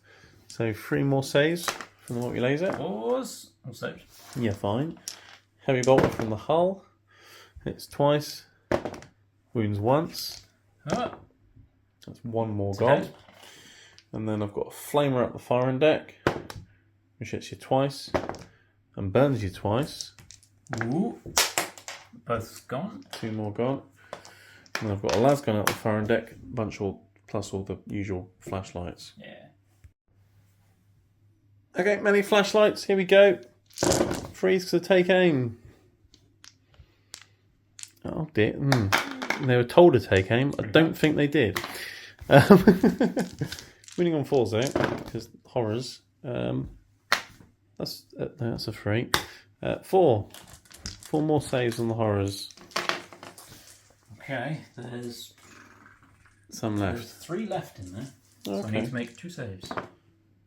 So 3 more saves from the multi-laser.
Fours. All saved.
Yeah, fine. Heavy bolter from the hull. Hits twice. Wounds once.
Ah.
That's 1 more gone. And then I've got a flamer up the firing deck, which hits you twice and burns you twice.
Ooh. Both gone.
2 more gone. And I've got a las gun out the firing deck, plus all the usual flashlights.
Yeah.
Okay, many flashlights. Here we go. Freeze to take aim. Oh dear. They were told to take aim. I don't think they did. Winning on 4s though, because horrors. That's a 3. 4 more saves on the horrors.
Okay, there's
some left.
There's 3 left in there, so I need to make 2 saves,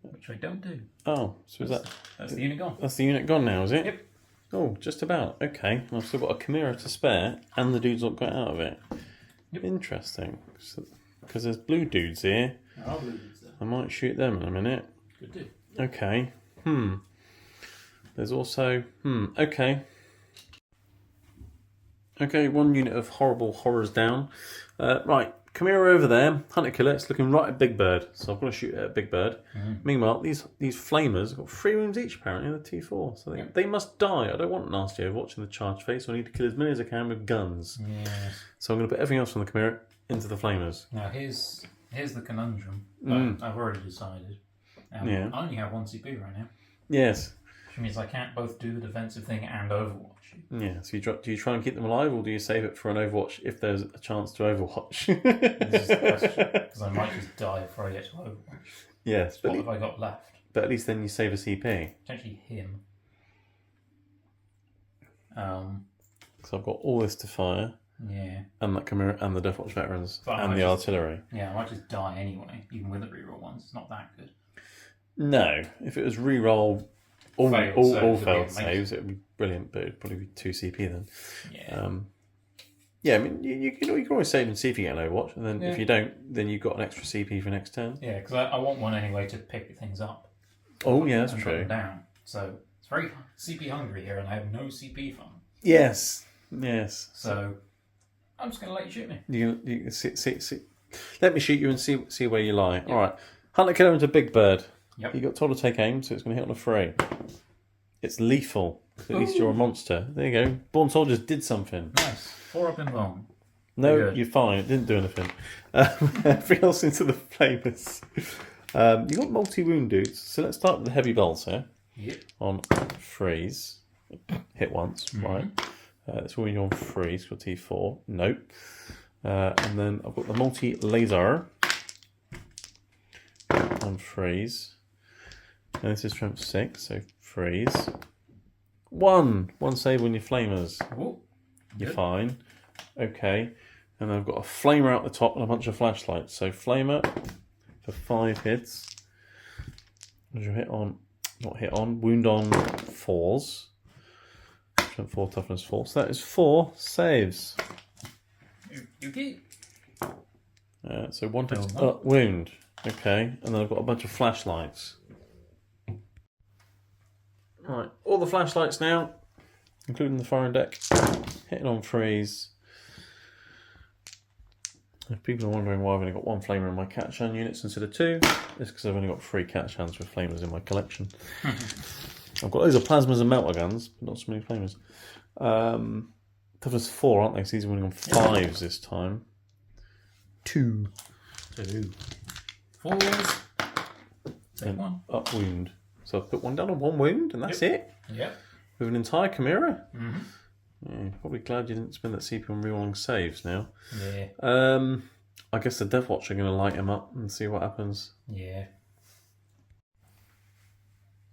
which I don't do.
Oh, so
that's the unit gone.
That's the unit gone now, is it?
Yep.
Oh, just about. Okay, I've still got a Chimera to spare, and the dudes not got out of it.
Yep.
Interesting, because there's blue dudes here.
There are blue dudes there.
I might shoot them in a minute.
Good do.
Okay. There's also okay. Okay, 1 unit of horrible horrors down. Right, Chimera over there, Hunter Killer. It's looking right at Big Bird, so I've got to shoot at Big Bird. Meanwhile, these flamers have got 3 wounds each apparently in the T4, so they must die. I don't want nasty Overwatch in the charge phase, so I need to kill as many as I can with guns.
Yeah.
So I'm going to put everything else from the Chimera into the flamers.
Now here's the conundrum. I've already decided.
Yeah.
I only have 1 CP right now,
Yes.
which means I can't both do the defensive thing and Overwatch.
Yeah. So do you try and keep them alive, or do you save it for an Overwatch if there's a chance to Overwatch?
This is the question, because I might just die before I get to Overwatch.
Yes.
What have I got left?
But at least then you save a CP.
Potentially him.
So I've got all this to fire.
Yeah.
And that Chimera and the Deathwatch veterans
But
and the artillery.
Yeah, I might just die anyway, even with the reroll ones. It's not that good.
No, if it was re-roll all failed saves, it would be brilliant, but it'd probably be 2 CP then.
Yeah.
Yeah, I mean, you can always save and see if you get an Overwatch, and then if you don't, then you've got an extra CP for next turn.
Yeah, because I want one anyway to pick things up.
Oh, yeah, that's
and
true.
put them down. So it's very CP hungry here, and I have no CP fund.
Yes.
So I'm just going to let you shoot me.
You see. Let me shoot you and see where you lie. Yep. All right. Hunter Killer into Big Bird.
Yep.
You got told to take aim, so it's going to hit on a 3. It's lethal. At least you're a monster. There you go. Born Soldiers did something.
Nice. 4 up in bomb.
No, you're fine. It didn't do anything. Everything else into the flamers. You got multi-wound dudes. So let's start with the heavy bolter.
Yep.
On freeze. Hit once, right. That's when you're on freeze. Got T4. Nope. And then I've got the multi-laser on freeze. And this is strength 6, so freeze. 1 save on your flamers.
Ooh,
you're fine. Okay. And then I've got a flamer out the top and a bunch of flashlights. So flamer for 5 hits. As you wound on 4s. Strength 4, toughness 4. So that is 4 saves.
You keep.
So 1 to wound. Okay. And then I've got a bunch of flashlights. Right, all the flashlights now, including the firing deck, hitting on freeze. If people are wondering why I've only got 1 flamer in my catch-hand units instead of 2, it's because I've only got 3 catch-hands with flamers in my collection. I've got loads of plasmas and melter guns, but not so many flamers. Toughness 4, aren't they? So these are winning on 5s this time. 2.
4s. Take 1.
Up wound. So I've put 1 down on 1 wound, and that's it?
Yep.
With an entire Chimera?
Mm-hmm.
Yeah, probably glad you didn't spend that CP on rerolling saves now.
Yeah.
I guess the Deathwatch are going to light him up and see what happens.
Yeah.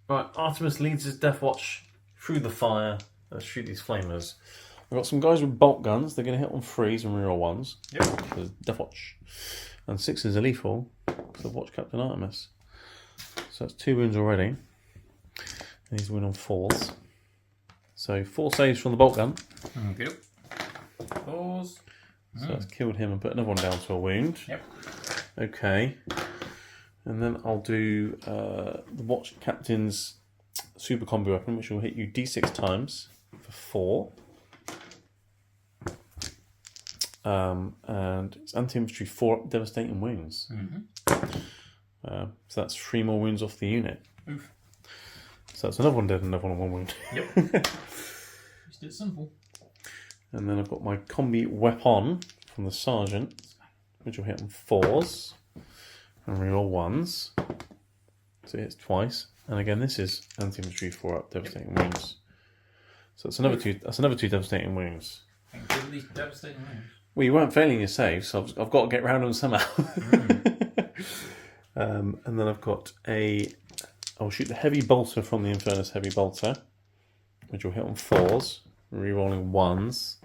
Right, Artemis leads his Deathwatch through the fire. Let's shoot these flamers. I've got some guys with bolt guns. They're going to hit on 3s and reroll 1s.
Yep.
So Deathwatch. And 6s are lethal. So watch Captain Artemis. So that's 2 wounds already. And he's win on 4s. So 4 saves from the bolt gun.
Okay. 4s.
So that's killed him and put another one down to a wound.
Yep.
Okay. And then I'll do the Watch Captain's Super Combo Weapon, which will hit you D6 times for 4. And it's anti-infantry 4 devastating wounds. So that's 3 more wounds off the unit.
Oof.
So that's another one dead and another one on 1 wound.
Yep. Just did simple.
And then I've got my combi weapon from the Sergeant, which will hit on 4s and reroll 1s. So it hits twice. And again, this is anti-infantry 4 up devastating wounds. So that's another 2. That's another 2 devastating wounds.
Give these devastating wounds.
Well, you weren't failing your saves, so I've got to get round them somehow. And then I've got I'll shoot the heavy bolter from the Infernus heavy bolter, which will hit on 4s, rerolling 1s.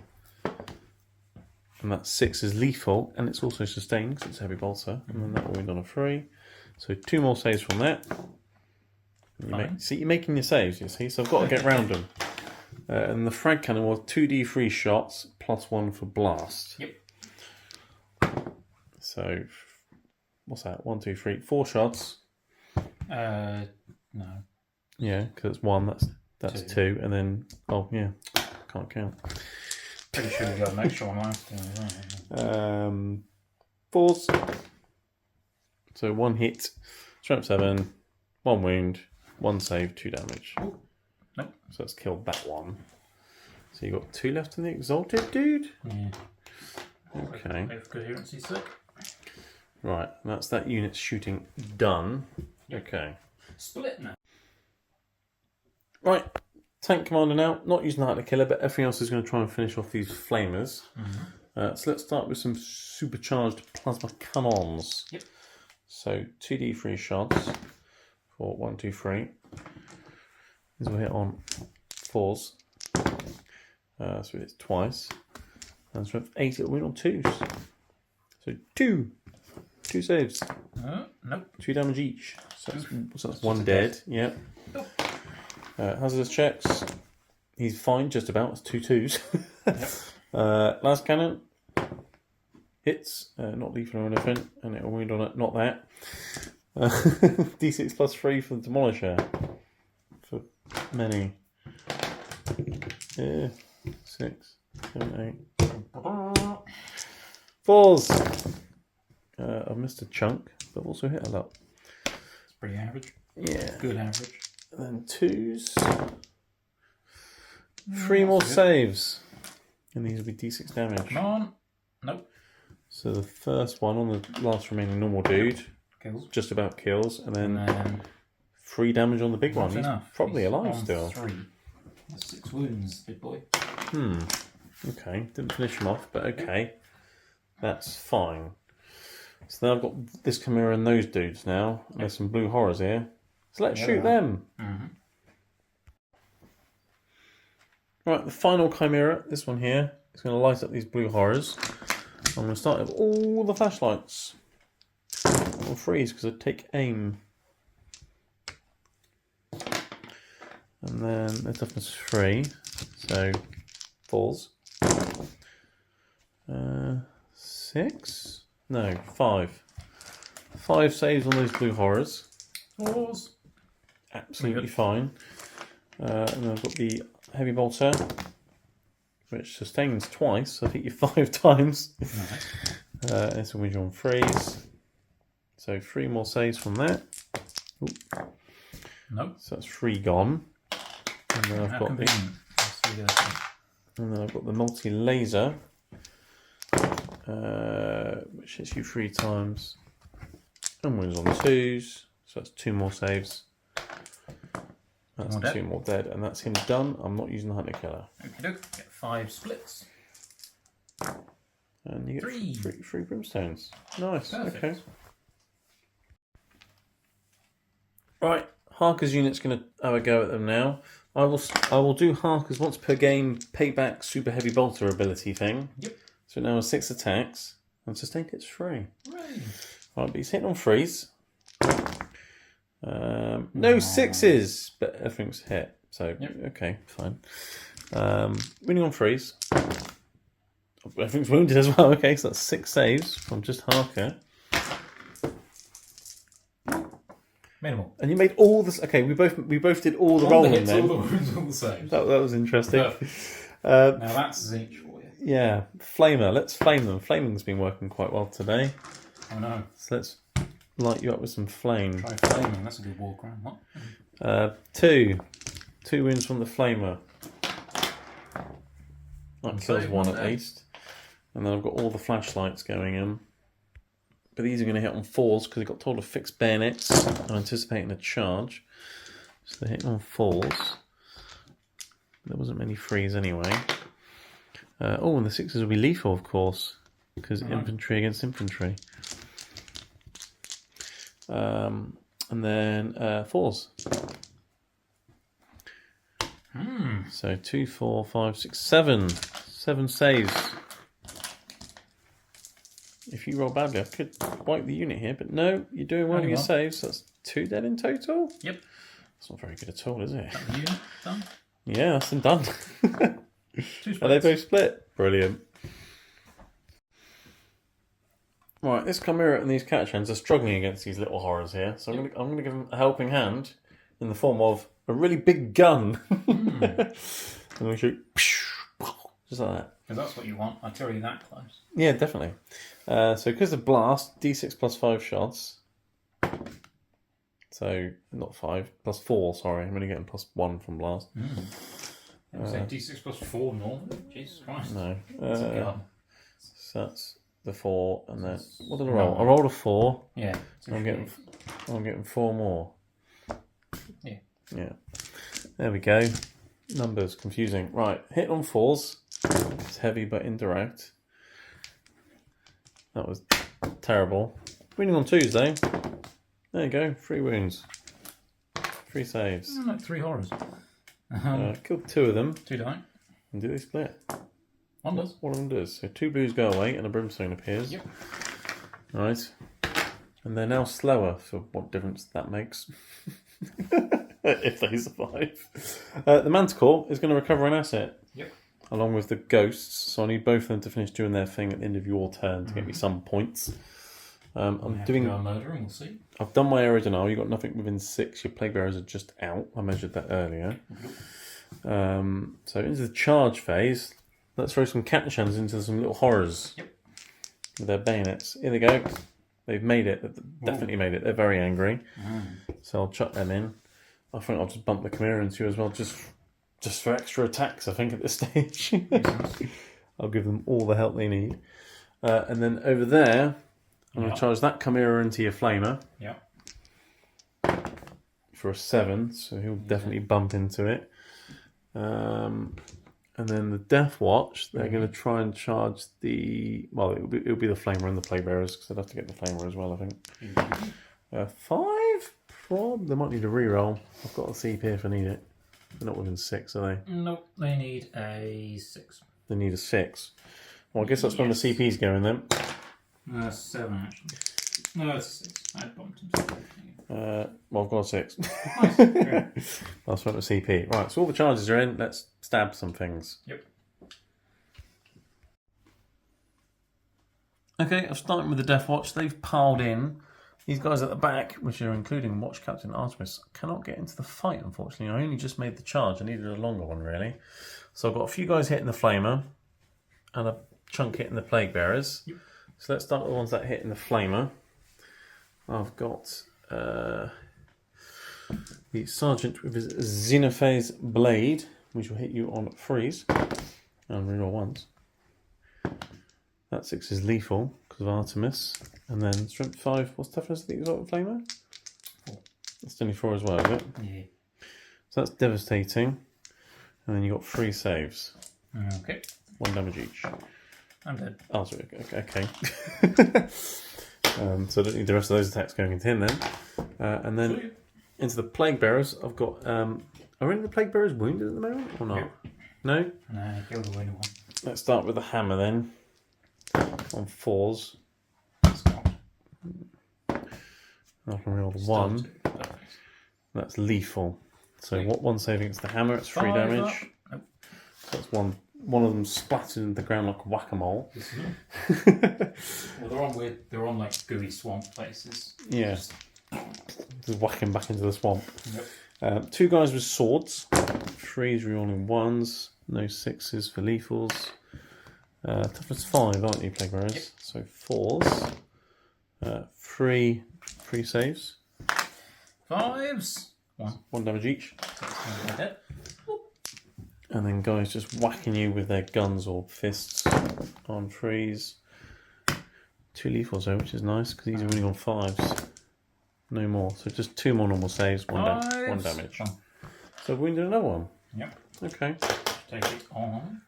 And that 6 is lethal, and it's also sustained because it's heavy bolter. And then that will win on a 3. So 2 more saves from that. See, you're making your saves, you see, so I've got to get round them. And the frag cannon was 2d3 shots plus 1 for blast.
Yep.
So, what's that? 1, 2, 3, 4 shots.
No.
Yeah, because it's 1, that's 2, and then, oh yeah, can't count.
Pretty sure we got an extra one last time.
4s. So 1 hit, strength 7, 1 wound, 1 save, 2 damage.
Ooh. Nope.
So that's killed that one. So you've got 2 left in the Exalted, dude?
Yeah.
Okay.
If coherency's sick.
Right, that's that unit's shooting done. Okay.
Split now.
Right, tank commander now. Not using the Hunter Killer, but everything else is going to try and finish off these flamers. So let's start with some supercharged plasma cannons.
Yep.
So 2d3 shots for 1, 2, 3. These will hit on 4s. So it's twice. And so 8 it'll win on 2s. So 2 saves.
Nope.
2 damage each. So that's 1 dead. Yep. Hazardous checks. He's fine, just about. It's 2 2s.
Yep.
Last cannon. Hits. Not lethal or anything. And it'll wound on it. Not that. D6 plus 3 for the Demolisher. For many. 6, 7, 8. 4s. I've missed a chunk, but also hit a lot.
It's pretty average.
Yeah.
Good average.
And then 2s. 3 more saves. And these will be D6 damage.
Come on. Nope.
So the first one on the last remaining normal dude.
Kills.
Just about kills. And then
And
3 damage on the big one. He's
enough.
probably
He's
alive
on
still.
3. That's 6 wounds, big boy.
Okay. Didn't finish him off, but okay. That's fine. So now I've got this Chimera and those dudes now. And there's some blue horrors here. So let's shoot them. Right, the final Chimera, this one here, is going to light up these blue horrors. I'm going to start with all the flashlights. I'll freeze because I take aim. And then the toughness is 3, so 4s. 6? No, 5. 5 saves on those blue horrors.
4s.
Absolutely fine. And then I've got the heavy bolter, which sustains twice. So I hit you 5 times.
Nice.
This will win you on freeze. So 3 more saves from that. Ooh.
Nope.
So that's 3 gone. And then I've
How
got
convenient.
and then I've got the multi-laser, which hits you 3 times and wins on 2s. So that's 2 more saves. That's 2 more dead, and that's him done. I'm not using the Hunter Killer.
Okay, get 5 splits.
And you get
3.
3 brimstones. Nice.
Perfect.
Okay. Right, Harker's unit's going to have a go at them now. I will do Harker's once per game payback super heavy bolter ability thing.
Yep.
So it now has 6 attacks and sustain hits 3.
Right.
Right, but he's hitting on 3s. No 6s, but everything's hit. So okay, fine. Winning on 3s. Everything's wounded as well. Okay, so that's 6 saves from just Harker.
Minimal.
And you made all this. Okay, we both did all the rolling then.
All the wounds, all the saves.
That was interesting.
Now that's Zinch for you.
Yeah, Flamer. Let's flame them. Flaming's been working quite well today.
I know.
So let's light you up with some flame.
Try flaming. That's a good walk around. What?
2 wounds from the Flamer. That kills
save
one
one
at
there.
least. And then I've got all the flashlights going in. But these are going to hit on 4s because they got told to fix bayonets. I'm anticipating a charge. So they're hitting on 4s. There wasn't many 3s anyway. And the 6s will be lethal, of course, because infantry against infantry. And then 4s. So 2, 4, 5, 6, 7. 7 saves. If you roll badly, I could wipe the unit here, but no, you're doing well with your saves. That's 2 dead in total?
Yep.
That's not very good at all, is it?
The unit done.
Yeah, that's them done.
2 splits.
Are they both split? Brilliant. Right, this Chimera and these Catchhens are struggling against these little horrors here, so I'm gonna give them a helping hand in the form of a really big gun. And we shoot just like that.
Because that's what you want. Artillery that close.
Yeah, definitely. So because of blast, d6 plus 5 shots. So not 5 plus 4. Sorry, I'm only getting plus 1 from blast.
Say D6 plus 4 normally. Jesus Christ.
No.
That's a gun.
So that's the 4, and then what did I roll? I rolled a 4.
Yeah.
I'm getting 4 more. Yeah. There we go. Numbers confusing. Right, hit on 4s. It's heavy but indirect. That was terrible. Winning on 2s though. There you go. 3 wounds. 3 saves.
Like 3 horrors.
Killed 2 of them.
2 die.
And do they split?
One does.
One of them does. So 2 blues go away and a brimstone appears.
Yep.
Right. And they're now slower, so what difference that makes. If they survive. The Manticore is going to recover an asset.
Yep.
Along with the ghosts, so I need both of them to finish doing their thing at the end of your turn to get me some points. I'm doing
a murder and we'll see.
I've done my original. You've got nothing within 6. Your plague bearers are just out. I measured that earlier. So into the charge phase, let's throw some Catchhens into some little horrors.
Yep.
With their bayonets. Here they go. They've made it. They've definitely made it. They're very angry. So I'll chuck them in. I think I'll just bump the Chimera into you as well, just for extra attacks, I think, at this stage. I'll give them all the help they need. And then over there, I'm going to charge that Chimera into your Flamer.
Yeah.
For a 7, so he'll definitely bump into it. And then the Deathwatch, they're going to try and charge the... Well, it'll be the Flamer and the Plague Bearers, because they'd have to get the Flamer as well, I think. 5? They might need a reroll. I've got a CP if I need it. They're not within 6, are they?
Nope, they need a 6.
They need a 6. Well, I guess that's when the CP's going then.
7 actually. No, it's 6. I bumped him.
Well, I've got a 6.
Nice. Great.
That's what the CP. Right, so all the charges are in. Let's stab some things.
Yep.
Okay, I'm starting with the Deathwatch. They've piled in. These guys at the back, which are including Watch Captain Artemis, cannot get into the fight, unfortunately. I only just made the charge. I needed a longer one, really. So I've got a few guys hitting the Flamer and a chunk hitting the Plague Bearers. Yep. So let's start with the ones that hit in the Flamer. I've got the Sergeant with his Xenophase Blade, which will hit you on freeze. And reroll once. That 6 is lethal because of Artemis. And then strength 5, what's toughness that you got with Flamer?
4.
That's only 4 as well, is it?
Yeah.
So that's devastating. And then you got 3 saves.
Okay.
1 damage each.
I'm dead.
Oh, sorry. Okay. So I don't need the rest of those attacks going into him then. And then into the Plague Bearers, I've got... are any of the Plague Bearers wounded at the moment or not?
Yep.
No?
No, I killed the wounded one.
Let's start with the hammer then. On 4s. I can roll the 1. That's lethal. So what 1 saving against the hammer? It's 3 damage.
Nope.
So that's one of them splattered into the ground like whack-a-mole.
Well, they're on like gooey swamp places.
Yeah. Just whack him back into the swamp.
Yep.
2 guys with swords. 3s rerolling 1s. No 6s for lethals. Toughness 5, aren't you, Plague Bearers?
Yep.
So 4s. 3 saves.
5s.
1 damage each. And then guys just whacking you with their guns or fists on 3s. 2 lethals though, which is nice because he's only on 5s. No more. So just 2 more normal saves, 1 damage. So wounded another one.
Yep.
Okay.
Take it on.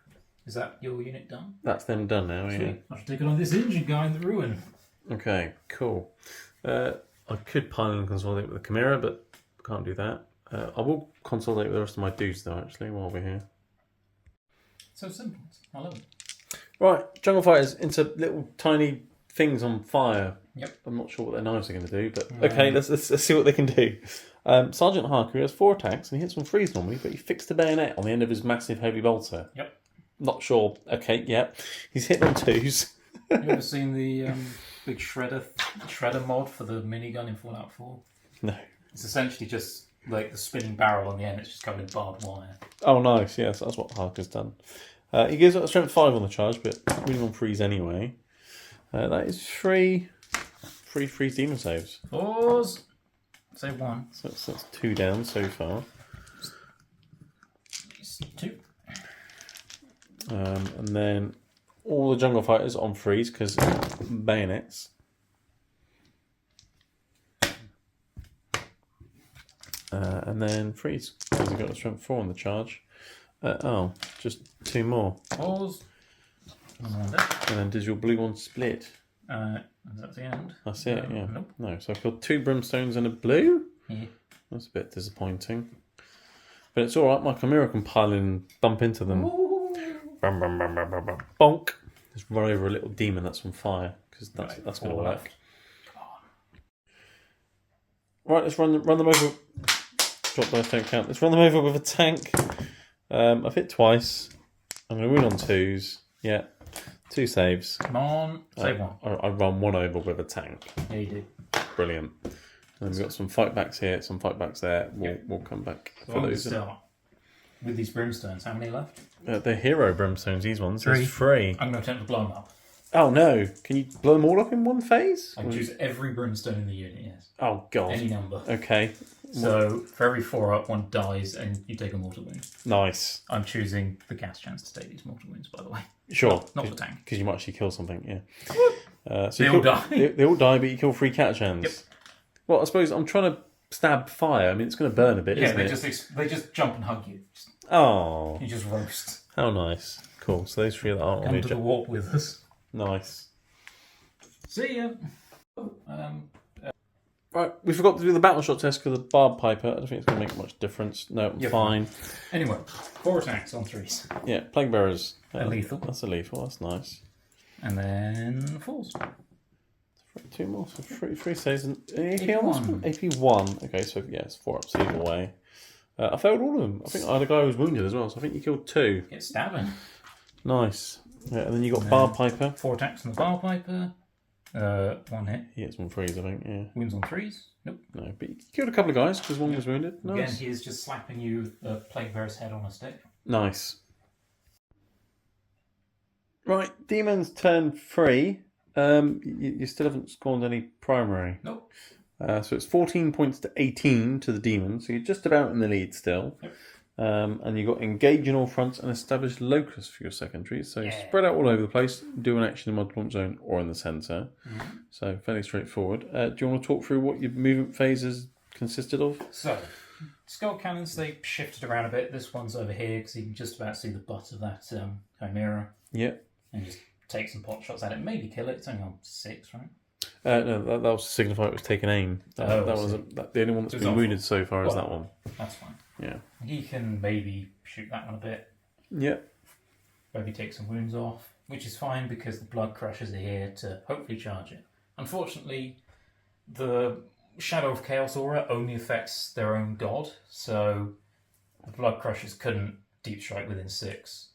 Is that your unit done?
That's them done now, yeah.
I should take it on this injured guy in the ruin.
Okay, cool. I could pile and consolidate with the Chimera, but can't do that. I will consolidate with the rest of my dudes though, actually, while we're here.
So simple. I love it.
Right, jungle fighters into little tiny things on fire.
Yep.
I'm not sure what their knives are going to do, but okay, let's see what they can do. Sergeant Harker has 4 attacks and he hits on 3s normally, but he fixed the bayonet on the end of his massive heavy bolter.
Yep.
Not sure. Okay, yeah. He's hit on 2s.
You ever seen the big shredder mod for the minigun in Fallout 4?
No.
It's essentially just like the spinning barrel on the end. It's just covered in barbed wire.
Oh, nice. Yes, that's what Harker's done. He gives up a strength 5 on the charge, but winning on 3s anyway. That is 3 demon saves.
4s. Save 1.
So that's 2 down so far.
2.
And then all the jungle fighters on 3s because bayonets. And then 3s because we've got a strength 4 on the charge. Just 2 more.
4s.
And then does your blue one split?
Is that the end?
That's it, yeah.
Nope.
No, so I've got 2 brimstones and a blue?
Yeah.
That's a bit disappointing. But it's alright, my Chimera can pile in and bump into them. Bum, bum, bum, bum, bum, bum. Bonk! Just run over a little demon that's on fire, because that's going to work. Right, let's run them over. Drop those, don't count. Let's run them over with a tank. I've hit twice. I'm going to win on 2s. Yeah. 2 saves.
Come on. Save 1.
I run 1 over with a tank.
Yeah, you do.
Brilliant. And then we've got some fight backs here, some fight backs there. We'll come back
So
for those.
start with these brimstones. How many left?
They're hero brimstones, these ones.
3.
There's 3.
I'm going to attempt to blow them up.
Oh no. Can you blow them all up in one phase?
I can choose every brimstone in the unit, yes.
Oh god.
Any number.
Okay.
So for every 4 up, 1 dies and you take a mortal wound.
Nice.
I'm choosing the gas chance to take these mortal wounds, by the way.
Sure.
Not the tank.
Because you might actually kill something, yeah. So
They all die.
They all die, but you kill 3 catachans.
Yep.
Well, I suppose I'm trying to stab fire. I mean, it's going to burn a bit, isn't
they
it?
they just jump and hug you.
Oh.
You just roast.
How nice. Cool. So those 3 that aren't on
Come
the
to the warp with us.
Nice.
See ya.
Right, we forgot to do the battle shot test because of the barb piper. I don't think it's going to make much difference. No, I'm fine.
Anyway, 4 attacks on 3s.
Yeah, plague bearers.
A lethal.
That's a lethal. That's nice.
And then 4s.
2 more, so 3 saves and AP
1.
AP 1. Okay, so yes, 4 ups either way. I failed all of them. I think I had a guy who was wounded as well, so I think you killed 2.
Get stabbing.
Nice. Yeah, and then you got barb piper.
4 attacks on the bar piper. 1 hit.
He hits on 3s, I think. Yeah.
Wounds on 3s. Nope.
No, but you killed a couple of guys because 1 was wounded. Nice.
Again, he is just slapping you with a plague bearer's head on a stick.
Nice. Right, demons turn 3. You still haven't scored any primary.
Nope.
So it's 14 points to 18 to the demons, so you're just about in the lead still.
Yep.
And you've got engage in all fronts and establish locus for your secondaries. So spread out all over the place, do an action in my launch zone or in the centre. Mm-hmm. So fairly straightforward. Do you want to talk through what your movement phases consisted of?
So, skull cannons, they shifted around a bit. This one's over here because you can just about see the butt of that chimera.
Yep.
And just take some pot shots at it. Maybe kill it. It's only on 6, right?
No, that was to signify it was taking aim. That was the only one that's been wounded so far is that one.
That's fine.
Yeah.
He can maybe shoot that one a bit.
Yep.
Maybe take some wounds off, which is fine because the blood crushers are here to hopefully charge it. Unfortunately, the Shadow of Chaos aura only affects their own god, so the blood crushers couldn't deep strike within 6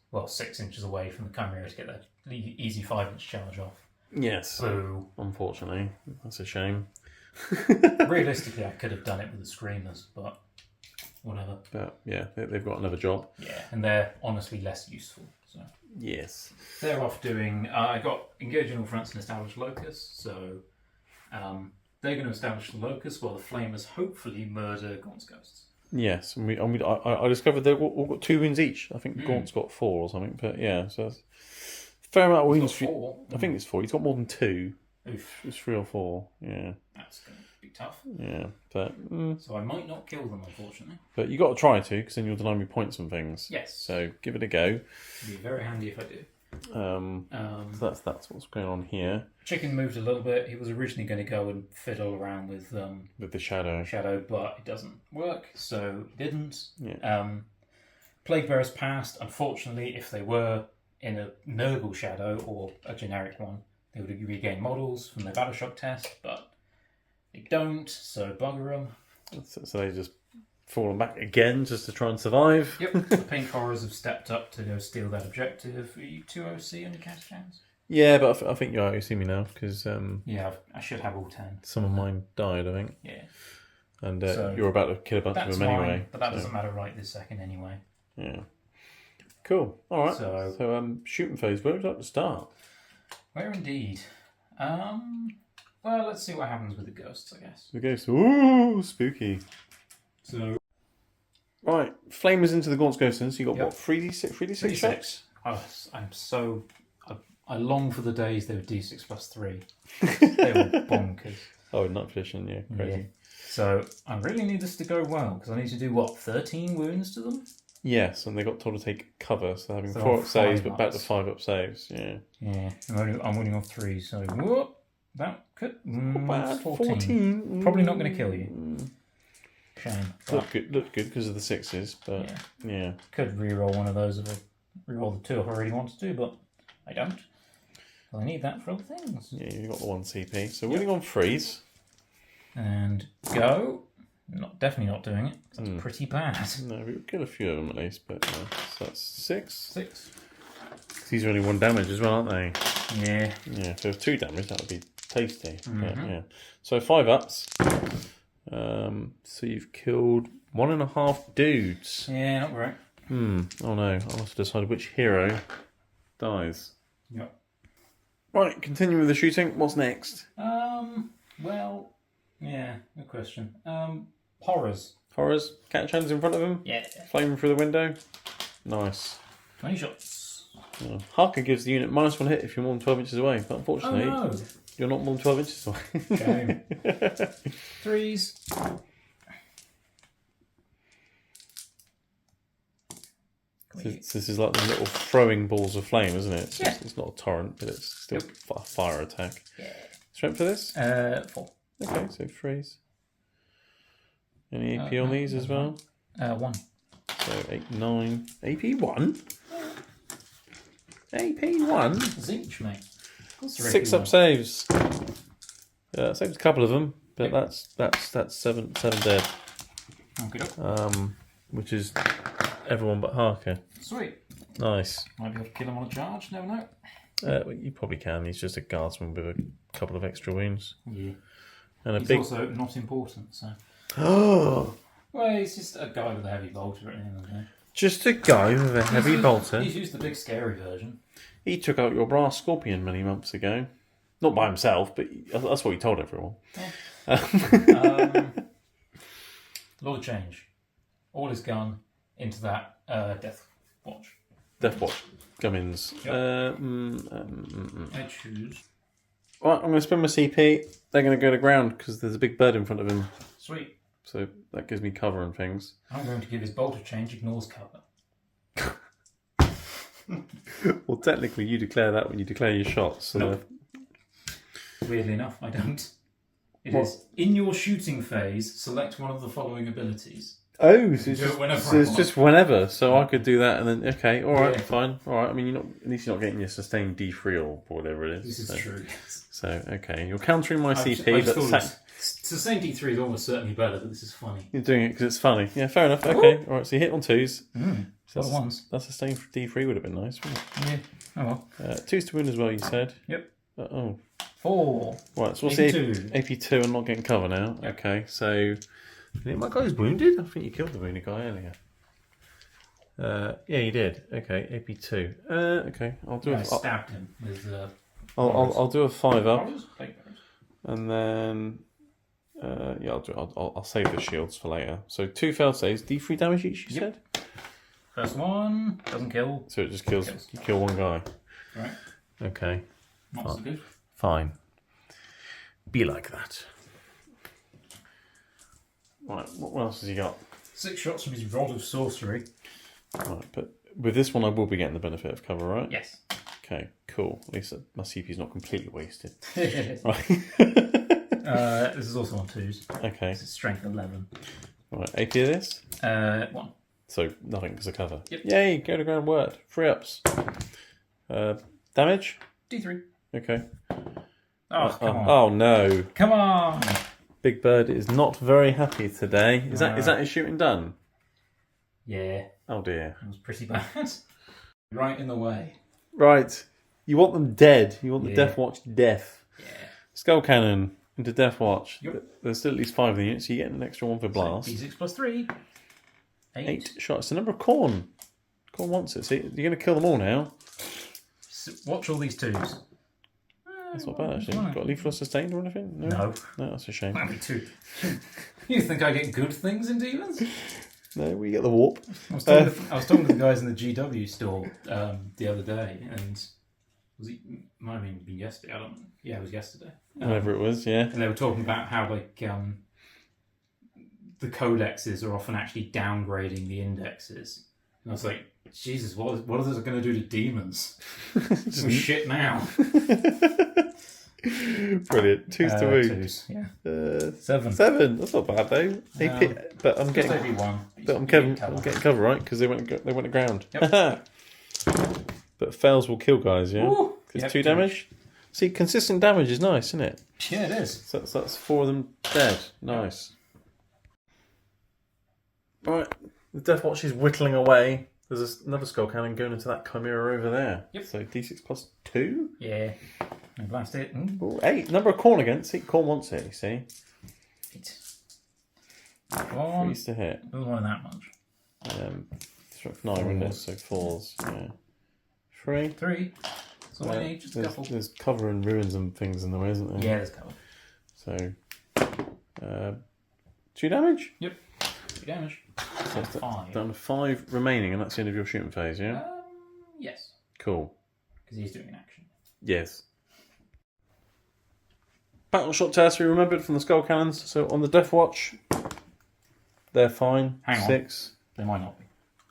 inches away from the chimera to get that easy 5-inch charge off.
Yes.
So,
unfortunately, that's a shame.
Realistically, I could have done it with the screamers, but whatever.
But yeah, they've got another job.
Yeah, and they're honestly less useful. So
Yes.
they're off doing. I got engage in all fronts and establish locus. So they're going to establish the locus while the flamers hopefully murder Gaunt's ghosts.
Yes, and I discovered they've all got 2 wounds each. I think Gaunt's got 4 or something, but yeah, so that's a fair amount of wounds.
He's got 4.
I think it's 4. He's got more than 2.
Oof.
It's 3 or 4. Yeah.
That's going to be tough.
Yeah, but
So I might not kill them, unfortunately.
but you got to try to, because then you'll deny me points and things.
Yes.
So give it a go.
It'd be very handy if I do.
So that's what's going on here
Chicken moved a little bit. He was originally going to go and fiddle around with
the shadow.
but it doesn't work, so he didn't.
Yeah.
Plague Bearers passed. Unfortunately, if they were in a Nurgle shadow or a generic one, they would regain models from their Battle Shock test, but they don't, so bugger them.
So they just fallen back again just to try and survive.
Yep, the Paint Horrors have stepped up to go steal that objective. Are you 2 OC on your cast chance?
Yeah, but I think you see me now because
Yeah, I should have all 10.
some of mine died, I think.
Yeah.
And
So
you're about to kill a bunch of
That's
them
fine,
anyway.
but that
so,
doesn't matter right this second anyway.
Yeah. Cool. All right.
So-
So shooting phase. Where would you like to start?
Where indeed? Well, let's see what happens with the ghosts, I guess.
The ghost. Ooh, spooky.
So
Right, flamers into the Gaunt's Ghost. So you got
Yep.
what? 3d6
3d6.
shots.
Oh, I'm so. I long for the days they were d6 plus 3. They were bonkers.
Oh, night vision. Yeah, crazy.
Yeah. So I really need this to go well because I need to do what, 13 wounds to them?
Yes, and they got told to take cover, so having
So
4
on
up saves,
5
but back to
ups.
5 up saves. Yeah.
Yeah, I'm winning off 3, so whoop, that could
Bad.
14. Probably not going to kill you. Shame. But
Looked good because of the 6s, but yeah.
could re-roll one of those if I re-roll the 2 if I really want to do, but I don't. Well, I need that for other things.
Yeah, you got the 1 CP. So winning on freeze.
And go. Definitely not doing it. That's pretty bad.
No, we'll kill a few of them at least, but so that's 6.
6.
These are only 1 damage as well, aren't they?
Yeah.
Yeah, so 2 damage, that would be tasty. But,
Mhm.
yeah. So 5 ups. So you've killed 1.5 dudes.
Yeah, not great.
Oh no, I'll have to decide which hero dies.
Yep.
Right, continue with the shooting. What's next?
Well, yeah, good question. Horrors.
Horrors. Catch hands in front of him.
Yeah.
Flaming through the window. Nice.
20 shots.
Harker gives the unit -1 hit if you're more than 12 inches away, but
Oh
unfortunately,
no.
you're not more than 12 inches away.
Shame. 3s.
This is like the little throwing balls of flame, isn't it?
Yeah.
It's not a torrent, but it's still a fire attack.
Yeah.
Strength for this?
4.
Okay, so 3s. Any AP on these as well?
1.
So 8, 9. AP 1? AP 1?
Zinch, mate.
6 up saves. Saves a couple of them, but that's 7 dead.
Okay.
Which is everyone but Harker.
Sweet.
Nice.
Might be able to kill him on a charge, never know.
Well, you probably can. He's just a guardsman with a couple of extra wounds.
Yeah.
And a
He's
big.
also not important, so.
Oh!
Well, he's just a guy with a heavy bolter at the end of the day.
Just a guy with a heavy bolter.
He's used the big scary version.
He took out your brass scorpion many months ago. Not by himself, but that's what he told everyone.
A lot of change. All his gun into that Deathwatch.
Deathwatch. Gummins.
Yep. I choose.
Right, I'm going to spend my CP. They're going to go to ground because there's a big bird in front of him.
Sweet.
So that gives me cover and things.
I'm going to give his bolter change, ignores cover.
Well, technically, you declare that when you declare your shots. So
Nope. Weirdly enough, I don't. It
What?
is in your shooting phase, select one of the following abilities.
Oh, so it's,
Do it whenever
so
I
it's
want.
just whenever. So I could do that and then, okay, all right,
Yeah.
fine. All right, I mean, at least you're not getting your sustained D3 or whatever it is.
This is true.
So, okay, you're countering my CP,
I just
but
thought sustained D3 is almost certainly better, but this is funny.
you're doing it because it's funny. Yeah, fair enough. Okay, all right, so you hit on 2s. So
Well, ones.
that's a sustained D3 would have been nice, wouldn't
Yeah. Oh well.
it? 2s to win as well, you said.
Yep.
Oh,
4.
Right, so what's
AP2.
the AP2 and not getting cover now?
Yep.
Okay, so I think my guy's wounded. I think you killed the wounded guy earlier. Yeah, you did. Okay, AP2. Okay, I'll do.
I stabbed him with.
I'll do a 5 up,
Arrows?
and then yeah, I'll save the shields for later. So 2 failed saves, D3 damage each. You said.
First one doesn't kill.
So it just kills. You kill one guy.
Right.
Okay.
Not so good.
Fine. Be like that. Right. What else has he got?
6 shots from his rod of sorcery.
Right, but with this one, I will be getting the benefit of cover, right?
Yes.
Okay, cool. At least my CP's not completely wasted.
Right. This is also on 2s.
Okay.
This is strength 11.
Right, AP of this?
1.
So nothing because of cover.
Yep.
Yay, go to ground word. 3 ups. Damage?
D3.
Okay.
Oh, come on.
Oh no.
Come on!
Big Bird is not very happy today. Is that his shooting done?
Yeah.
Oh dear.
It was pretty bad. Right in the way.
Right. You want them dead. You want the
Yeah.
Deathwatch death.
Yeah.
Skull Cannon into Deathwatch.
Yep.
There's still at least 5 of the units, so you get an extra 1 for blast.
So D6 plus 3.
8 shots. The number of Corn. Corn wants it. See, you're going to kill them all now.
Watch all these 2s.
That's not bad, actually. Got a lethal sustained or anything?
No.
No, that's a shame.
That'd be 2. You think I get good things in Demons?
No, we get the warp.
I was talking to the guys in the GW store the other day, and might have even been yesterday. I don't know. Yeah, it was yesterday.
Whatever it was, yeah.
And they were talking about how the codexes are often actually downgrading the indexes. And I was like, Jesus, what are they going to do to demons? Some shit now.
Brilliant. 2s to wound.
2s, yeah.
7.
7.
That's not bad though. AP, but I'm
Just
getting.
AP1.
But I'm getting cover, right? Because they went to ground.
Yep.
But fails will kill guys, yeah. Because 2 damage. See, consistent damage is nice, isn't it?
Yeah, it is.
So that's 4 of them dead. Nice. Right, the Deathwatch is whittling away. There's another Skull Cannon going into that Chimera over there.
Yep.
So D6 plus 2.
Yeah. And blast it.
Ooh, 8. Number of Corn again. See, Corn wants it. You see.
8. 1.
3's to hit.
Doesn't want that much.
Strength 9, isn't it? So 4s. Yeah. 3.
3. That's all I need. Just a couple.
There's cover and ruins and things in the way, isn't there?
Yeah, there's cover.
So 2 damage.
Yep. 2 damage.
So
That's 5.
down to 5 remaining, and that's the end of your shooting phase. Yeah.
Yes.
Cool.
Because he's doing an action.
Yes. Battle shot test we remembered from the Skull Cannons. So on the Deathwatch, they're fine.
Hang on.
6.
They might not be.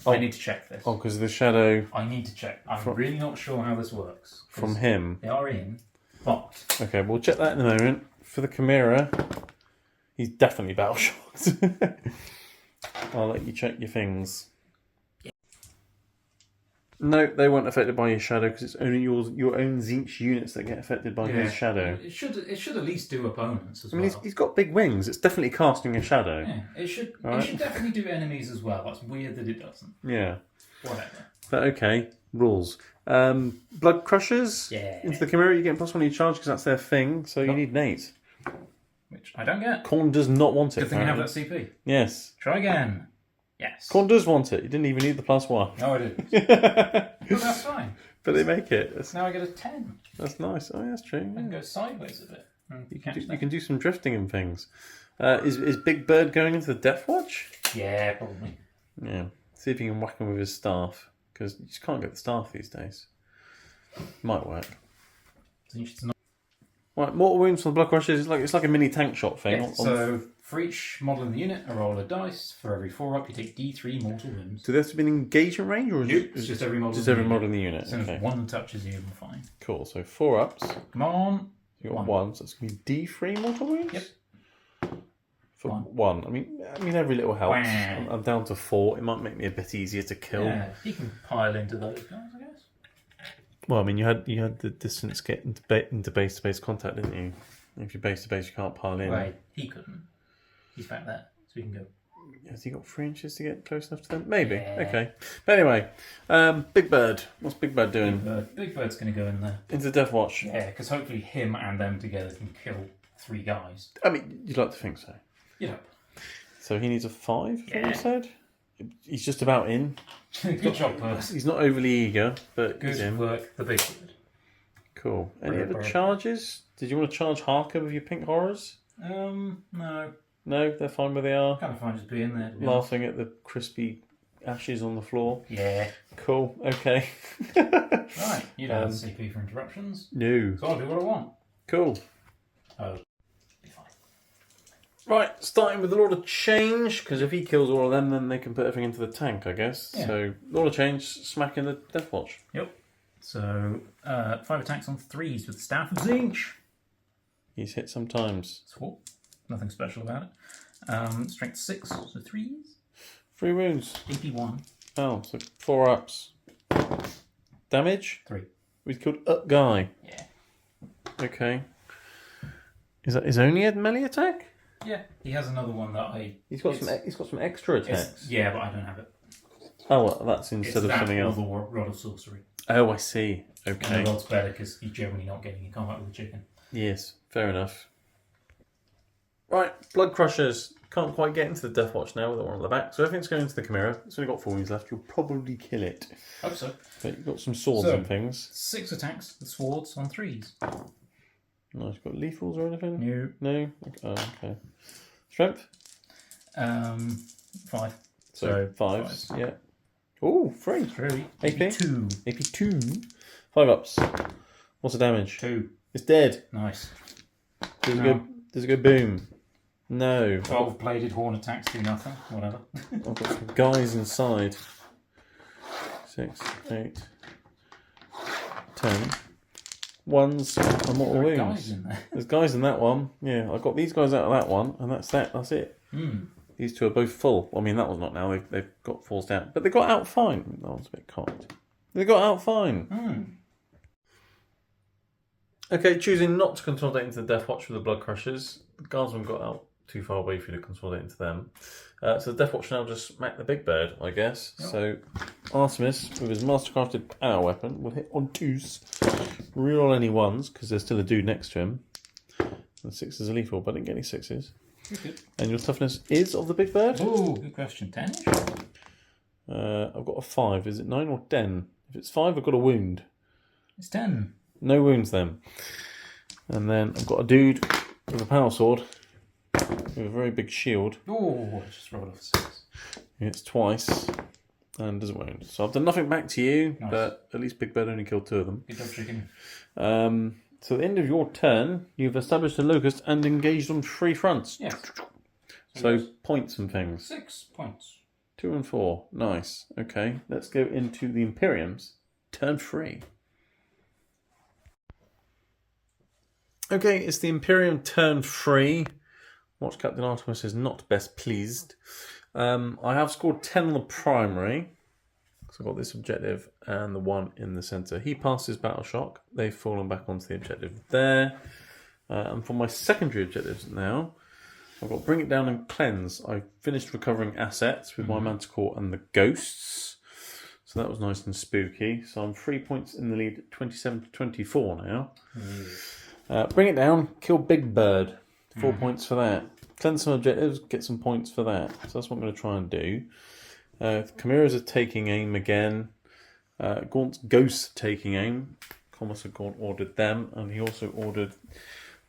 Oh.
I need to check this.
Oh, because of the shadow
I need to check. I'm really not sure how this works. 'Cause
from him.
They are in, but
Okay, we'll check that in a moment. For the Chimera, he's definitely battle shocked. I'll let you check your things.
Yeah.
No, they weren't affected by his shadow because it's only your own Zinch units that get affected by his shadow.
It should at least do opponents as
I mean,
well.
he's got big wings. It's definitely casting a shadow.
Yeah, it should.
Right.
It should definitely do enemies as well. That's weird that it doesn't.
Yeah.
Whatever.
But okay, rules. Blood Crushers.
Yeah.
Into the Chimera, you get +1 on your charge because that's their thing. So you
Nope.
need Nate.
Which I don't get.
Corn does not want it.
Good thing I have that
apparently.
CP.
Yes.
Try again. Yes.
Corn does want it. You didn't even need the +1.
No, I didn't. But that's fine.
But they make it.
Now I get a 10.
That's nice. Oh, yeah, that's true.
I can go sideways a bit.
You can do some drifting and things. Is Big Bird going into the Deathwatch?
Yeah, probably.
Yeah. See if you can whack him with his staff. Because you just can't get the staff these days. Might work. Right, mortal wounds from the Blood Crushers. It's like a mini tank shot thing.
Yeah, so for each model in the unit, I roll a dice. For every 4 up, you take D3 mortal wounds.
Do they have to be in engagement range, or is
Nope,
it
it's just every model.
just every model in the unit?
So
Okay,
if one touches you, I'm fine.
cool. So 4 ups.
Come on.
You got 1, so it's gonna be D3 mortal wounds.
Yep.
For 1. I mean, every little helps.
Wow.
I'm down to 4. It might make me a bit easier to kill.
Yeah, you can pile into those guys, I guess.
Well, I mean, you had the distance get into base to base contact, didn't you? If you're base to base, you can't pile in.
Right, he couldn't. He's back there, so we can go.
Has he got 3 inches to get close enough to them? Maybe.
Yeah.
Okay. But anyway, Big Bird. What's Big Bird doing?
Big Bird's going to go in there.
Into Deathwatch.
Yeah, because hopefully him and them together can kill 3 guys.
I mean, you'd like to think so.
Yeah.
So he needs a 5,
Yeah.
you said? He's just about in.
Good job, Perth.
He's not overly eager, but he's
Good
in.
work, the Big Bird.
Cool. Any other charges? Did you want to charge Harker with your pink horrors?
No.
No, they're fine where they are.
Kind of fine just being there.
Laughing at the crispy ashes on the floor.
Yeah.
Cool. Okay.
Right. You don't have CP for interruptions.
No.
So I'll do what I want.
Cool.
Oh. Be fine.
Right, starting with the Lord of Change, because if he kills all of them, then they can put everything into the tank, I guess.
Yeah.
So, Lord of Change, smacking the Deathwatch.
Yep. So, 5 attacks on 3s with the Staff of Zinch.
He's hit sometimes.
Swap. Nothing special about it. Strength 6, so 3s.
3 wounds.
81.
Oh, so 4 ups. Damage?
3.
We've killed Up Guy.
Yeah.
Okay. Is that his only melee attack?
Yeah. He has another one that I...
He's got some extra attacks.
Yeah, but I don't have it.
Oh, well, that's instead of something else.
It's that or the Rod of Sorcery.
Oh, I see. Okay.
And the Rod's better because he's generally not getting in combat with the chicken.
Yes, fair enough. Right, Blood Crushers. Can't quite get into the Deathwatch now with the one on the back, so everything's going into the Chimera. It's only got 4 wounds left. You'll probably kill it.
Hope so.
But you've got some swords and things.
6 attacks with swords on 3s.
Nice. Got lethals or anything?
No.
No? Oh, okay. Strength?
5.
So 5s, yeah. Oh, 3.
3.
AP?
2.
AP 2. 5 ups. What's the damage?
2.
It's dead.
Nice.
Does it go boom? No.
12 bladed horn attacks do nothing. Whatever.
I've got some guys inside. 6, 8, 10. One's a mortal wounds.
Guys in there.
There's guys in that one. Yeah, I got these guys out of that one, and that's that. That's it. These 2 are both full. I mean, that one's not now. They've got forced out. But they got out fine. That one's a bit cocked. They got out fine. Okay, choosing not to consolidate into the Deathwatch with the Blood Crushers. The Guardsmen got out too far away for you to consolidate into them. So the Deathwatch now just smack the Big Bird, I guess. Yep. So Artemis, with his mastercrafted power weapon, will hit on 2s. Reroll any 1s, because there's still a dude next to him. And 6s are lethal, but I didn't get any 6s.
Good.
And your toughness is of the Big Bird?
Oh, good question. 10?
I've got a 5. Is it 9 or 10? If it's 5, I've got a wound.
It's 10.
No wounds then. And then I've got a dude with a power sword with a very big shield.
Oh, I just rolled off 6.
It's twice and doesn't wound. So I've done nothing back to you, nice. But at least Big Bird only killed 2 of them.
Good job, chicken.
So at the end of your turn, you've established a locust and engaged on 3 fronts.
Yes.
So points and things.
6 points.
2 and 4. Nice. Okay, let's go into the Imperiums. Turn 3. Okay, it's the Imperium turn 3. Watch Captain Artemis is not best pleased. I have scored 10 on the primary. So I've got this objective and the one in the centre. He passes Battle Shock. They've fallen back onto the objective there. And for my secondary objectives now, I've got Bring It Down and Cleanse. I finished recovering assets with my Manticore and the Ghosts. So that was nice and spooky. So I'm 3 points in the lead at 27 to 24 now. Bring It Down, kill Big Bird. 4 points for that. Cleanse some objectives, get some points for that. So that's what I'm going to try and do. Chimera's are taking aim again. Gaunt's Ghosts taking aim. Commissar Gaunt ordered them, and he also ordered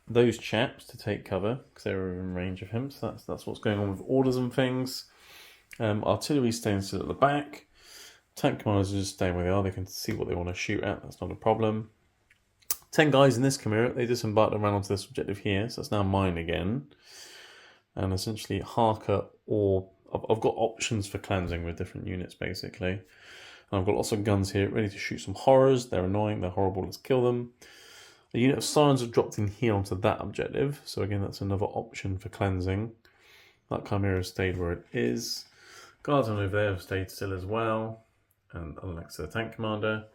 those chaps to take cover because they were in range of him. So that's what's going on with orders and things. Artillery staying still at the back. Tank commanders are just staying where they are. They can see what they want to shoot at. That's not a problem. 10 guys in this Chimera. They disembarked and ran onto this objective here. So it's now mine again. And essentially Harker or... I've got options for cleansing with different units, basically. And I've got lots of guns here ready to shoot some horrors. They're annoying. They're horrible. Let's kill them. A unit of Sirens have dropped in here onto that objective. So again, that's another option for cleansing. That Chimera stayed where it is. Guardsmen over there have stayed still as well. And next to the tank commander.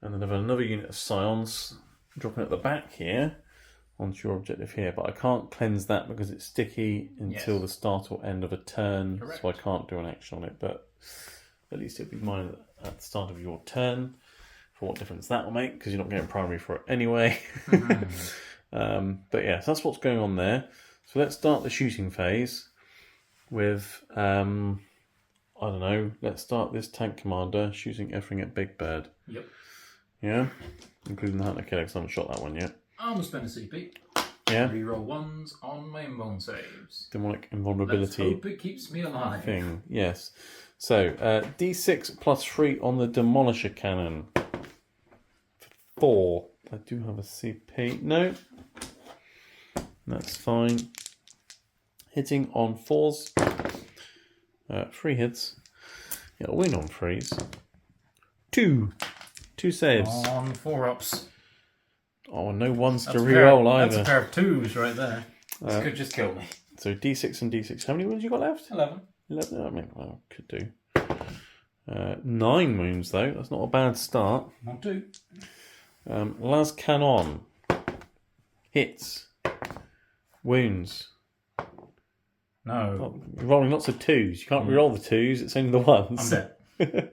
And then I've another unit of Scions dropping at the back here onto your objective here, but I can't cleanse that because it's sticky until the start or end of a turn.
Correct.
So I can't do an action on it, but at least it'll be mine at the start of your turn. For what difference that will make, because you're not getting primary for it anyway. But yeah, so that's what's going on there. So let's start the shooting phase with, I don't know, let's start this tank commander shooting everything at Big Bird.
Yep.
Yeah? Including the Hunter Killer, because I haven't shot that one yet.
I'm going to spend a CP.
Yeah?
Reroll 1s on my invuln saves.
Demonic invulnerability.
Let's hope it keeps me alive.
Thing, yes. So, D6 plus 3 on the Demolisher Cannon. 4. I do have a CP. No. That's fine. Hitting on 4s. 3 hits. Yeah, I'll win on 3s. 2. 2 saves.
On 4-ups.
Oh, no 1s to reroll either.
That's a pair of 2s right there. This could just kill me.
So D6 and D6. How many wounds you got left?
11.
11? I mean, well, could do. 9 wounds, though. That's not a bad start.
Not 2.
Las Cannon. Hits. Wounds.
No.
Oh, you're rolling lots of 2s. You can't reroll the 2s, it's only the 1s.
I'm dead.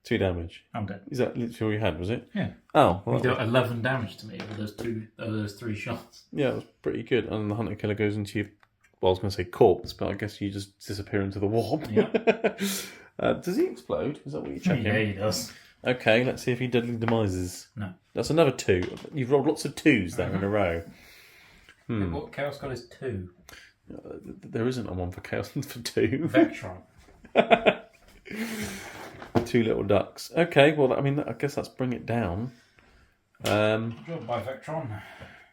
2 damage.
I'm dead.
Is that literally all you had, was it?
Yeah.
Oh, well.
You dealt 11 damage to me with those 3 shots.
Yeah, it was pretty good. And the Hunter Killer goes into your, well, I was going to say corpse, but I guess you just disappear into the warp.
Yeah.
Does he explode? Is that what you're checking?
Yeah, he does.
Okay, let's see if he deadly demises.
No.
That's another 2. You've rolled lots of 2s there in a row.
What Chaos God is 2?
There isn't a one for Chaos for 2.
Vectron.
2 little ducks. Okay, well, I mean, I guess that's bring it down.
Job by Vectron.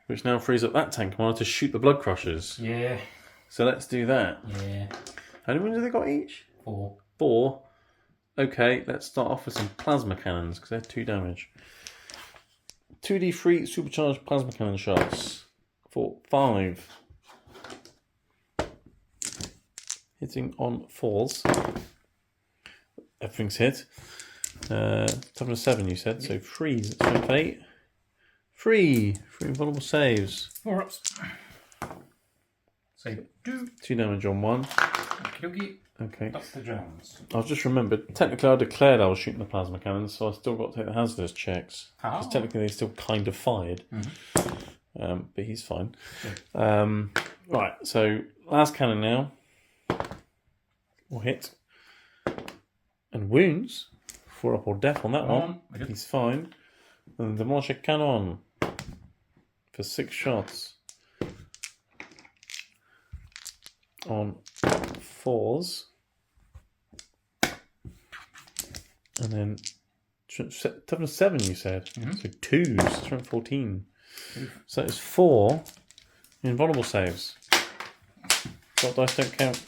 Which now frees up that tank commander to shoot the Blood Crushers.
Yeah.
So let's do that.
Yeah.
How many wounds have they got each?
4.
4. Okay, let's start off with some plasma cannons, because they're 2 damage. 2d3 supercharged plasma cannon shots for 5. Hitting on 4s. Everything's hit. Top of 7, you said, so 3s. Strength 8. 3 invulnerable saves.
4-ups. Save 2.
2 damage on 1.
Okie
Okay.
Dr. Jones.
I've just remembered, technically I declared I was shooting the plasma cannons, so I still got to take the hazardous checks. Because technically they still kind of fired. But he's fine. Right, so last cannon now. Will hit. And wounds. 4 up or death on that one. He's fine. And the Demolisher Cannon. For 6 shots. On 4s. And then toughness 7 you said. So 2s, strength 14. So that is 4 invulnerable saves. Dot dice don't count.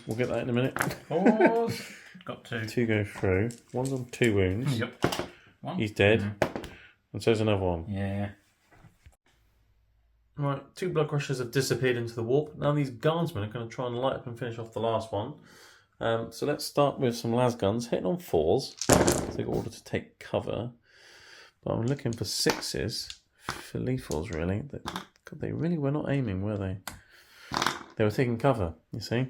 We'll get that in a minute.
4s. Got 2.
2 go through. One's on 2 wounds.
Yep. 1.
He's dead. And so's another one.
Yeah.
Right, 2 blood crushers have disappeared into the warp. Now these guardsmen are going to try and light up and finish off the last one. So let's start with some las guns, hitting on 4s. So in order to take cover. But I'm looking for 6s for lethals, really. They really were not aiming, were they? They were taking cover, you see.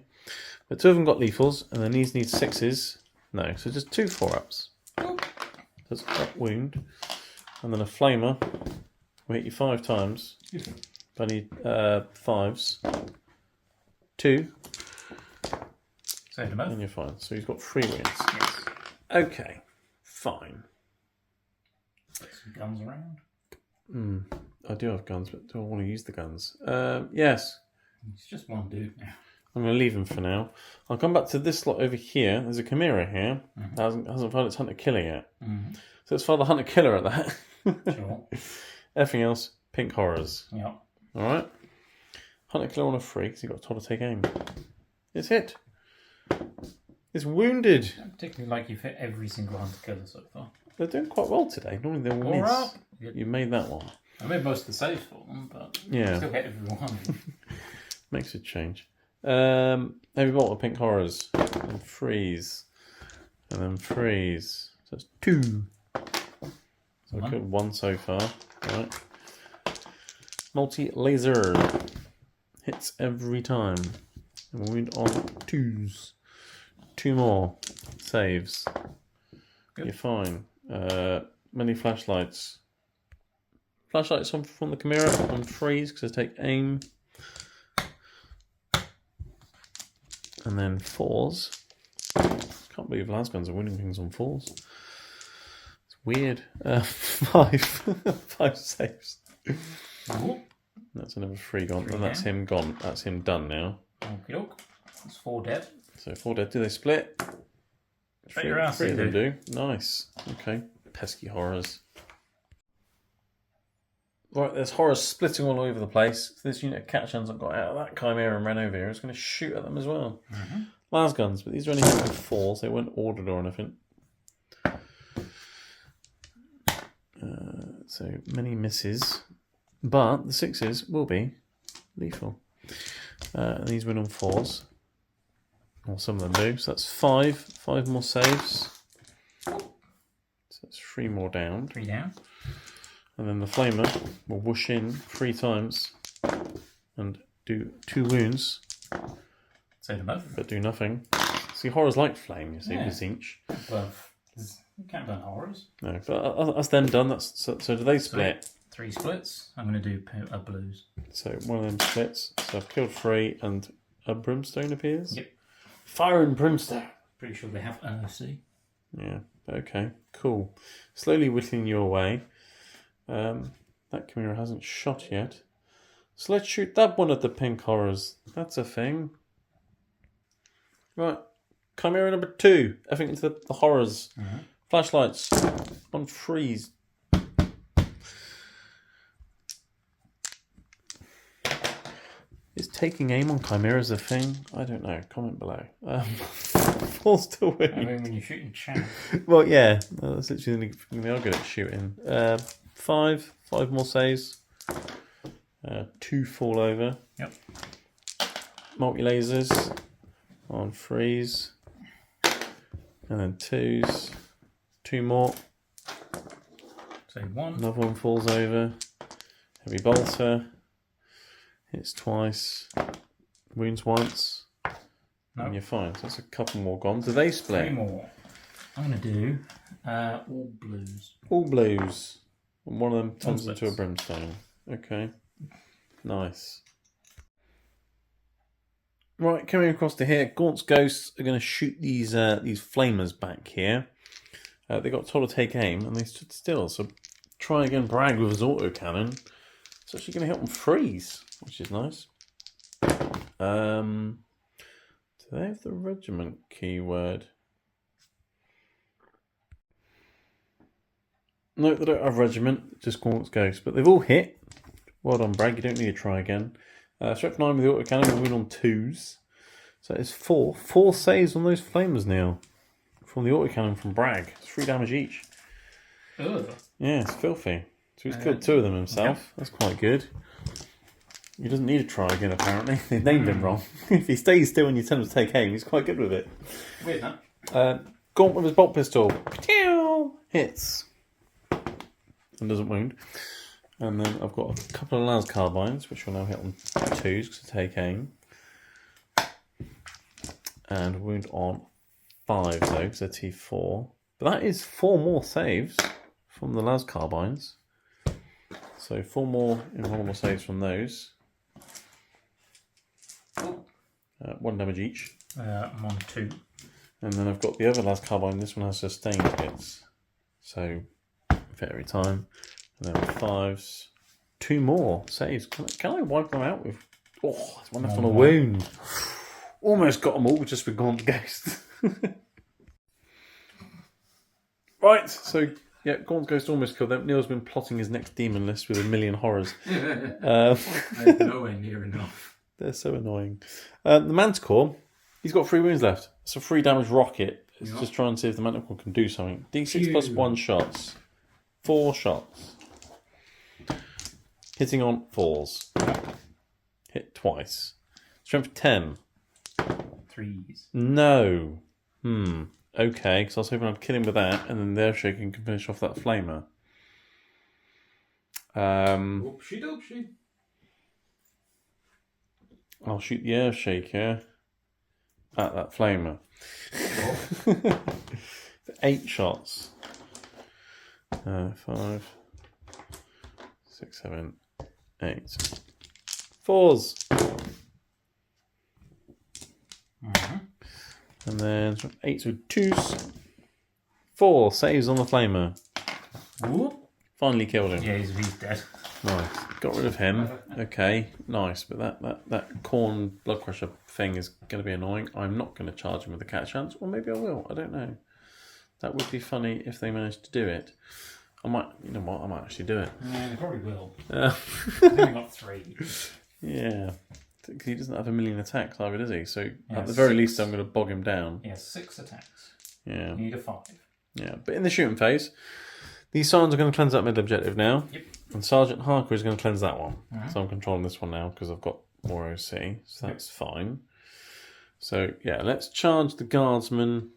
But 2 of them got lethals, and then these need 6s. No, so just 2 4-ups. That's up wound. And then a flamer will hit you 5 times. I need 5s. 2.
Save them both.
And you're fine. So he's got 3 wins.
Yes.
Okay, fine.
Put some guns around.
I do have guns, but do I want to use the guns? Yes.
It's just one dude now.
I'm going to leave him for now. I'll come back to this slot over here. There's a Chimera here. Hasn't found its Hunter Killer yet. So let's fire the Hunter Killer at that.
Sure.
Everything else, pink horrors.
Yep.
Alright. Hunter Killer on a 3 because you've got told to take aim. It's hit. It's wounded.
I particularly like you've hit every single hunter killer so far.
They're doing quite well today. Normally they will miss.
Up.
You made that one.
I made most of the saves for them, but
Yeah.
still hit everyone.
Makes a change. Heavy bolt of pink horrors. And freeze. And then freeze. So it's 2. So I've got 1 so far. Right. Multi-laser. Hits every time. And wound on 2s. 2 more. Saves. Good. You're fine. Many flashlights. Flashlights on from the Chimera on freeze because I take aim. And then 4s. Can't believe lasguns are winning things on 4s. It's weird. 5. 5 saves.
Ooh.
That's another 3 gone. And that's him gone. That's him done now.
Okie doke. That's 4 dead.
So 4 dead. Do they split?
Three of
them do. Nice. Okay. Pesky horrors. Right, there's horrors splitting all over the place. This unit of catchguns that got out of that Chimera and ran over here is going to shoot at them as well. Lasguns, but these are only hitting with 4s. They weren't ordered or anything. So many misses. But the 6s will be lethal. And these win on 4s. Or some of them do. So that's 5. 5 more saves. So that's 3 more down.
3 down.
And then the flamer will whoosh in 3 times and do 2 wounds.
Save them both.
But do nothing. See, horrors like flame, you see, with Zinch.
Well, you can't burn horrors.
No, but that's them done. So do they split?
3 splits. I'm going to do blues.
So one of them splits. So I've killed 3 and a brimstone appears?
Yep.
Fire and brimstone.
Pretty sure they have OC.
Yeah, okay, cool. Slowly whittling you away. That Chimera hasn't shot yet. So let's shoot that one at the pink horrors. That's a thing. Right. Chimera number 2. I think it's the horrors. Flashlights. On freeze. Is taking aim on Chimeras a thing? I don't know. Comment below. Falls to win.
I mean, when you're shooting chaff.
Well, yeah. That's literally the only thing they are good at shooting. 5 more saves. 2 fall over.
Yep.
Multi-lasers on freeze. And then 2s. 2 more.
Save 1.
Another one falls over. Heavy bolter. Hits twice. Wounds once.
Nope.
And you're fine. So that's a couple more gone. Do they split?
3 more. I'm going to do all blues.
All blues. And one of them turns
splits.
into a brimstone. Okay. Nice. Right, coming across to here, Gaunt's ghosts are going to shoot these flamers back here. They got told to take aim and they stood still. So try again, Bragg with his autocannon. It's actually going to help them freeze, which is nice. Do they have the regiment keyword? No, they don't have regiment, just Gaunt's ghosts. But they've all hit. Well done, Bragg. You don't need to try again. Strength 9 with the autocannon will win on 2s. So it's 4. 4 saves on those flamers now. From the autocannon from Bragg. It's 3 damage each.
Ugh.
Yeah, it's filthy. So he's killed 2 of them himself. Yeah. That's quite good. He doesn't need to try again, apparently. They named him wrong. If he stays still when you tell him to take aim, he's quite good with it.
Weird, huh?
Gaunt with his bolt pistol. Hits. And doesn't wound. And then I've got a couple of las carbines, which will now hit on 2s because I take aim. And wound on 5 though, because they're T4. But that is 4 more saves from the las carbines. So 4 more invulnerable saves from those. 1 damage each.
I'm on 2.
And then I've got the other las carbine. This one has sustained hits. So for every time. And then 5s. 2 more saves. Can I wipe them out with... Oh, there's one left on a wound. Almost got them all just with Gaunt's Ghost. Right, so yeah, Gaunt's Ghost almost killed them. Neil's been plotting his next demon list with 1,000,000 horrors.
Nowhere near enough.
They're so annoying. The Manticore, he's got 3 wounds left. It's a 3 damage rocket. It's just trying to see if the Manticore can do something. D6 plus 1 shots. 4 shots. Hitting on 4s. Hit twice. Strength 10.
3s.
No. Okay, because I was hoping I'd kill him with that, and then their shaking can finish off that flamer.
Oopsie doopsie.
I'll shoot the Earth Shaker at that flamer.
Sure.
8 shots. 5, 6, 7, 8. 4s.
Mm-hmm.
And then 8s with 2s. 4 saves on the flamer.
Whoop.
Finally killed him.
Yeah, he's dead.
Nice. Got rid of him. Okay, nice. But that corn blood crusher thing is going to be annoying. I'm not going to charge him with a cat chance. Or maybe I will. I don't know. That would be funny if they managed to do it. I might, you know what, I might actually do it.
Yeah, they probably will. I've only got 3.
Yeah. Because he doesn't have a million attacks either, does he? So
Yeah,
at the very
6.
least, I'm going to bog him down.
He has 6 attacks.
Yeah.
You need a 5.
Yeah. But in the shooting phase, these Sergeants are going to cleanse that middle objective now.
Yep.
And Sergeant Harker is going to cleanse that one.
Mm-hmm.
So I'm controlling this one now because I've got more OC. So that's fine. So yeah, let's charge the Guardsman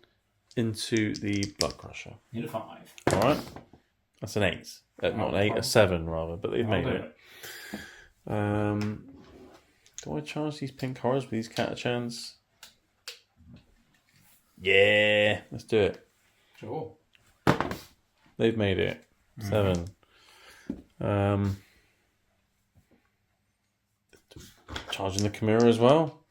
into the Blood Crusher.
Need a 5.
Alright. That's an 8. Not an 8, a 7 rather, but they've made it. Do I charge these pink horrors with these catachans? Yeah, let's do it.
Sure.
They've made it. 7. Charging the Chimera as well.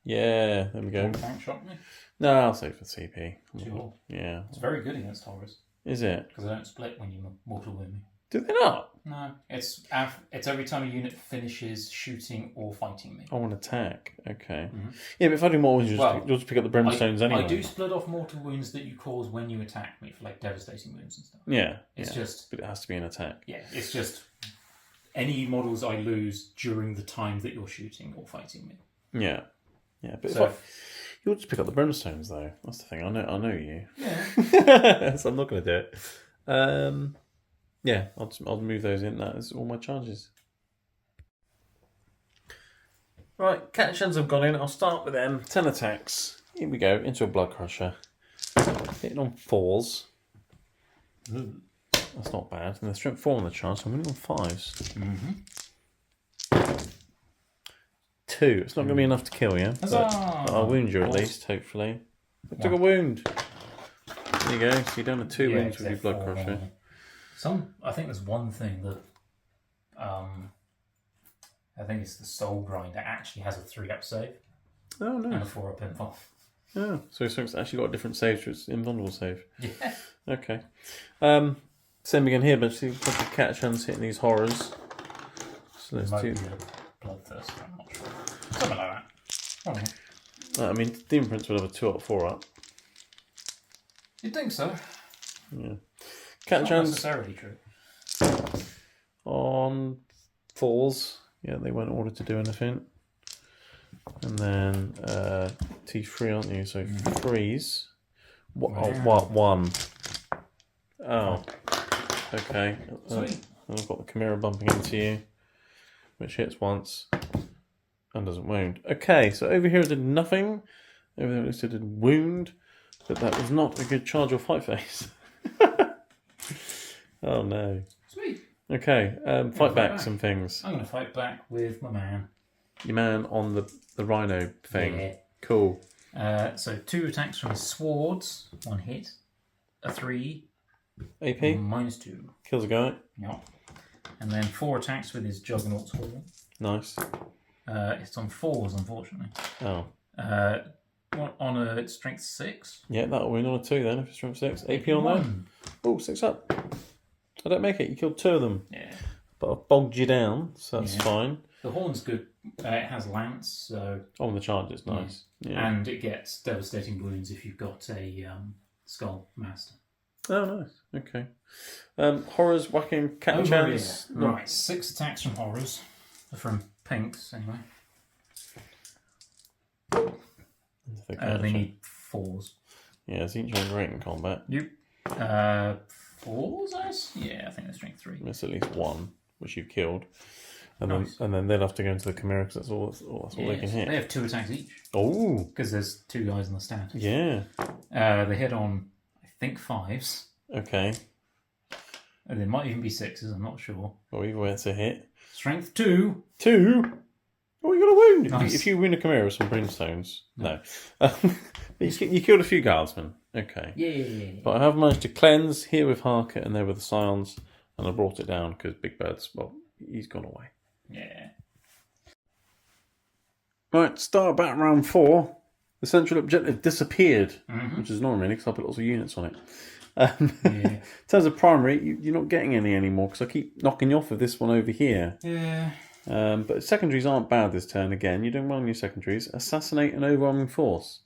Yeah, there we go.
Tank shot me.
No, I'll save for CP.
Sure.
Yeah.
It's very good against horrors.
Is it?
Because they don't split when you mortal wound me.
Do they not?
No, it's every time a unit finishes shooting or fighting me.
Oh, an attack. Okay.
Mm-hmm.
Yeah, but if I do more, you'll just pick up the brimstones anyway.
I do split off mortal wounds that you cause when you attack me for like devastating wounds and stuff.
Yeah.
It's just...
But it has to be an attack.
Yeah, it's just any models I lose during the time that you're shooting or fighting me.
Yeah. Yeah, but
So,
you'll just pick up the brimstones though. That's the thing. I know you.
yeah.
So I'm not going to do it. Yeah, I'll move those in. That is all my charges. Right, catachans have gone in. I'll start with them. 10 attacks. Here we go, into a blood crusher. Hitting on 4s.
Ooh.
That's not bad. And the strength 4 on the chart, so I'm winning on 5s.
Mm-hmm.
2. It's not going to be enough to kill you. But I'll wound you at least, hopefully. I took a wound. There you go. So you're down to 2 wounds with your blood crusher.
I think there's one thing that I think it's the Soul Grinder actually has a 3-up save
Oh, no.
and a 4-up involved.
Oh, so it's actually got a different save to its invulnerable save.
Yeah.
Okay. Same again here, but see, got the catachans hitting these horrors. So let's do.
Bloodthirst, I'm not sure. Something like that.
I mean, Demon Prince would have a 2 up, 4 up.
You'd think so.
Yeah.
Not
Catachans
necessarily true.
on 4s. Yeah, they weren't ordered to do anything. And then T3, aren't you? So 3s. What? 1. Oh. Okay.
Sweet.
I've got the Chimera bumping into you, which hits once and doesn't wound. Okay, so over here it did nothing. Over there it did wound, but that was not a good charge or fight phase. Oh no.
Sweet.
Okay, fight back some things.
I'm going to fight back with my man.
Your man on the rhino thing.
Yeah.
Cool.
So 2 attacks from his swords, 1 hit, a 3,
AP?
-2.
Kills a guy.
Yep. And then 4 attacks with his Juggernaut's Horn.
Nice.
It's on 4s, unfortunately.
Oh.
On a strength 6.
Yeah, that'll win on a 2 then if it's from 6. AP on that. Oh, 6 up. I don't make it. You killed 2 of them.
Yeah.
But I've bogged you down, so that's fine.
The horn's good. It has lance, so
Oh, and the charge is nice. Yeah.
and it gets devastating wounds if you've got a skull master.
Oh, nice. Okay. Horrors whacking catachans.
Right, 6 attacks from horrors. From pinks, anyway. They need 4s.
Yeah, it's each one great in combat.
Yep. 4s, I guess? Yeah, I think they're strength 3.
It's at least 1, which you've killed. And
Nice.
then they'll have to go into the Chimera because that's all they can hit.
They have 2 attacks each.
Oh,
Because there's 2 guys on the stand.
yeah.
They hit on, I think, 5s.
Okay.
And there might even be 6s, I'm not sure.
Well, either way, it's a hit.
Strength 2.
2. Oh, you got a wound.
Nice.
If you wound a Chimera with some brimstones, no. You killed a few guardsmen. Okay.
Yeah.
But I have managed to cleanse here with Harker and there with the Scions, and I brought it down because Big Bird's, well, he's gone away.
Yeah.
Right, start about round 4. The central objective disappeared,
Mm-hmm.
which is annoying really because I put lots of units on it.
Yeah.
In terms of primary, you're not getting any anymore because I keep knocking you off of this one over here.
Yeah.
But secondaries aren't bad this turn again. You're doing well on your secondaries. Assassinate an overwhelming force.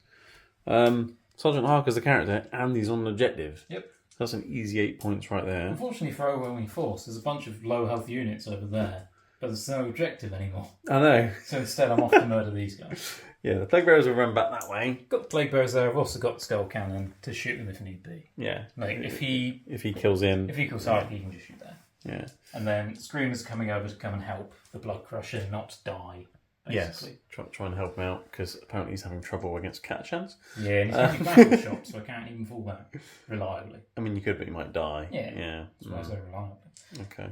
Sergeant Harker's a character and he's on an objective.
Yep.
That's an easy 8 points right there.
Unfortunately for overwhelming force, there's a bunch of low health units over there, but there's no objective anymore.
I know.
So instead, I'm off to murder these guys.
Yeah, the Plague Bearers will run back that way.
Got the Plague Bearers there. I've also got the Skull Cannon to shoot them if need be.
Yeah.
Like if he
kills in.
If he kills hard, he can just shoot there.
Yeah.
And then Screamer's coming over to come and help the Blood Crusher not die. Basically.
Yes. Try and help him out because apparently he's having trouble against Catachans.
Yeah, and he's having battle shot, so I can't even fall back reliably.
I mean, you could, but you might die.
Yeah. That's why I say reliably.
Okay.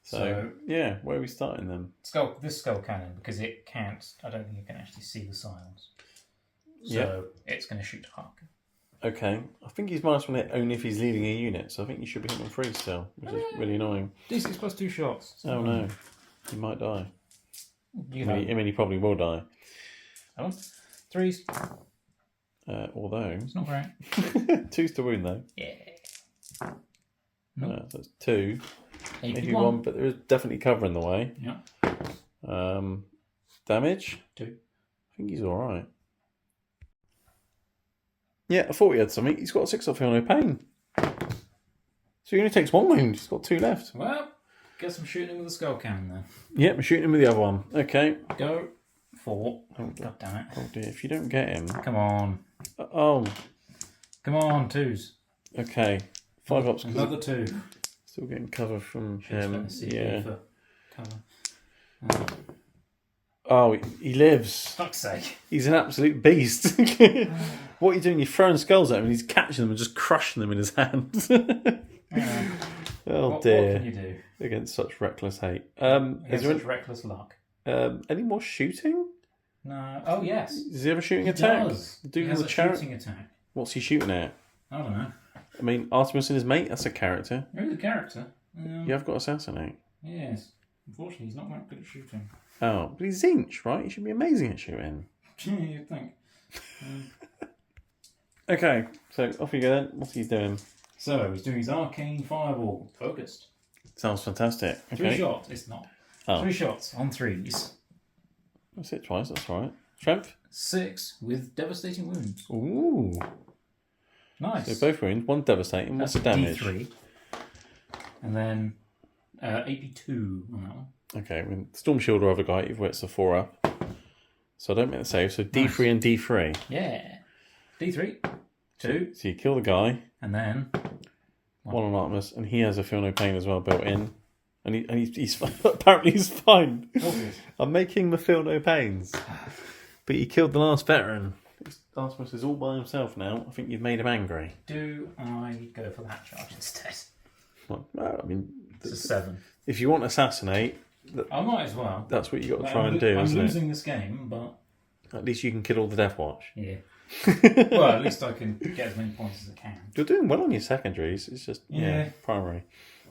So, yeah, where are we starting then?
This Skull Cannon, because it can't, I don't think it can actually see the silence. So it's going to shoot Harker.
Okay. I think he's -1 hit only if he's leading a unit, so I think you should be hitting him 3 still, which is really annoying.
D6 plus 2 shots.
Oh no. He might die.
You know.
I mean, he probably will die.
Oh, 3s.
Although...
It's not great.
2's to wound though.
Yeah.
So that's 2.
81.
But there is definitely cover in the way.
Yeah.
Damage?
2.
I think he's alright. Yeah, I thought he had something. He's got a 6 off feel no pain. So he only takes 1 wound. He's got 2 left.
Well, guess I'm shooting him with a Skull Cannon then.
Yep, I'm shooting him with the other one. Okay.
Go. 4. God damn it.
Oh dear, if you don't get him...
Come on.
Oh.
Come on, 2s.
Okay. 5 ups.
Another 2.
Still getting cover from him.
Yeah. For cover.
Oh, he lives.
Fuck's sake.
He's an absolute beast. What are you doing? You're throwing skulls at him and he's catching them and just crushing them in his hands. Oh dear.
What can you do?
Against such reckless hate.
Against such reckless luck.
Any more shooting?
No. Oh, yes.
Does he have a shooting attack?
Does.
He
has a shooting attack.
What's he shooting at?
I don't know.
I mean, Artemis and his mate, that's a character.
Who's the character?
You have got assassinate.
Yes. Unfortunately, he's not that good at shooting.
Oh, but he's Zinch, right? He should be amazing at shooting.
Yeah, you'd think.
Okay, so off you go then. What's he doing?
So, he's doing his Arcane Fireball. Focused.
Sounds fantastic. Okay.
3 shots. It's not. 3 shots on 3s.
That's it twice, that's right. Strength?
6 with devastating wounds.
Ooh.
Nice.
So both wounds, 1 devastating, what's the damage?
D3. And then 82 on that one.
Okay, I mean, Storm Shield or other guy, either way it's a 4 up. So I don't make the save, so D3 and D3.
Yeah. D3. 2.
So you kill the guy.
And then
1 on Artemis, and he has a feel no pain as well built in. And he's apparently he's fine. I'm making the feel no pains. But he killed the last veteran. Artemis is all by himself now. I think you've made him angry.
Do I go for that charge instead?
Well, no, I mean...
It's a 7.
If you want assassinate...
I might as well.
That's what you got to try and do,
I'm
isn't it?
I'm losing this game, but...
At least you can kill all the Deathwatch.
Yeah. Well, at least I can get as many points as I can.
You're doing well on your secondaries. It's just, primary.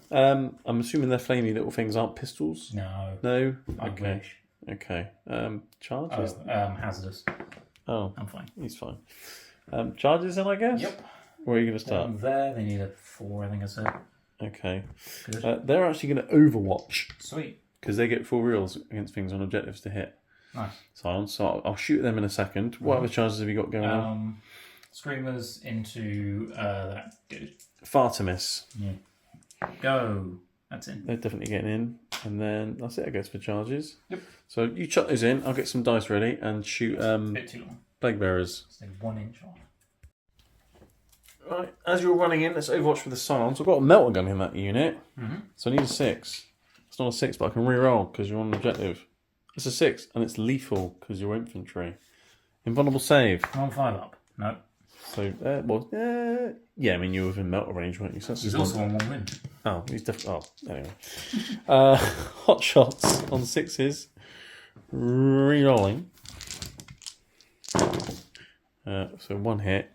I'm assuming their flamey little things aren't pistols?
No.
No?
I
Okay.
wish.
Okay. Charges?
Hazardous.
Oh.
I'm fine.
He's fine. Charges then, I guess?
Yep.
Where are you going to start?
There, they need a 4, I think I said.
Okay.
Good.
They're actually going to overwatch.
Sweet.
Because they get 4 reels against things on objectives to hit.
Nice.
So I'll shoot them in a second. What other charges have you got going on?
Screamers into that dude.
Far to miss.
Yeah. Go. That's in.
They're definitely getting in. And then that's it, I guess, for charges.
Yep.
So you chuck those in. I'll get some dice ready and shoot
a bit too long.
Plague Bearers.
Stay 1 inch off.
Right, as you're running in, let's overwatch with the Scions. I've got a melter gun in that unit.
Mm-hmm.
So I need a 6. It's not a 6, but I can re-roll because you're on an objective. It's a 6, and it's lethal because you're infantry. Invulnerable save.
I'm on 5 up. No.
So, yeah, I mean, you were within melter range, weren't you? So
He's also on 1 win.
Oh, he's definitely... Oh, anyway. Hot shots on 6s. Re-rolling. So 1 hit,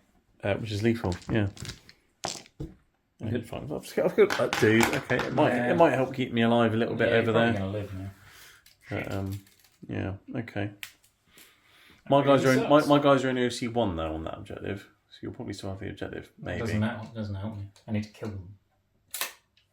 which is lethal. Yeah. Okay, fine. I've got that dude. Okay, it might help keep me alive a little bit over there.
Gonna live now.
But, yeah. Okay. My guys are in OC1 though on that objective, so you'll probably still have the objective. Maybe
Doesn't help me. I need to kill them.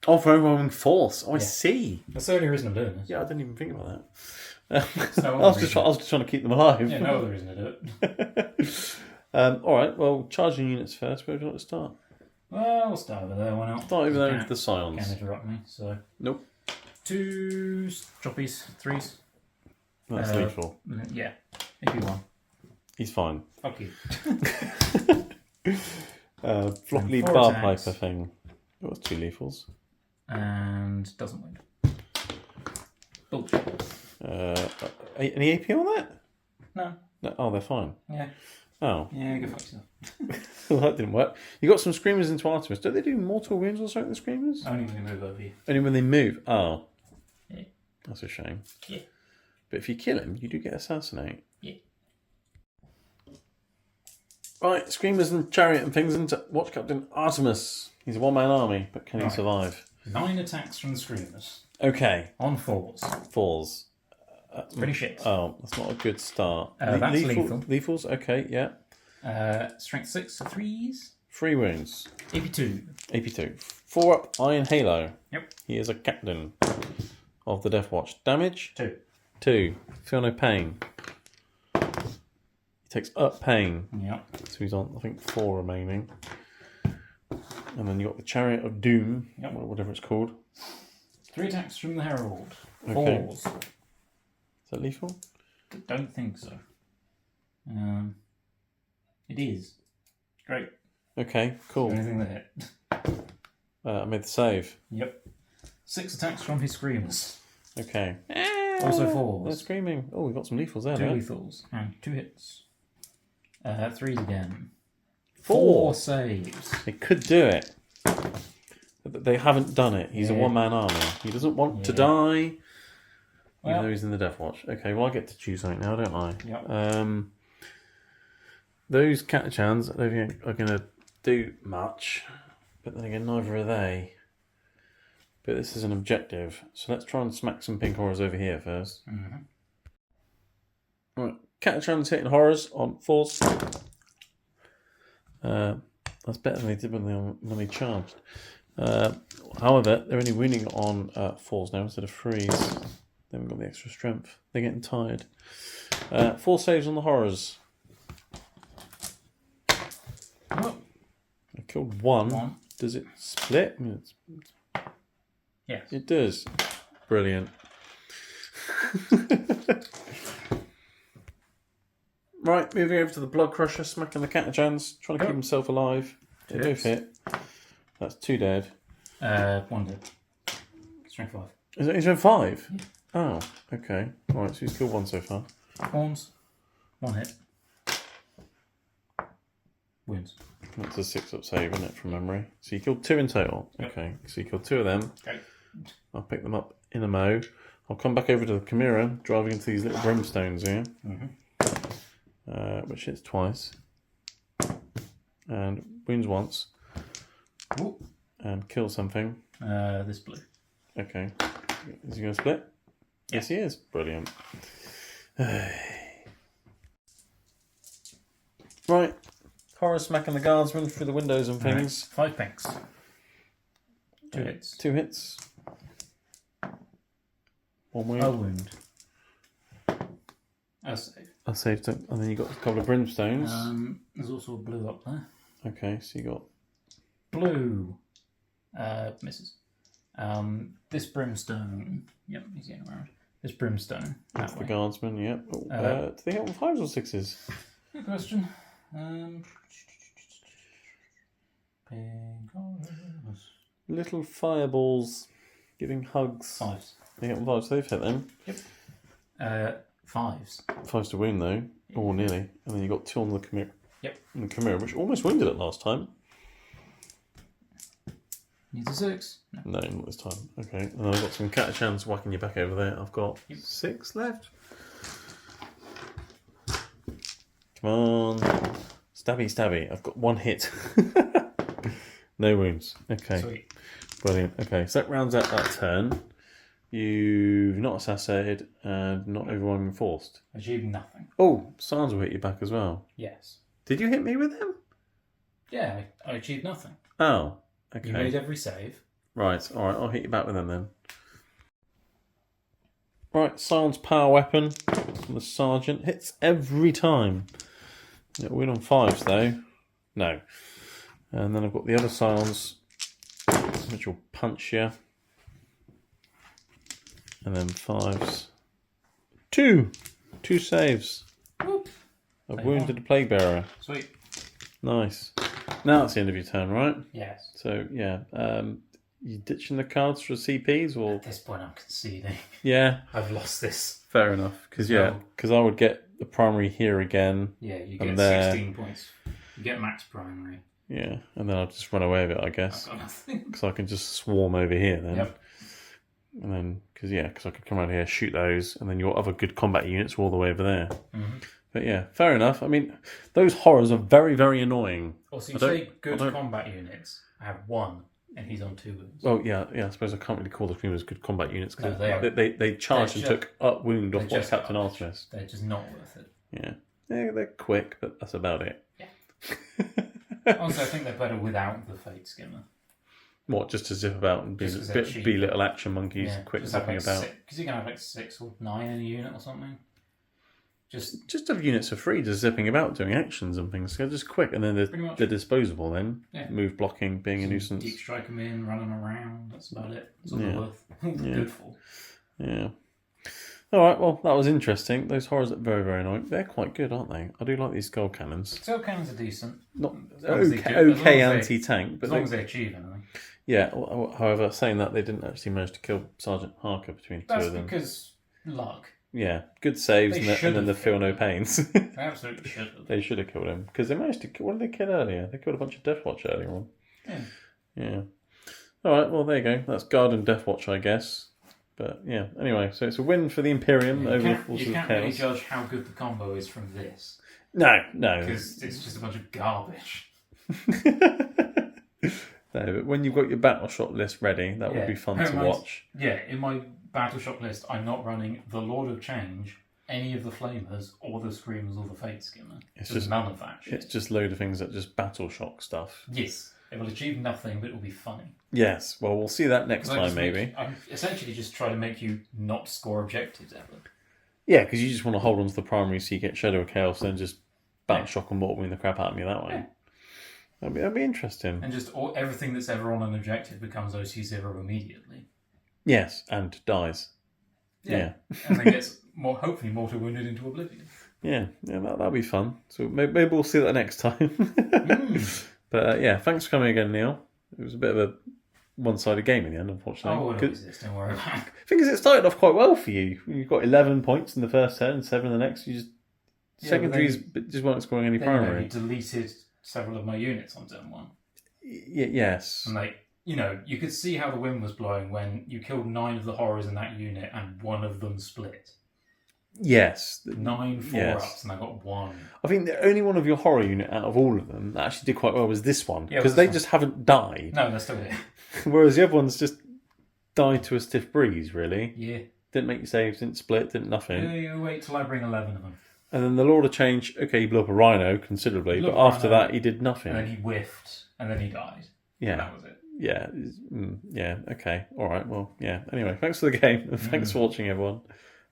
Oh, for overwhelming force. Oh, I see.
That's the only reason I'm doing this.
Yeah, I didn't even think about that. I was just trying to keep them alive.
Yeah, no other reason to do it.
All right. Well, charging units first. Where would you like to start?
Well, we'll start over there. Why not?
Start over there with the scions.
Can't interrupt me. So
nope.
2 droppies, 3s.
That's lethal.
Yeah. If you want.
He's fine.
Fuck you.
Floppy bar piper thing. Oh, it's 2 lethals.
And doesn't win. Bullshit.
Any AP on that?
No.
Oh, they're fine.
Yeah.
Oh.
Yeah, go fuck yourself.
Well, that didn't work. You got some screamers into Artemis. Do they do mortal wounds or something, the screamers?
Only when they move over you.
Only when they move? Oh.
Yeah.
That's a shame.
Yeah.
But if you kill him, you do get assassinate.
Yeah.
Right, screamers and chariot and things into Watch Captain Artemis. He's a one-man army, but can he survive?
9 attacks from the screamers.
Okay.
On 4s.
4s.
Pretty shit.
Oh, that's not a good start.
That's lethal.
Lethals, okay, yeah.
Strength 6, 3s.
3 wounds.
AP2.
AP2. 4 up, Iron Halo.
Yep.
He is a captain of the Deathwatch. Damage?
2.
2. Feel no pain. He takes up pain.
Yep.
So he's on, I think, 4 remaining. And then you got the Chariot of Doom, whatever it's called.
3 attacks from the Herald.
Okay.
4s.
Is that lethal?
Don't think so. It is. Great.
Okay, cool.
Anything that hit.
I made the save.
Yep. 6 attacks from his screamers.
Okay.
Also
They're
4s.
screaming. Oh, we've got some lethals there.
2
though.
lethals. And 2 hits. 3s again.
4
saves.
They could do it. But they haven't done it. He's a one-man army. He doesn't want to die. Even though he's in the Deathwatch. Okay, well I get to choose something now, don't I?
Yep.
Those Catachans I don't think are going to do much. But then again, neither are they. But this is an objective. So let's try and smack some pink horrors over here first.
Mm-hmm.
Right, Catachans hitting horrors on 4s. That's better than they did when they charged. However, they're only winning on 4s now instead of 3s. They haven't got the extra strength. They're getting tired. 4 saves on the horrors.
Oh.
I killed 1. Does it split?
Yes.
It does. Brilliant. Right, moving over to the Blood Crusher, smacking the Catachans, trying to keep himself alive. They both hit. That's 2 dead.
1 dead. Strength 5.
Is it? He's been 5? Yeah. Oh, okay. Alright, so he's killed 1 so far.
Horns. 1 hit. Wounds.
That's a 6 up save, isn't it, from memory? So you killed 2 in total. Yep. Okay, so you killed 2 of them.
Okay.
I'll pick them up in a mo. I'll come back over to the Chimera, driving into these little brimstones here. Which hits twice. And wounds once.
Ooh.
And kill something.
This blue.
Okay. Is he going to split? Yeah. Yes, he is. Brilliant. Right. Horror smacking the guardsmen through the windows and things.
5 pinks. 2 hits.
2 hits. 1 wound.
A wound. A save.
I saved it. And then you got a couple of brimstones.
There's also a blue up there.
Okay, so you got...
Blue. Misses. This brimstone. Yep, he's getting around. This brimstone.
That's the guardsman, yep. Do they hit on 5s or 6s?
Good question.
Little fireballs giving hugs.
5s.
They hit on 5s, so they've hit them.
Yep. 5s.
5s to wound though. Oh, nearly. And then you got 2 on the Chimera.
Yep.
And the Chimera, which almost wounded it last time.
Needs a 6.
No, not this time. Okay. And I've got some Catachans whacking you back over there. I've got 6 left. Come on. Stabby, stabby. I've got 1 hit. No wounds. Okay.
Sweet.
Brilliant. Okay, so that rounds out that turn. You've not assassinated and not overwhelming forced.
Achieved nothing.
Oh, Sans will hit you back as well.
Yes.
Did you hit me with him?
Yeah, I achieved nothing.
Oh, okay.
You made every save.
Right, alright, I'll hit you back with them then. Right, Sans power weapon from the Sergeant. Hits every time. It'll win on 5s though. No. And then I've got the other Sans, which will punch you. And then 5s. 2 saves.
Whoop.
I've wounded a Plague Bearer.
Sweet.
Nice. Now it's the end of your turn, right?
Yes.
So, yeah. You ditching the cards for CPs or?
At this point, I'm conceding.
Yeah.
I've lost this.
Fair enough. Because I would get the primary here again.
Yeah, you get
there.
16 points. You get max primary.
Yeah, and then I'll just run away with it, I guess.
I've got nothing.
Because I can just swarm over here then.
Yep.
And then, because I could come around here, shoot those, and then your other good combat units are all the way over there.
Mm-hmm.
But yeah, fair enough. I mean, those horrors are very, very annoying.
Also, you say good combat units. I have 1, and he's on 2 wounds.
Well, yeah, I suppose I can't really call the females good combat units because
No,
they charged and took up wound off Captain
garbage.
Artemis.
They're just not worth it.
Yeah, they're quick, but that's about it.
Yeah. Also, I think they're better without the Fate Skimmer.
What, just to zip about and be little action monkeys, quick zipping about?
Because you can have 6 or 9 in a unit or something.
Just have units for free, just zipping about, doing actions and things. They're just quick, and then they're disposable then.
Yeah.
Move blocking, being a nuisance.
Deep strike them in, running around, that's about it. That's all they're worth. Good for.
Yeah. Alright, well, that was interesting. Those horrors are very, very annoying. They're quite good, aren't they? I do like these skull cannons.
Skull cannons are decent.
Not okay anti-tank, but
as long as they achieve anything.
Yeah, however, saying that, they didn't actually manage to kill Sergeant Harker between the two of them.
That's because luck.
Yeah, good saves, and then they feel no pains.
They absolutely should have.
They should have killed him. Because they managed to kill... What did they kill earlier? They killed a bunch of Deathwatch earlier on. Yeah. Alright, well, there you go. That's Guard and Deathwatch, I guess. But, yeah. Anyway, so it's a win for the Imperium over the Forces of Chaos.
You can't really judge how good the combo is from this.
No.
Because it's just a bunch of garbage.
No, but when you've got your battle shot list ready, that would be fun to watch.
Yeah, in my battle shot list, I'm not running the Lord of Change, any of the Flamers, or the Screamers, or the Fate Skimmer.
It's just
none of that shit.
It's just a load of things that just battle shock stuff.
Yes. It will achieve nothing, but it will be funny.
Yes, well, we'll see that next time, maybe.
I'm essentially just trying to make you not score objectives ever.
Yeah, because you just want to hold on to the primary so you get Shadow of Chaos, then just battle shock and mortal win the crap out of me that way.
Yeah.
That'd be interesting.
And just everything that's ever on an objective becomes OC0 immediately.
Yes, and dies. Yeah.
And then gets hopefully mortal wounded into oblivion.
Yeah, that'll be fun. So maybe we'll see that next time. But yeah, thanks for coming again, Neil. It was a bit of a one-sided game in the end, unfortunately.
Oh, what is this? Don't worry about it.
The thing is, it started off quite well for you. You got 11 points in the first turn, 7 in the next. You just secondaries just weren't scoring any primary.
You deleted several of my units on turn 1.
Yes.
And you could see how the wind was blowing when you killed 9 of the horrors in that unit and 1 of them split.
Yes.
9 4-ups and I got 1.
I think the only one of your horror unit out of all of them that actually did quite well was this one. Because they just haven't died.
No, they're still here.
Whereas the other ones just died to a stiff breeze, really.
Yeah.
Didn't make saves, didn't split, didn't nothing.
You wait till I bring 11 of them.
And then the Lord of Change, okay, he blew up a rhino considerably, but after that he did nothing.
And then he whiffed, and then he died.
Yeah.
And that was it.
Yeah, okay. Alright, well, yeah. Anyway, thanks for the game, and thanks for watching, everyone.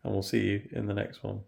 And we'll see you in the next one.